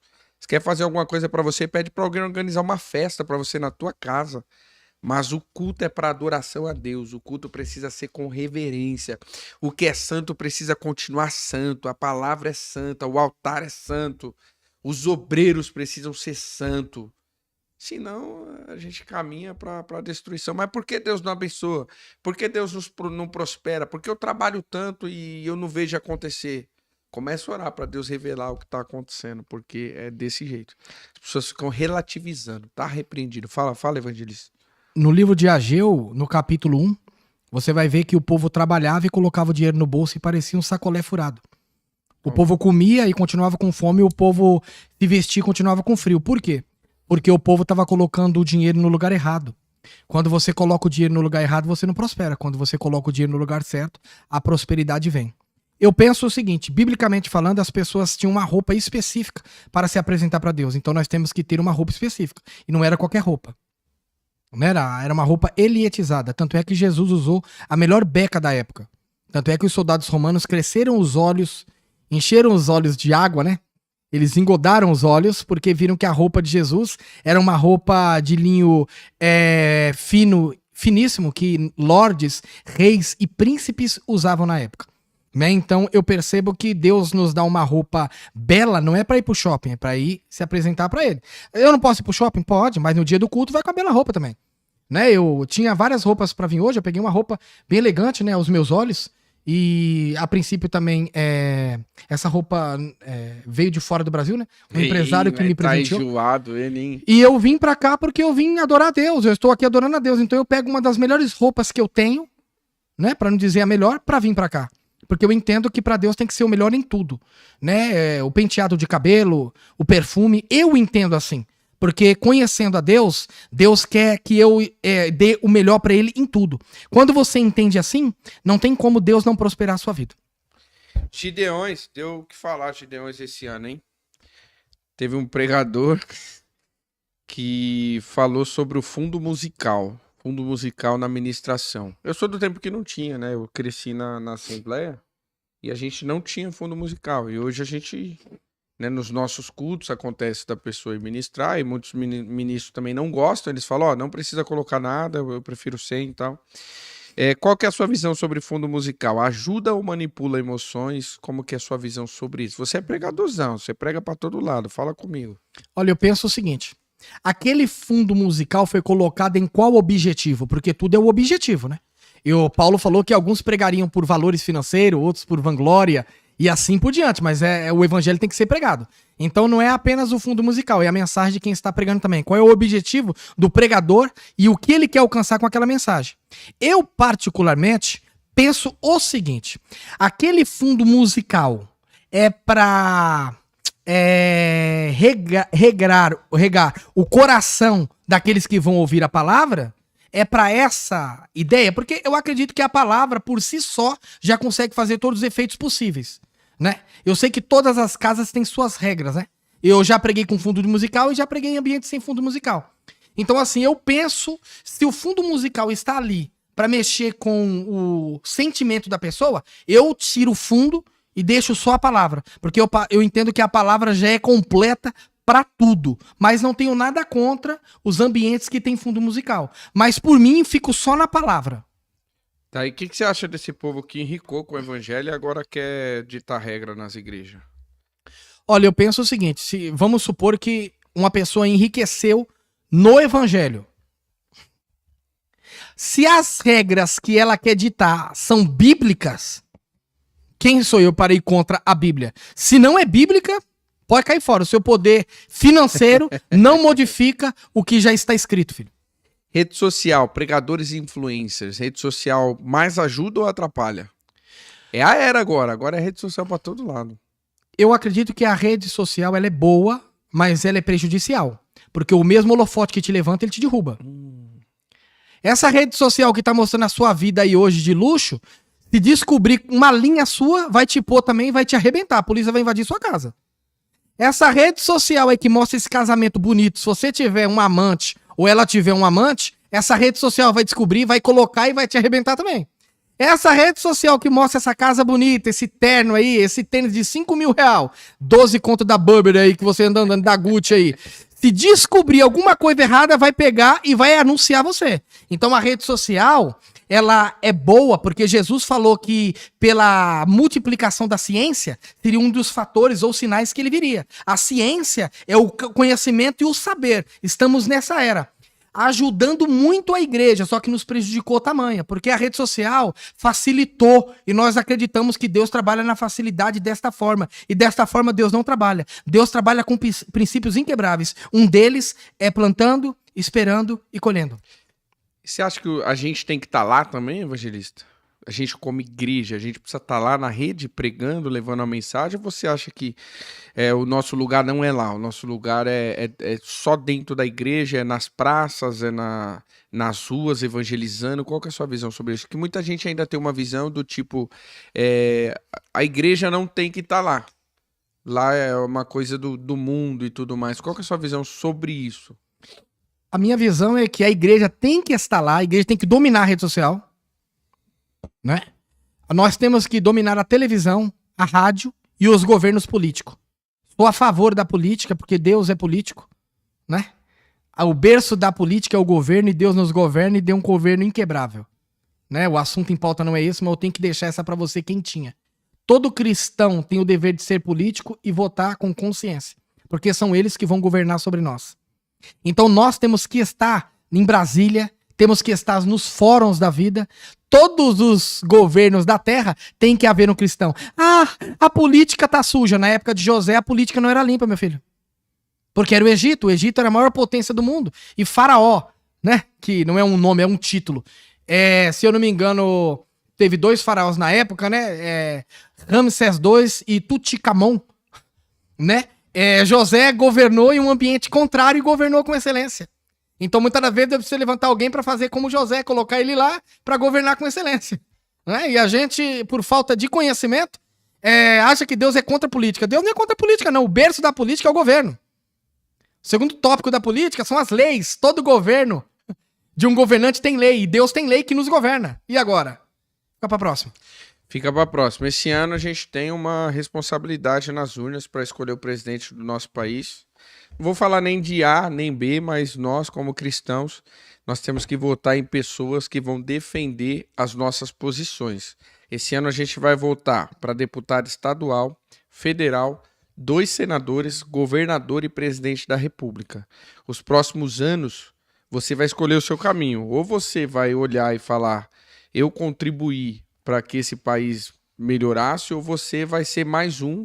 Se quer fazer alguma coisa para você, pede para alguém organizar uma festa para você na tua casa. Mas o culto é para adoração a Deus. O culto precisa ser com reverência. O que é santo precisa continuar santo. A palavra é santa, o altar é santo. Os obreiros precisam ser santos. Senão a gente caminha para a destruição. Mas por que Deus não abençoa? Por que Deus não prospera? Por que eu trabalho tanto e eu não vejo acontecer? Comece a orar para Deus revelar o que está acontecendo, porque é desse jeito. As pessoas ficam relativizando. Tá repreendido. Fala, evangelista. No livro de Ageu, no capítulo 1, você vai ver que o povo trabalhava e colocava o dinheiro no bolso e parecia um sacolé furado. O povo comia e continuava com fome, e o povo se vestia e continuava com frio. Por quê? Porque o povo estava colocando o dinheiro no lugar errado. Quando você coloca o dinheiro no lugar errado, você não prospera. Quando você coloca o dinheiro no lugar certo, a prosperidade vem. Eu penso o seguinte, biblicamente falando, as pessoas tinham uma roupa específica para se apresentar para Deus. Então nós temos que ter uma roupa específica. E não era qualquer roupa. Não era uma roupa elietizada. Tanto é que Jesus usou a melhor beca da época. Tanto é que os soldados romanos cresceram os olhos, encheram os olhos de água, né? Eles engodaram os olhos porque viram que a roupa de Jesus era uma roupa de linho finíssimo que lordes, reis e príncipes usavam na época. Né? Então eu percebo que Deus nos dá uma roupa bela, não é para ir pro shopping, é para ir se apresentar para ele. Eu não posso ir pro shopping? Pode, mas no dia do culto vai com a bela roupa também. Né? Eu tinha várias roupas para vir hoje, eu peguei uma roupa bem elegante, né, aos meus olhos. E a princípio também essa roupa veio de fora do Brasil, né? Um empresário que me presenteou. Tá enjoado, ele, hein? E eu vim pra cá porque eu vim adorar a Deus. Eu estou aqui adorando a Deus. Então eu pego uma das melhores roupas que eu tenho, né? Pra não dizer a melhor, pra vir pra cá. Porque eu entendo que pra Deus tem que ser o melhor em tudo, né? O penteado de cabelo, o perfume, eu entendo assim. Porque conhecendo a Deus, Deus quer que eu dê o melhor pra ele em tudo. Quando você entende assim, não tem como Deus não prosperar a sua vida. Gideões, deu o que falar Gideões esse ano, hein? teve um pregador que falou sobre o fundo musical na ministração. Eu sou do tempo que não tinha, né? Eu cresci na Assembleia e a gente não tinha fundo musical. E hoje a gente, né, nos nossos cultos acontece da pessoa ir ministrar e muitos ministros também não gostam. Eles falam, ó, não precisa colocar nada, eu prefiro sem e tal. Qual que é a sua visão sobre fundo musical? Ajuda ou manipula emoções? Como que é a sua visão sobre isso? Você é pregadorzão, você prega pra todo lado, fala comigo. Olha, eu penso o seguinte, aquele fundo musical foi colocado em qual objetivo? Porque tudo é o objetivo, né? E o Paulo falou que alguns pregariam por valores financeiros, outros por vanglória e assim por diante, mas o evangelho tem que ser pregado. Então não é apenas o fundo musical, é a mensagem de quem está pregando também. Qual é o objetivo do pregador e o que ele quer alcançar com aquela mensagem? Eu, particularmente, penso o seguinte, aquele fundo musical é para regar o coração daqueles que vão ouvir a palavra? É para essa ideia? Porque eu acredito que a palavra, por si só, já consegue fazer todos os efeitos possíveis, né? Eu sei que todas as casas têm suas regras, né? Eu já preguei com fundo musical e já preguei em ambiente sem fundo musical. Então, assim, eu penso, se o fundo musical está ali para mexer com o sentimento da pessoa, eu tiro o fundo e deixo só a palavra. Porque eu entendo que a palavra já é completa para tudo, mas não tenho nada contra os ambientes que tem fundo musical. Mas por mim, fico só na palavra. Tá, e o que você acha desse povo que enricou com o evangelho e agora quer ditar regra nas igrejas? Olha, eu penso o seguinte, vamos supor que uma pessoa enriqueceu no evangelho. Se as regras que ela quer ditar são bíblicas, quem sou eu para ir contra a Bíblia? Se não é bíblica, pode cair fora. O seu poder financeiro não modifica o que já está escrito, filho. Rede social, pregadores e influencers. Rede social mais ajuda ou atrapalha? É a era agora. Agora é rede social para todo lado. Eu acredito que a rede social ela é boa, mas ela é prejudicial. Porque o mesmo holofote que te levanta, ele te derruba. Essa rede social que tá mostrando a sua vida aí hoje de luxo, se descobrir uma linha sua, vai te pôr também e vai te arrebentar. A polícia vai invadir sua casa. Essa rede social aí que mostra esse casamento bonito, se você tiver um amante ou ela tiver um amante, essa rede social vai descobrir, vai colocar e vai te arrebentar também. Essa rede social que mostra essa casa bonita, esse terno aí, esse tênis de R$5.000, 12 conto da Burberry aí que você anda andando da Gucci aí. Se descobrir alguma coisa errada, vai pegar e vai anunciar você. Então a rede social, ela é boa porque Jesus falou que pela multiplicação da ciência seria um dos fatores ou sinais que ele viria. A ciência é o conhecimento e o saber. Estamos nessa era. Ajudando muito a igreja, só que nos prejudicou tamanha, porque a rede social facilitou e nós acreditamos que Deus trabalha na facilidade desta forma, e desta forma Deus não trabalha. Deus trabalha com princípios inquebráveis. Um deles é plantando, esperando e colhendo. Você acha que a gente tem que estar lá também, evangelista? A gente como igreja, a gente precisa estar lá na rede pregando, levando a mensagem, ou você acha que o nosso lugar não é lá? O nosso lugar é só dentro da igreja, é nas praças, é nas ruas, evangelizando? Qual que é a sua visão sobre isso? Porque muita gente ainda tem uma visão do tipo, a igreja não tem que estar lá. Lá é uma coisa do mundo e tudo mais. Qual que é a sua visão sobre isso? A minha visão é que a igreja tem que estar lá, a igreja tem que dominar a rede social. Né? Nós temos que dominar a televisão, a rádio e os governos políticos. Sou a favor da política porque Deus é político, né? O berço da política é o governo e Deus nos governa e deu um governo inquebrável, né? O assunto em pauta não é esse, mas eu tenho que deixar essa para você quentinha. Todo cristão tem o dever de ser político e votar com consciência, porque são eles que vão governar sobre nós. Então nós temos que estar em Brasília, temos que estar nos fóruns da vida. Todos os governos da terra tem que haver um cristão. Ah, a política tá suja. Na época de José, a política não era limpa, meu filho. Porque era o Egito. O Egito era a maior potência do mundo. E Faraó, né? Que não é um nome, é um título. Se eu não me engano, teve 2 faraós na época, né? Ramsés II e Tutankhamon, né? José governou em um ambiente contrário e governou com excelência. Então, muitas das vezes, deve ser levantar alguém para fazer como José, colocar ele lá para governar com excelência. Né? E a gente, por falta de conhecimento, acha que Deus é contra a política. Deus não é contra a política, não. O berço da política é o governo. O segundo tópico da política são as leis. Todo governo de um governante tem lei. E Deus tem lei que nos governa. E agora? Fica pra próxima. Fica para próxima. Esse ano a gente tem uma responsabilidade nas urnas para escolher o presidente do nosso país. Não vou falar nem de A nem B, mas nós, como cristãos, nós temos que votar em pessoas que vão defender as nossas posições. Esse ano a gente vai votar para deputado estadual, federal, 2 senadores, governador e presidente da República. Os próximos anos, você vai escolher o seu caminho. Ou você vai olhar e falar, eu contribuí para que esse país melhorasse, ou você vai ser mais um,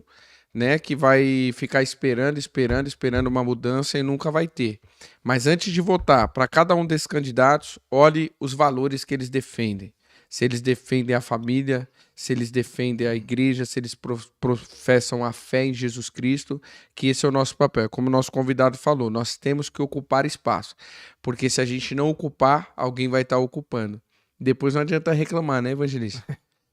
né, que vai ficar esperando uma mudança e nunca vai ter. Mas antes de votar para cada um desses candidatos, olhe os valores que eles defendem. Se eles defendem a família, se eles defendem a igreja, se eles professam a fé em Jesus Cristo, que esse é o nosso papel. Como o nosso convidado falou, nós temos que ocupar espaço, porque se a gente não ocupar, alguém vai estar ocupando. Depois não adianta reclamar, né, evangelista?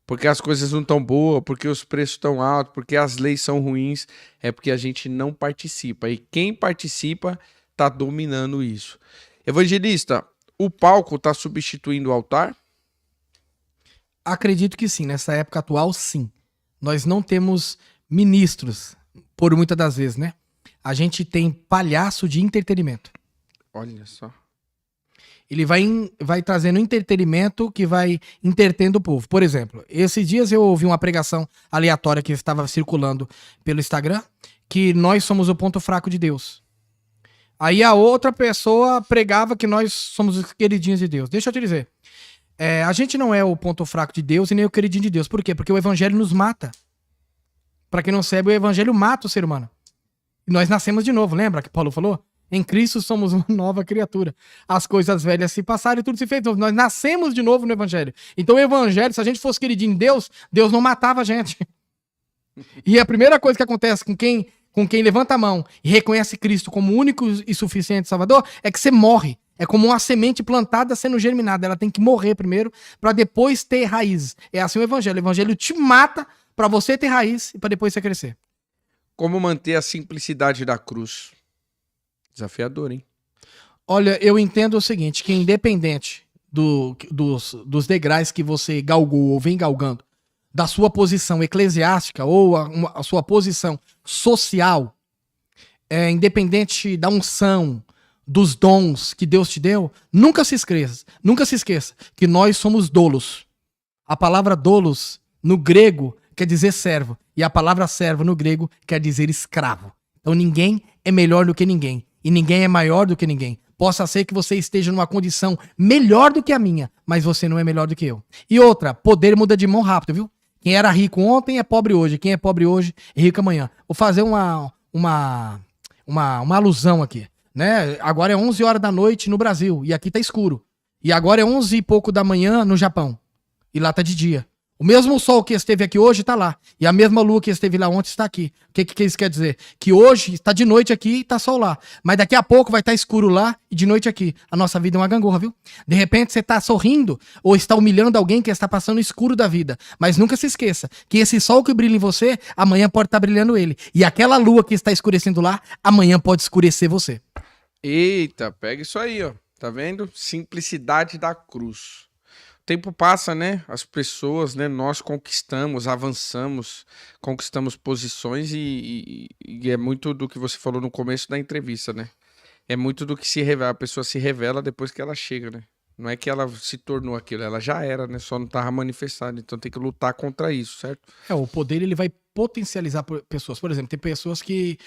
Porque as coisas não estão boas, porque os preços estão altos, porque as leis são ruins, é porque a gente não participa. E quem participa está dominando isso. Evangelista, o palco está substituindo o altar? Acredito que sim. Nessa época atual, sim. Nós não temos ministros, por muitas das vezes, né? A gente tem palhaço de entretenimento. Olha só. Ele vai trazendo entretenimento que vai entretendo o povo. Por exemplo, esses dias eu ouvi uma pregação aleatória que estava circulando pelo Instagram, que nós somos o ponto fraco de Deus. Aí a outra pessoa pregava que nós somos os queridinhos de Deus. Deixa eu te dizer, a gente não é o ponto fraco de Deus e nem o queridinho de Deus. Por quê? Porque o evangelho nos mata. Para quem não sabe, o evangelho mata o ser humano. E nós nascemos de novo, lembra que Paulo falou? Em Cristo somos uma nova criatura. As coisas velhas se passaram e tudo se fez novo. Nós nascemos de novo no Evangelho. Então o Evangelho, se a gente fosse queridinho de Deus, Deus não matava a gente. E a primeira coisa que acontece com quem levanta a mão e reconhece Cristo como único e suficiente Salvador, é que você morre. É como uma semente plantada sendo germinada. Ela tem que morrer primeiro para depois ter raízes. É assim o Evangelho. O Evangelho te mata para você ter raiz e para depois você crescer. Como manter a simplicidade da cruz? Desafiador, hein? Olha, eu entendo o seguinte, que independente dos degraus que você galgou ou vem galgando, da sua posição eclesiástica ou a sua posição social, independente da unção, dos dons que Deus te deu, nunca se esqueça que nós somos doulos. A palavra doulos, no grego, quer dizer servo, e a palavra servo, no grego, quer dizer escravo. Então ninguém é melhor do que ninguém. E ninguém é maior do que ninguém. Possa ser que você esteja numa condição melhor do que a minha, mas você não é melhor do que eu. E outra, poder muda de mão rápido, viu? Quem era rico ontem é pobre hoje. Quem é pobre hoje é rico amanhã. Vou fazer uma alusão aqui, né? Agora é 11 horas da noite no Brasil e aqui tá escuro. E agora é 11 e pouco da manhã no Japão. E lá tá de dia. O mesmo sol que esteve aqui hoje está lá. E a mesma lua que esteve lá ontem está aqui. O que isso quer dizer? Que hoje está de noite aqui e está sol lá. Mas daqui a pouco vai estar escuro lá e de noite aqui. A nossa vida é uma gangorra, viu? De repente você está sorrindo ou está humilhando alguém que está passando o escuro da vida. Mas nunca se esqueça que esse sol que brilha em você, amanhã pode estar brilhando ele. E aquela lua que está escurecendo lá, amanhã pode escurecer você. Eita, pega isso aí, ó. Tá vendo? Simplicidade da cruz. O tempo passa, né? As pessoas, né? Nós conquistamos, avançamos, conquistamos posições e é muito do que você falou no começo da entrevista, né? É muito do que se revela. A pessoa se revela depois que ela chega, né? Não é que ela se tornou aquilo, ela já era, né? Só não estava manifestada. Então tem que lutar contra isso, certo? O poder ele vai potencializar pessoas. Por exemplo, tem pessoas que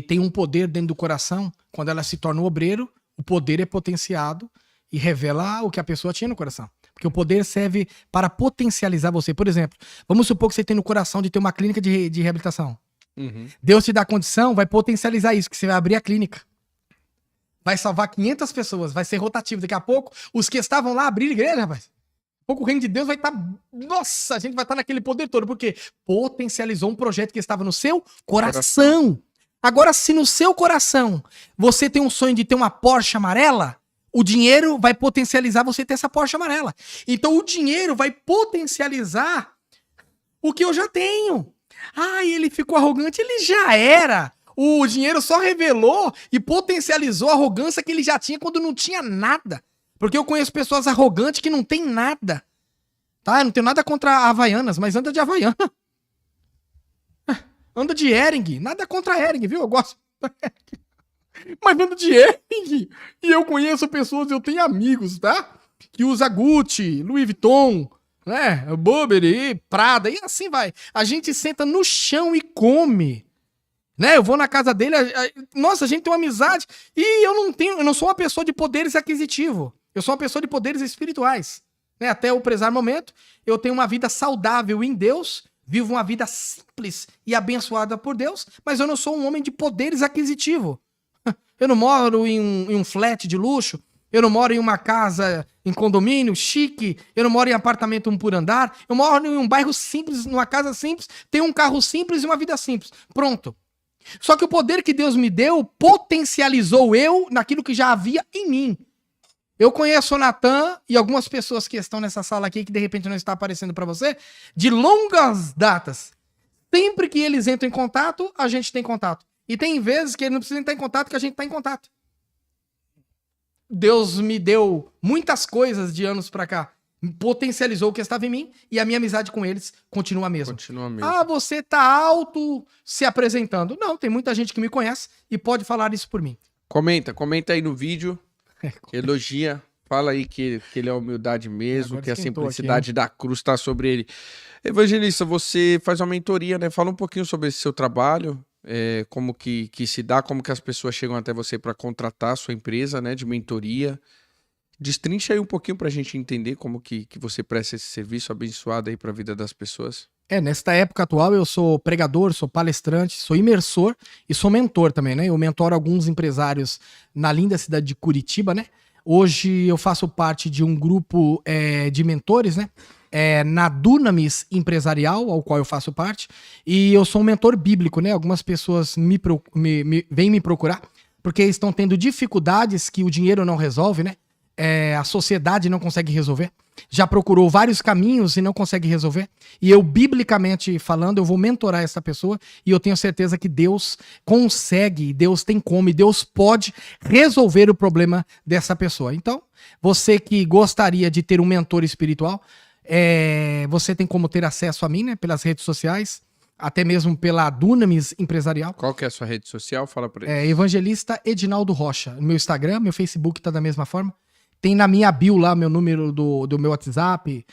têm um poder dentro do coração. Quando ela se torna um obreiro, o poder é potenciado e revela o que a pessoa tinha no coração. Porque o poder serve para potencializar você. Por exemplo, vamos supor que você tem no coração de ter uma clínica de reabilitação. Uhum. Deus te dá condição, vai potencializar isso, que você vai abrir a clínica. Vai salvar 500 pessoas, vai ser rotativo. Daqui a pouco, os que estavam lá abriram igreja, rapaz. Daqui a pouco o reino de Deus vai estar... Nossa, a gente vai estar naquele poder todo. Porque potencializou um projeto que estava no seu coração. Agora, se no seu coração você tem um sonho de ter uma Porsche amarela, o dinheiro vai potencializar você ter essa Porsche amarela. Então o dinheiro vai potencializar o que eu já tenho. Ah, ele ficou arrogante, ele já era. O dinheiro só revelou e potencializou a arrogância que ele já tinha quando não tinha nada. Porque eu conheço pessoas arrogantes que não tem nada. Tá? Eu não tenho nada contra Havaianas, mas anda de Havaiana. Anda de Hering. Nada contra Hering, viu? Eu gosto. Mas anda de Hering. E eu conheço pessoas, eu tenho amigos, tá? Que usa Gucci, Louis Vuitton, né? Burberry, Prada, e assim vai. A gente senta no chão e come. Né? Eu vou na casa dele, nossa, a gente tem uma amizade. E eu não sou uma pessoa de poderes aquisitivos. Eu sou uma pessoa de poderes espirituais. Né? Até o presente momento, eu tenho uma vida saudável em Deus, vivo uma vida simples e abençoada por Deus, mas eu não sou um homem de poderes aquisitivos. Eu não moro em um flat de luxo, eu não moro em uma casa em condomínio chique, eu não moro em apartamento 1 por andar, eu moro em um bairro simples, numa casa simples, tenho um carro simples e uma vida simples. Pronto. Só que o poder que Deus me deu potencializou eu naquilo que já havia em mim. Eu conheço o Natan e algumas pessoas que estão nessa sala aqui, que de repente não está aparecendo para você, de longas datas. Sempre que eles entram em contato, a gente tem contato. E tem vezes que ele não precisa estar em contato, que a gente está em contato. Deus me deu muitas coisas de anos pra cá. Potencializou o que estava em mim e a minha amizade com eles continua a mesma. Continua mesmo. Ah, você tá alto se apresentando. Não, tem muita gente que me conhece e pode falar isso por mim. Comenta aí no vídeo. Elogia. Fala aí que ele é humildade mesmo, Agora que a esquentou simplicidade da cruz está sobre ele. Evangelista, você faz uma mentoria, né? Fala um pouquinho sobre esse seu trabalho. Como que se dá, como que as pessoas chegam até você para contratar a sua empresa, né, de mentoria. Destrincha aí um pouquinho para a gente entender como que você presta esse serviço abençoado aí para a vida das pessoas. Nesta época atual eu sou pregador, sou palestrante, sou imersor e sou mentor também, né? Eu mentoro alguns empresários na linda cidade de Curitiba, né? Hoje eu faço parte de um grupo de mentores, né? Na Dunamis Empresarial, ao qual eu faço parte, e eu sou um mentor bíblico, né? Algumas pessoas vêm me procurar porque estão tendo dificuldades que o dinheiro não resolve, né? A sociedade não consegue resolver. Já procurou vários caminhos e não consegue resolver. E eu, biblicamente falando, eu vou mentorar essa pessoa e eu tenho certeza que Deus consegue, Deus tem como e Deus pode resolver o problema dessa pessoa. Então, você que gostaria de ter um mentor espiritual, você tem como ter acesso a mim, né? Pelas redes sociais, até mesmo pela Dunamis Empresarial. Qual que é a sua rede social? Fala pra eles. Evangelista Edinaldo Rocha. Meu Instagram, meu Facebook tá da mesma forma. Tem na minha bio lá meu número do meu WhatsApp,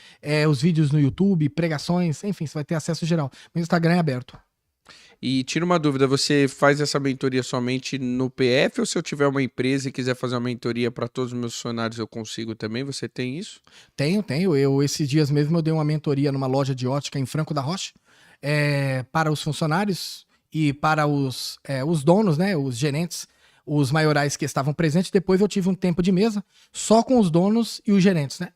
os vídeos no YouTube, pregações, enfim, você vai ter acesso geral. Meu Instagram é aberto. E tira uma dúvida, você faz essa mentoria somente no PF ou se eu tiver uma empresa e quiser fazer uma mentoria para todos os meus funcionários eu consigo também? Você tem isso? Tenho. Esses dias mesmo eu dei uma mentoria numa loja de ótica em Franco da Rocha para os funcionários e para os donos, né, os gerentes, os maiorais que estavam presentes. Depois eu tive um tempo de mesa só com os donos e os gerentes, né?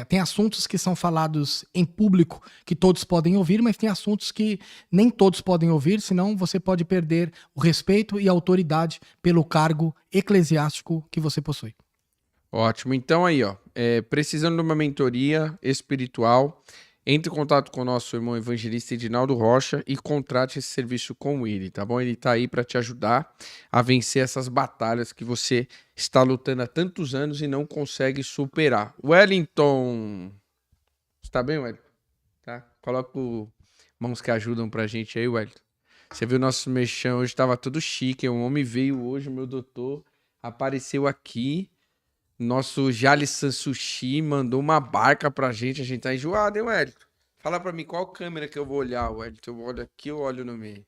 Tem assuntos que são falados em público que todos podem ouvir, mas tem assuntos que nem todos podem ouvir, senão você pode perder o respeito e a autoridade pelo cargo eclesiástico que você possui. Ótimo. Então aí, ó, precisando de uma mentoria espiritual, entre em contato com o nosso irmão evangelista Edinaldo Rocha e contrate esse serviço com ele, tá bom? Ele está aí para te ajudar a vencer essas batalhas que você está lutando há tantos anos e não consegue superar. Wellington! Está bem, Wellington? Tá? Coloca mãos que ajudam pra gente aí, Wellington. Você viu nosso mexão, hoje estava tudo chique, um homem veio hoje, meu doutor, apareceu aqui. Nosso Jalissan Sushi mandou uma barca pra gente. A gente tá enjoado, hein, Wellington? Fala pra mim qual câmera que eu vou olhar, Wellington. Eu olho aqui ou olho no meio?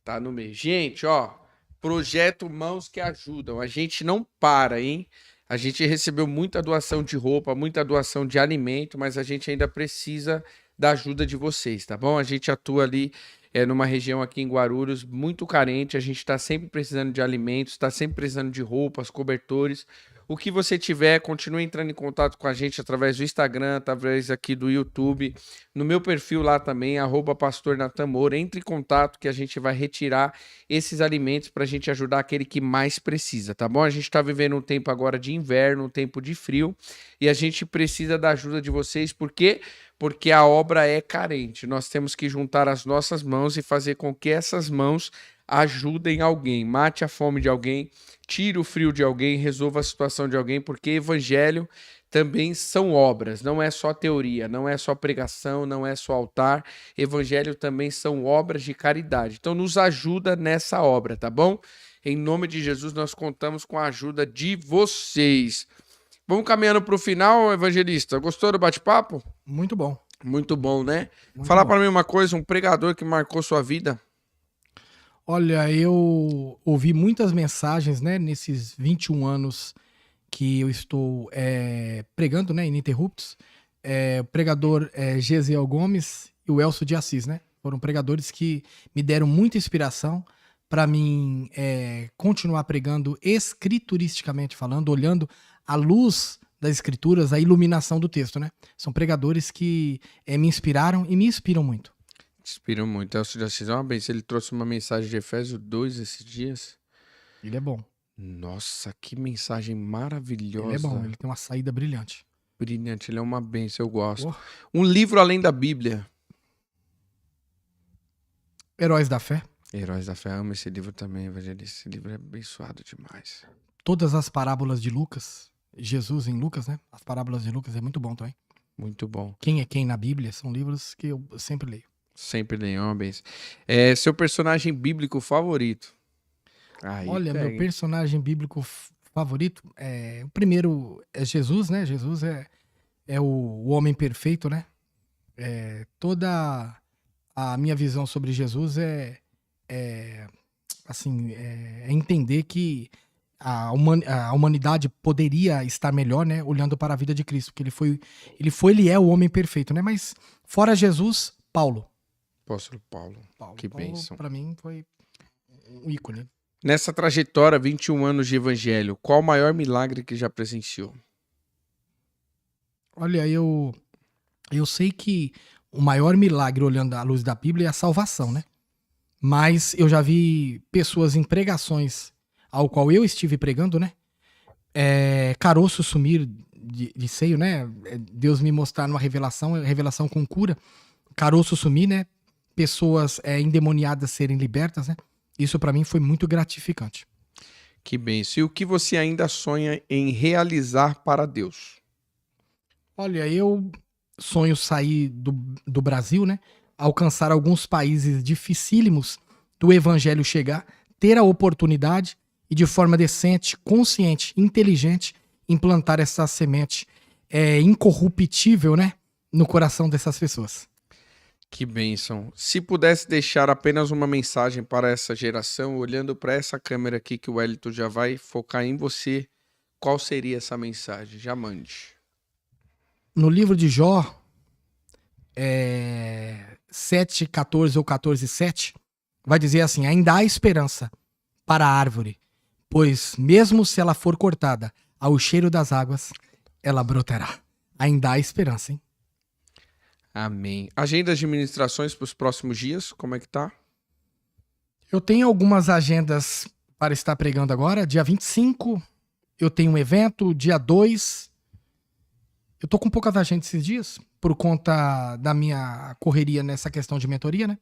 Tá no meio. Gente, ó. Projeto Mãos que Ajudam. A gente não para, hein? A gente recebeu muita doação de roupa, muita doação de alimento, mas a gente ainda precisa da ajuda de vocês, tá bom? A gente atua ali numa região aqui em Guarulhos muito carente, a gente está sempre precisando de alimentos, está sempre precisando de roupas, cobertores. O que você tiver, continue entrando em contato com a gente através do Instagram, através aqui do YouTube, no meu perfil lá também, @pastornatamor. Entre em contato que a gente vai retirar esses alimentos para a gente ajudar aquele que mais precisa, tá bom? A gente está vivendo um tempo agora de inverno, um tempo de frio, e a gente precisa da ajuda de vocês, porque a obra é carente. Nós temos que juntar as nossas mãos e fazer com que essas mãos ajudem alguém, mate a fome de alguém, tire o frio de alguém, resolva a situação de alguém, porque evangelho também são obras, não é só teoria, não é só pregação, não é só altar, evangelho também são obras de caridade. Então nos ajuda nessa obra, tá bom? Em nome de Jesus nós contamos com a ajuda de vocês. Vamos caminhando para o final, evangelista. Gostou do bate-papo? Muito bom. Muito bom, né? Muito Fala bom. para mim uma coisa, um pregador que marcou sua vida. Olha, eu ouvi muitas mensagens, né, nesses 21 anos que eu estou pregando, né, ininterruptos. O pregador Gesiel Gomes e o Elcio de Assis, né? Foram pregadores que me deram muita inspiração para mim continuar pregando escrituristicamente falando, olhando a luz das escrituras, a iluminação do texto, né? São pregadores que me inspiraram e me inspiram muito. Inspiram muito. Elcio de Assis é uma benção. Ele trouxe uma mensagem de Efésios 2 esses dias. Ele é bom. Nossa, que mensagem maravilhosa. Ele é bom, ele tem uma saída brilhante. Brilhante, ele é uma benção, eu gosto. Oh. Um livro além da Bíblia. Heróis da Fé. Heróis da Fé, amo esse livro também, evangelista. Esse livro é abençoado demais. Todas as parábolas de Lucas. Jesus em Lucas, né? As parábolas de Lucas é muito bom também. Muito bom. Quem é quem na Bíblia são livros que eu sempre leio. Sempre leio, uma benção. Seu personagem bíblico favorito? Aí, olha, pega, meu personagem bíblico favorito, o primeiro é Jesus, né? Jesus é o homem perfeito, né? Toda a minha visão sobre Jesus é entender que a humanidade poderia estar melhor, né? Olhando para a vida de Cristo, porque ele é o homem perfeito, né? Mas fora Jesus, Paulo. Apóstolo Paulo. Que bênção. Para mim foi um ícone. Nessa trajetória, 21 anos de evangelho, qual o maior milagre que já presenciou? Olha, eu sei que o maior milagre, olhando à luz da Bíblia, é a salvação, né? Mas eu já vi pessoas em pregações ao qual eu estive pregando, né? Caroço sumir de seio, né? Deus me mostrar numa revelação com cura. Caroço sumir, né? Pessoas endemoniadas serem libertas, né? Isso pra mim foi muito gratificante. Que bênção. E o que você ainda sonha em realizar para Deus? Olha, eu sonho sair do Brasil, né? Alcançar alguns países dificílimos do evangelho chegar, ter a oportunidade e de forma decente, consciente, inteligente, implantar essa semente incorruptível, né? No coração dessas pessoas. Que bênção. Se pudesse deixar apenas uma mensagem para essa geração, olhando para essa câmera aqui que o Wellington já vai focar em você, qual seria essa mensagem? Já mande. No livro de Jó, 7:14 ou 14:7, vai dizer assim: ainda há esperança para a árvore, pois mesmo se ela for cortada ao cheiro das águas, ela brotará. Ainda há esperança, hein? Amém. Agenda de ministrações para os próximos dias, como é que tá? Eu tenho algumas agendas para estar pregando agora. Dia 25, eu tenho um evento. Dia 2, eu tô com poucas agendas esses dias, por conta da minha correria nessa questão de mentoria, né?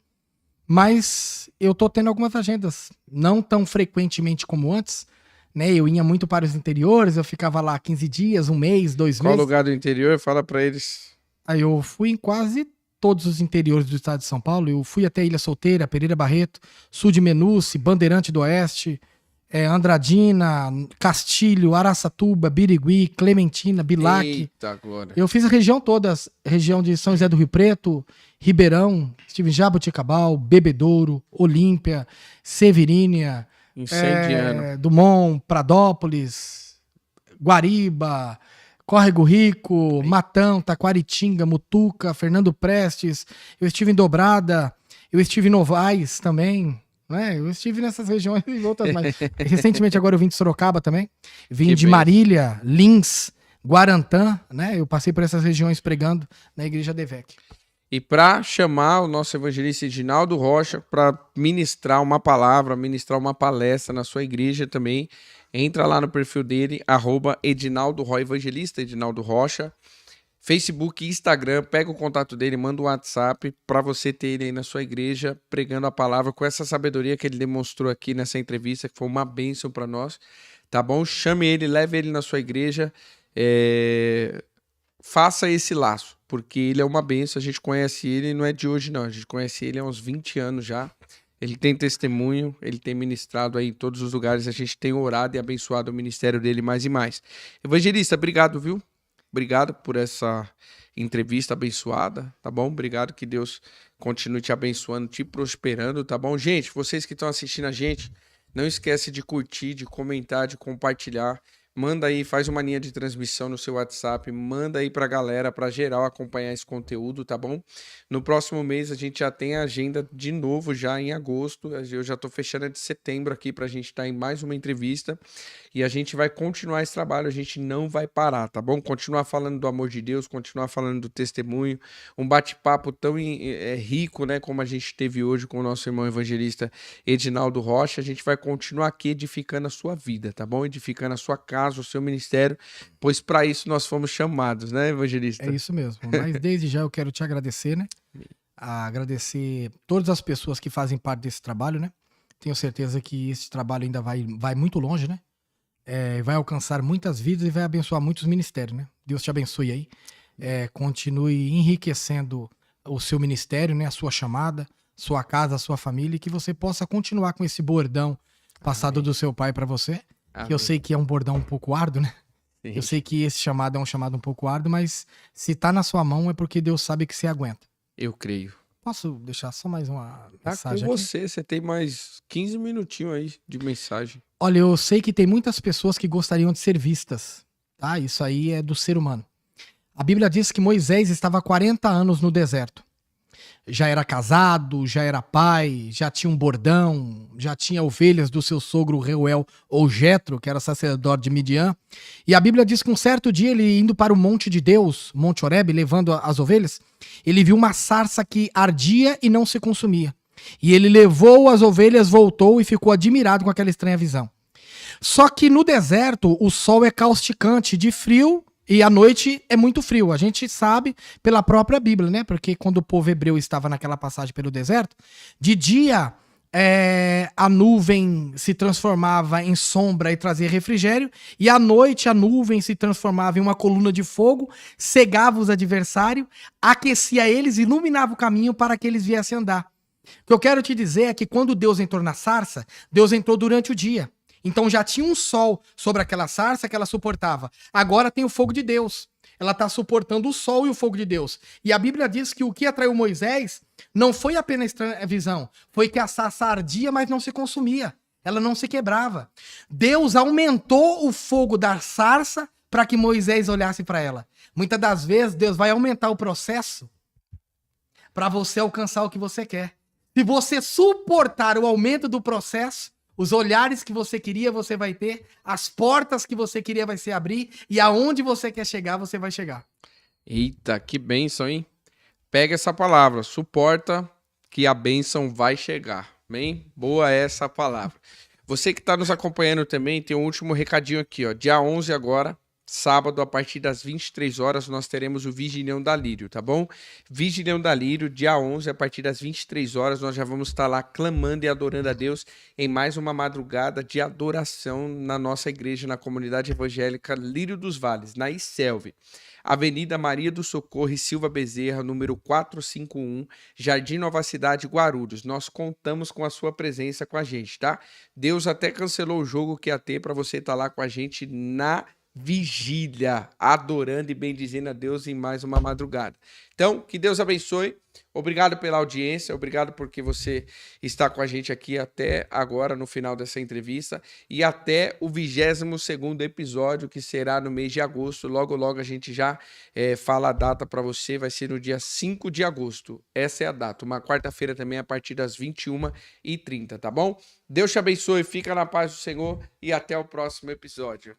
Mas eu tô tendo algumas agendas, não tão frequentemente como antes, né? Eu ia muito para os interiores, eu ficava lá 15 dias, um mês, 2 Qual meses. lugar do interior? Fala para eles. Aí eu fui em quase todos os interiores do estado de São Paulo. Eu fui até Ilha Solteira, Pereira Barreto, Sul de Menuce, Bandeirante do Oeste, Andradina, Castilho, Araçatuba, Birigui, Clementina, Bilac. Eita, glória. Eu fiz a região toda, região de São José do Rio Preto, Ribeirão, estive em Jaboticabal, Bebedouro, Olímpia, Severínia, Incendiando. Dumont, Pradópolis, Guariba, Córrego Rico, Matão, Taquaritinga, Mutuca, Fernando Prestes. Eu estive em Dobrada, eu estive em Novais também, né? Eu estive nessas regiões e outras mais. Recentemente agora eu vim de Sorocaba também. Vim Que de bem. Marília, Lins, Guarantã, né? Eu passei por essas regiões pregando na Igreja Devec. E para chamar o nosso evangelista Edinaldo Rocha para ministrar uma palavra, ministrar uma palestra na sua igreja também, entra lá no perfil dele, @Edinaldo Rocha Evangelista, Edinaldo Rocha. Facebook e Instagram, pega o contato dele, manda um WhatsApp para você ter ele aí na sua igreja, pregando a palavra com essa sabedoria que ele demonstrou aqui nessa entrevista, que foi uma bênção para nós, tá bom? Chame ele, leve ele na sua igreja, faça esse laço, porque ele é uma bênção, a gente conhece ele, não é de hoje não, a gente conhece ele há uns 20 anos já, ele tem testemunho, ele tem ministrado aí em todos os lugares, a gente tem orado e abençoado o ministério dele mais e mais. Evangelista, obrigado, viu? Obrigado por essa entrevista abençoada, tá bom? Obrigado, que Deus continue te abençoando, te prosperando, tá bom? Gente, vocês que estão assistindo a gente, não esquece de curtir, de comentar, de compartilhar. Manda aí, faz uma linha de transmissão no seu WhatsApp, manda aí pra galera, pra geral acompanhar esse conteúdo, tá bom? No próximo mês a gente já tem a agenda de novo, já em agosto. Eu já tô fechando a de setembro aqui pra gente estar em mais uma entrevista. E a gente vai continuar esse trabalho, a gente não vai parar, tá bom? Continuar falando do amor de Deus, continuar falando do testemunho, um bate-papo tão rico, né, como a gente teve hoje com o nosso irmão evangelista Edinaldo Rocha. A gente vai continuar aqui edificando a sua vida, tá bom? Edificando a sua casa, o seu ministério, pois para isso nós fomos chamados, né, evangelista? É isso mesmo. Mas desde já eu quero te agradecer, né? Agradecer todas as pessoas que fazem parte desse trabalho, né? Tenho certeza que esse trabalho ainda vai muito longe, né? Vai alcançar muitas vidas e vai abençoar muitos ministérios, né? Deus te abençoe aí. Continue enriquecendo o seu ministério, né? A sua chamada, sua casa, a sua família, e que você possa continuar com esse bordão passado Amém. do seu pai para você. Amém. Que eu sei que é um bordão um pouco árduo, né? Sim. Eu sei que esse chamado é um chamado um pouco árduo, mas se tá na sua mão é porque Deus sabe que você aguenta. Eu creio. Posso deixar só mais uma Tá mensagem com aqui? você tem mais 15 minutinhos aí de mensagem. Olha, eu sei que tem muitas pessoas que gostariam de ser vistas, tá? Isso aí é do ser humano. A Bíblia diz que Moisés estava 40 anos no deserto. Já era casado, já era pai, já tinha um bordão, já tinha ovelhas do seu sogro Reuel ou Jetro, que era sacerdote de Midian. E a Bíblia diz que um certo dia ele indo para o monte de Deus, Monte Horebe, levando as ovelhas, ele viu uma sarça que ardia e não se consumia. E ele levou as ovelhas, voltou e ficou admirado com aquela estranha visão. Só que no deserto o sol é causticante, de frio, e à noite é muito frio. A gente sabe pela própria Bíblia, né? Porque quando o povo hebreu estava naquela passagem pelo deserto, de dia a nuvem se transformava em sombra e trazia refrigério, e à noite a nuvem se transformava em uma coluna de fogo, cegava os adversários, aquecia eles, iluminava o caminho para que eles viessem andar. O que eu quero te dizer é que quando Deus entrou na sarça, Deus entrou durante o dia. Então já tinha um sol sobre aquela sarça que ela suportava. Agora tem o fogo de Deus. Ela está suportando o sol e o fogo de Deus. E a Bíblia diz que o que atraiu Moisés não foi apenas a visão, foi que a sarça ardia, mas não se consumia. Ela não se quebrava. Deus aumentou o fogo da sarça para que Moisés olhasse para ela. Muitas das vezes Deus vai aumentar o processo para você alcançar o que você quer. Se você suportar o aumento do processo, os olhares que você queria, você vai ter. As portas que você queria vai se abrir. E aonde você quer chegar, você vai chegar. Eita, que bênção, hein? Pega essa palavra, suporta que a bênção vai chegar. Bem, boa essa palavra. Você que está nos acompanhando também, tem um último recadinho aqui, ó. Dia 11 agora, sábado, a partir das 23 horas, nós teremos o Vigilhão da Lírio, tá bom? Vigilhão da Lírio, dia 11, a partir das 23 horas, nós já vamos estar lá clamando e adorando a Deus em mais uma madrugada de adoração na nossa igreja, na comunidade evangélica Lírio dos Vales, na ICELV. Avenida Maria do Socorro e Silva Bezerra, número 451, Jardim Nova Cidade, Guarulhos. Nós contamos com a sua presença com a gente, tá? Deus até cancelou o jogo que ia ter para você estar lá com a gente na vigília, adorando e bendizendo a Deus em mais uma madrugada. Então, que Deus abençoe. Obrigado pela audiência, obrigado porque você está com a gente aqui até agora, no final dessa entrevista, e até o 22º episódio, que será no mês de agosto. Logo, logo a gente já fala a data para você, vai ser no dia 5 de agosto. Essa é a data, uma quarta-feira também, a partir das 21h30, tá bom? Deus te abençoe, fica na paz do Senhor e até o próximo episódio.